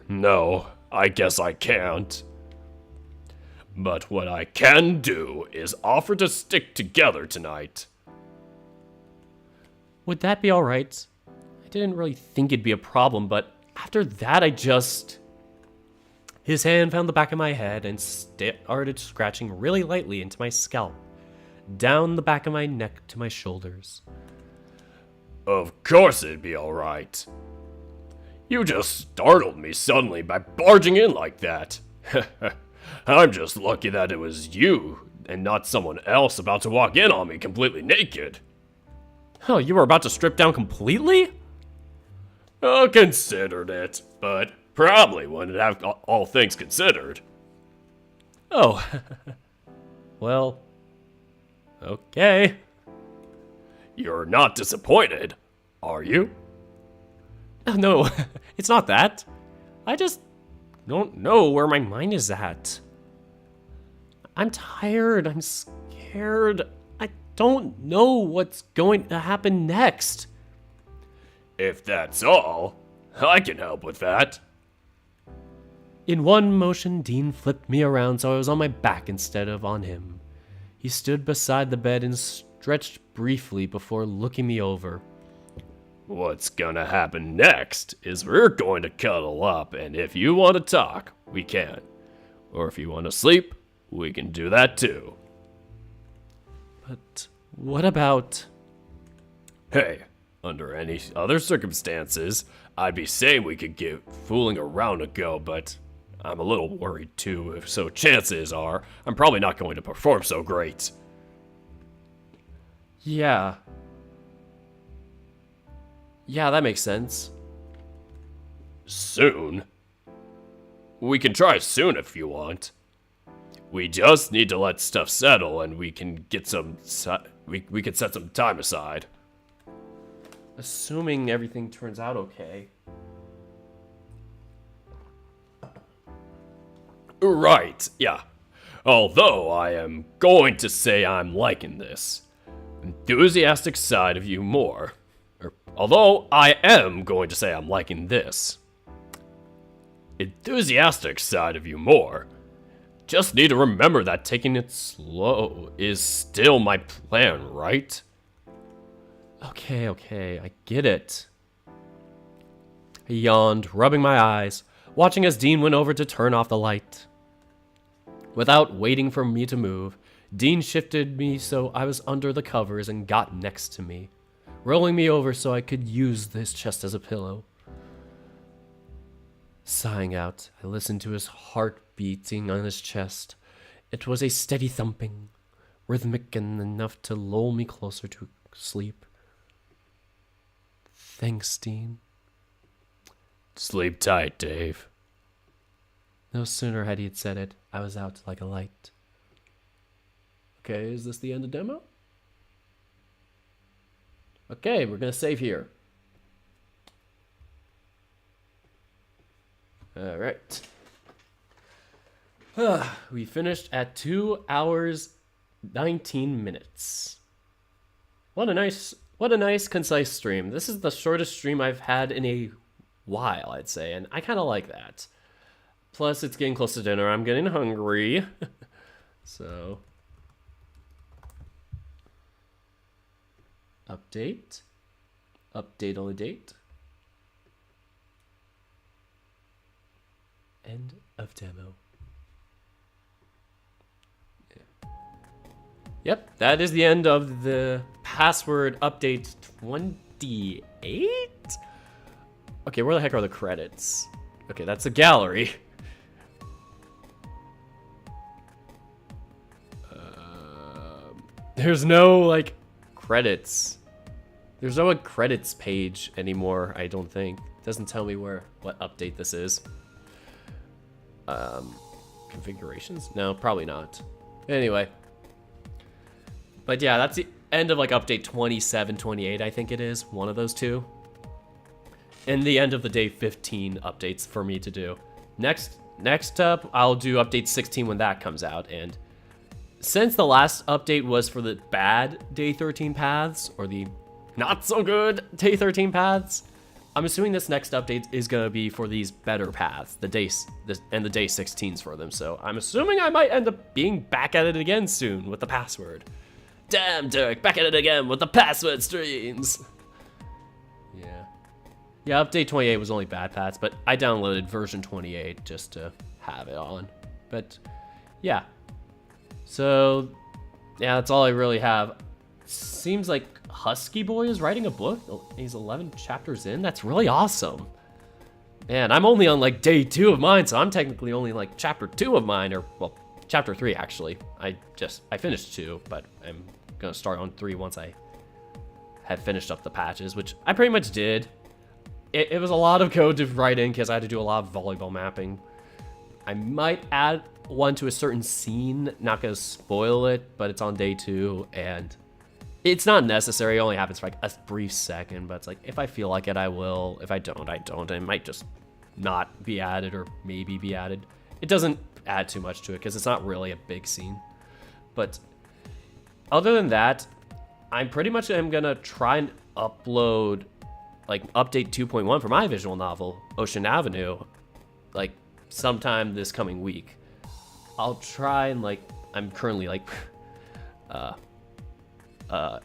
no, I guess I can't. But what I can do is offer to stick together tonight. Would that be alright? I didn't really think it'd be a problem, but after that His hand found the back of my head and started scratching really lightly into my scalp, down the back of my neck to my shoulders. Of course it'd be alright. You just startled me suddenly by barging in like that. I'm just lucky that it was you and not someone else about to walk in on me completely naked. Oh, you were about to strip down completely? I considered it, but probably wouldn't have all things considered. Oh. Well, okay. You're not disappointed, are you? Oh, no, it's not that. I just don't know where my mind is at. I'm tired. I'm scared. I don't know what's going to happen next. If that's all, I can help with that. In one motion, Dean flipped me around so I was on my back instead of on him. He stood beside the bed and stretched briefly before looking me over. What's gonna happen next is we're going to cuddle up, and if you want to talk, we can. Or if you want to sleep, we can do that too. But what about... Hey, under any other circumstances, I'd be saying we could give fooling around a go, but I'm a little worried too, so chances are I'm probably not going to perform so great. Yeah. Yeah, that makes sense. Soon? We can try soon if you want. We just need to let stuff settle and we can get we can set some time aside. Assuming everything turns out okay. Right, yeah. Although I am going to say I'm liking this enthusiastic side of you more. Although I am going to say I'm liking this enthusiastic side of you more. Just need to remember that taking it slow is still my plan, right? Okay, I get it. I yawned, rubbing my eyes, watching as Dean went over to turn off the light. Without waiting for me to move, Dean shifted me so I was under the covers and got next to me, rolling me over so I could use his chest as a pillow. Sighing out, I listened to his heart beating on his chest. It was a steady thumping, rhythmic and enough to lull me closer to sleep. Thanks, Dean. Sleep tight, Dave. No sooner had he said it, I was out like a light. Okay, is this the end of demo? Okay, we're gonna save here. All right. We finished at 2 hours, 19 minutes. What a nice, concise stream. This is the shortest stream I've had in a while, I'd say, and I kind of like that. Plus, it's getting close to dinner. I'm getting hungry. So, update on the date. End of demo. Yep, that is the end of the password update 28? Okay, where the heck are the credits? Okay, that's a gallery. There's no, like, credits. There's no credits page anymore, I don't think. It doesn't tell me what update this is. Configurations? No, probably not. Anyway. But yeah, that's the end of, like, update 27, 28, I think it is. One of those two. And the end of the day 15 updates for me to do. Next up, I'll do update 16 when that comes out. And since the last update was for the bad day 13 paths, or the not so good day 13 paths, I'm assuming this next update is going to be for these better paths, and the day 16s for them. So I'm assuming I might end up being back at it again soon with the password. Damn, Dirk, back at it again with the password streams. Yeah, update 28 was only bad paths, but I downloaded version 28 just to have it on. But yeah. So yeah, that's all I really have. Seems like Husky Boy is writing a book. He's 11 chapters in. That's really awesome. Man, I'm only on like day 2 of mine, so I'm technically only like chapter 2 of mine, or well, chapter 3 actually. I finished 2, but I'm gonna start on 3 once I have finished up the patches, which I pretty much did. It was a lot of code to write in because I had to do a lot of volleyball mapping. I might add one to a certain scene, not gonna spoil it, but it's on day 2, and it's not necessary. It only happens for like a brief second, but it's like, if I feel like it, I will. If I don't, I don't. And it might just not be added or maybe be added. It doesn't add too much to it because it's not really a big scene. But other than that, I'm pretty much am gonna try and upload, like, update 2.1 for my visual novel, Ocean Avenue, like, sometime this coming week. I'll try and, like, I'm currently, like,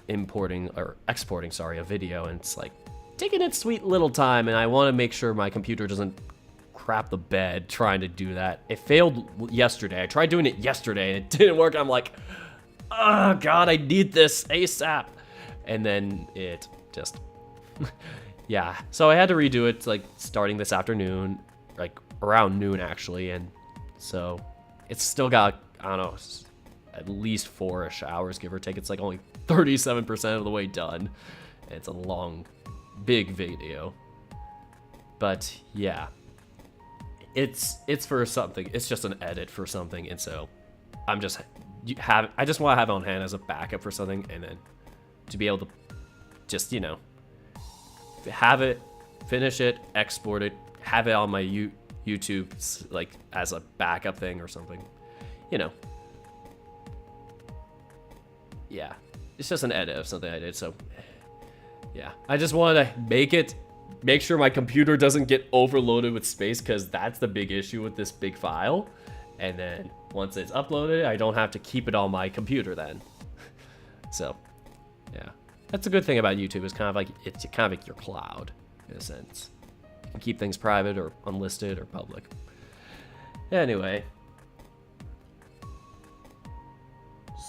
importing or exporting, sorry, a video, and it's like taking its sweet little time, and I want to make sure my computer doesn't crap the bed trying to do that. It failed yesterday. I tried doing it yesterday and it didn't work. I'm like, oh god, I need this ASAP. And then it just yeah, so I had to redo it, like, starting this afternoon, like around noon actually, and so it's still got, I don't know, at least 4-ish hours, give or take. It's like only 37% of the way done. It's a long, big video. But yeah, it's for something. It's just an edit for something, and so I just want to have it on hand as a backup for something, and then to be able to just, you know, have it, finish it, export it, have it on my YouTube, like, as a backup thing or something, you know. Yeah, it's just an edit of something I did, so yeah, I just want to make sure my computer doesn't get overloaded with space, because that's the big issue with this big file. And then once it's uploaded, I don't have to keep it on my computer then. So yeah, that's a good thing about YouTube. It's kind of like your cloud in a sense. You can keep things private or unlisted or public. Anyway,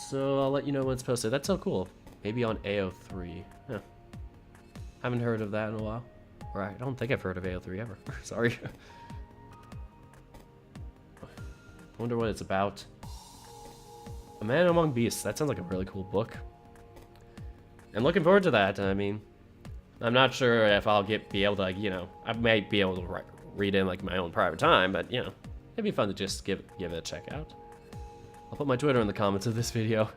so I'll let you know when it's posted. That's so cool. Maybe on AO3. Huh. Haven't heard of that in a while. Or I don't think I've heard of AO3 ever. Sorry. Wonder what it's about. A Man Among Beasts. That sounds like a really cool book. I'm looking forward to that. I mean, I'm not sure if I'll be able to, like, you know, I might be able to read in, like, my own private time, but, you know, it'd be fun to just give it a check out. I'll put my Twitter in the comments of this video.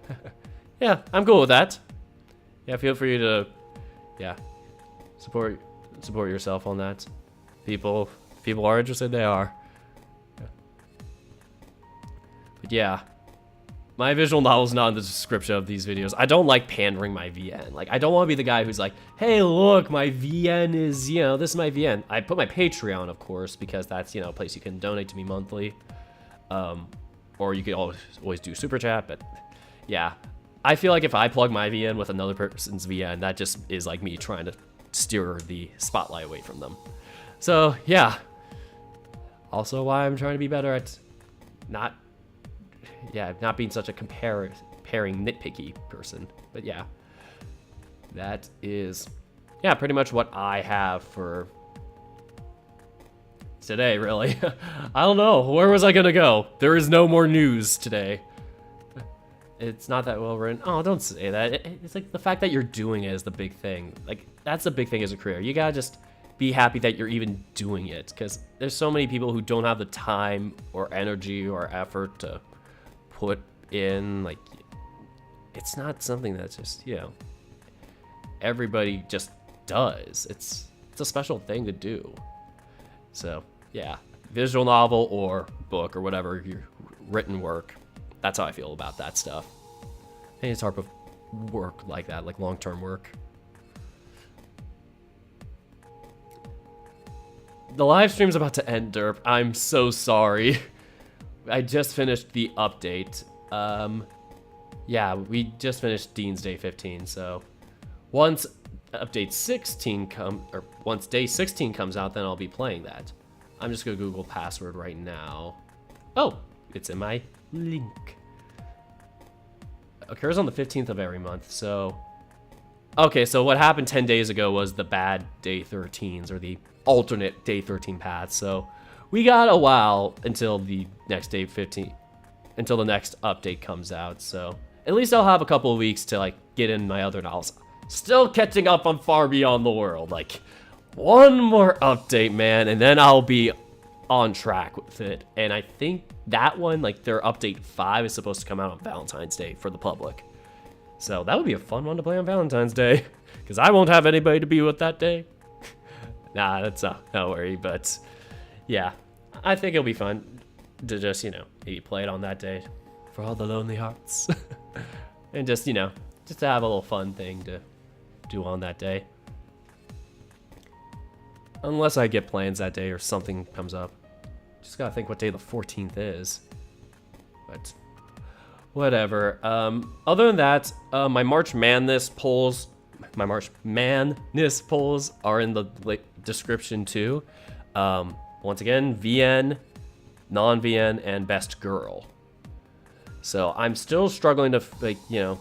Yeah, I'm cool with that. Yeah, feel free to, yeah, support yourself on that. People are interested, they are. Yeah. But yeah, my visual novel is not in the description of these videos. I don't like pandering my VN. Like, I don't want to be the guy who's like, hey, look, my VN is, you know, this is my VN. I put my Patreon, of course, because that's, you know, a place you can donate to me monthly. Or you could always do super chat, but yeah. I feel like if I plug my VN with another person's VN, that just is like me trying to steer the spotlight away from them. So yeah. Also why I'm trying to be better at not being such a comparing nitpicky person. But yeah. That is, yeah, pretty much what I have for today, really. I don't know. Where was I gonna go? There is no more news today. It's not that well written. Oh, don't say that. It's like the fact that you're doing it is the big thing. Like, that's the big thing as a career. You gotta just be happy that you're even doing it, because there's so many people who don't have the time or energy or effort to put in. Like, it's not something that's just, you know, everybody just does. It's a special thing to do. So yeah, visual novel or book or whatever, your written work, that's how I feel about that stuff. Any type of work like that, like long-term work. The live stream's about to end, Derp. I'm so sorry. I just finished the update. Yeah, we just finished Dean's Day 15, so once update 16 once day 16 comes out, then I'll be playing that. I'm just gonna Google password right now. Oh, it's in my link. Occurs on the 15th of every month, so okay, so what happened 10 days ago was the bad day 13s, or the alternate day 13 paths. So we got a while until the next day 15, until the next update comes out. So at least I'll have a couple of weeks to, like, get in my other novels. Still catching up on Far Beyond the World. Like, one more update, man, and then I'll be on track with it. And I think that one, like, their update 5 is supposed to come out on Valentine's Day for the public. So that would be a fun one to play on Valentine's Day, because I won't have anybody to be with that day. Nah, that's no worry, but yeah, I think it'll be fun to just, maybe play it on that day for all the lonely hearts. And just, just to have a little fun thing to do on that day. Unless I get plans that day or something comes up. Just gotta think what day the 14th is. But whatever. Other than that, my March Madness polls are in the description too. Once again, VN, non-VN, and best girl. So I'm still struggling to figure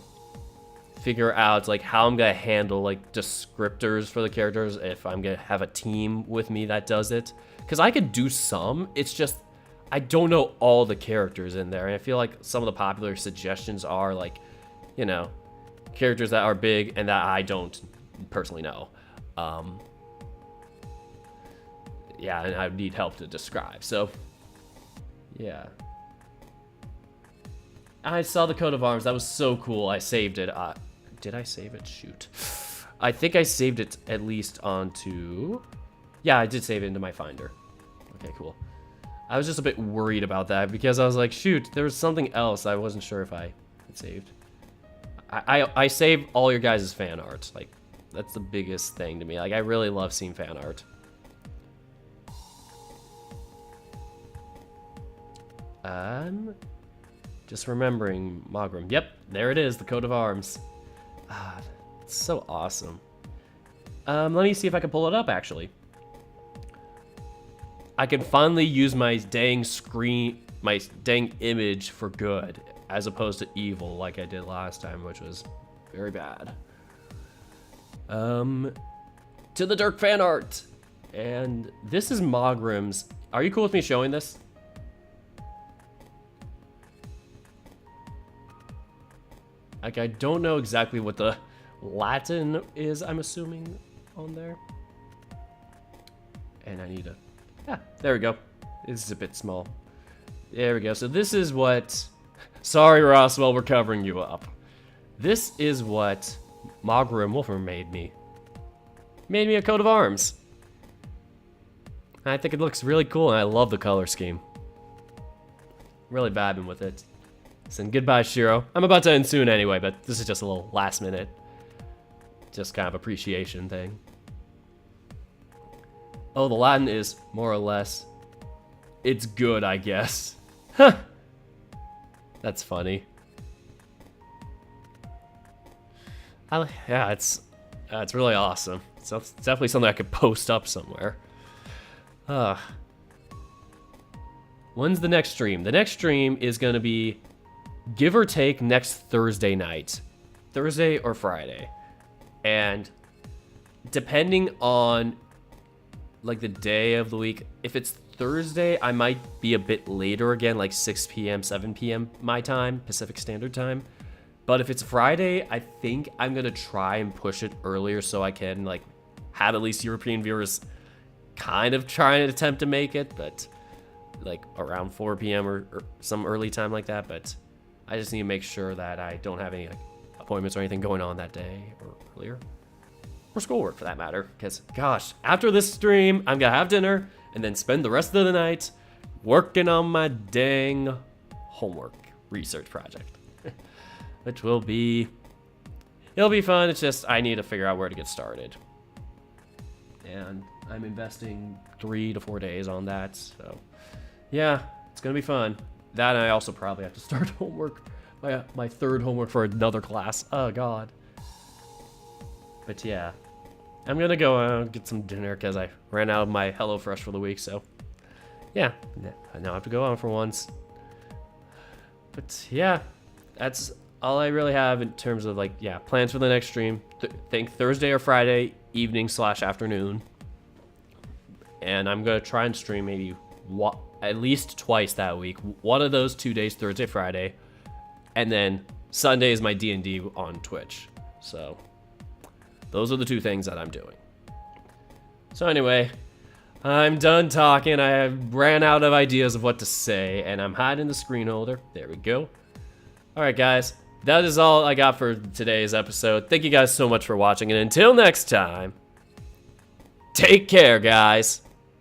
out how I'm gonna handle descriptors for the characters if I'm gonna have a team with me that does it. Because I could do some, it's just I don't know all the characters in there, and I feel like some of the popular suggestions are characters that are big and that I don't personally know. Yeah, and I need help to describe. So yeah. I saw the coat of arms. That was so cool. I saved it. Did I save it? Shoot. I think I saved it at least onto... Yeah, I did save it into my Finder. Okay, cool. I was just a bit worried about that because I was like, shoot, there was something else I wasn't sure if I had saved. I save all your guys' fan art. That's the biggest thing to me. I really love seeing fan art. Just remembering Mogram. Yep, there it is, the coat of arms. It's so awesome. Let me see if I can pull it up, actually. I can finally use my dang image for good, as opposed to evil like I did last time, which was very bad. To the Dirk fan art. And this is Mogram's. Are you cool with me showing this? I don't know exactly what the Latin is, I'm assuming, on there. And I need to... Yeah, there we go. This is a bit small. There we go. So this is what... Sorry, Roswell, we're covering you up. This is what Mogram Wolfer made me. Made me a coat of arms. I think it looks really cool, and I love the color scheme. Really vibing with it. And goodbye, Shiro. I'm about to end soon anyway, but this is just a little last minute. Just kind of appreciation thing. Oh, the Latin is more or less. It's good, I guess. Huh. That's funny. Yeah, it's really awesome. So it's definitely something I could post up somewhere. When's the next stream? The next stream is going to be, give or take, next Thursday night. Thursday or Friday. And depending on the day of the week, if it's Thursday, I might be a bit later again, 6 p.m., 7 p.m. my time, Pacific Standard Time. But if it's Friday, I think I'm going to try and push it earlier so I can have at least European viewers kind of try and attempt to make it, but around 4 p.m. or some early time like that. But I just need to make sure that I don't have any appointments or anything going on that day or earlier. Or schoolwork for that matter. Because, gosh, after this stream, I'm going to have dinner and then spend the rest of the night working on my dang homework research project. Which will be... It'll be fun. It's just I need to figure out where to get started. And I'm investing 3 to 4 days on that. So, yeah, it's going to be fun. That, and I also probably have to start homework. My third homework for another class. Oh, God. But, yeah. I'm going to go get some dinner because I ran out of my HelloFresh for the week. So, yeah. I now have to go on for once. But, yeah. That's all I really have in terms of, plans for the next stream. Think Thursday or Friday evening/afternoon. And I'm going to try and stream maybe at least twice that week. One of those 2 days, Thursday, Friday. And then Sunday is my D&D on Twitch. So those are the 2 things that I'm doing. So anyway, I'm done talking. I ran out of ideas of what to say, and I'm hiding the screen holder. There we go. All right, guys. that is all I got for today's episode. Thank you guys so much for watching, and until next time, take care, guys.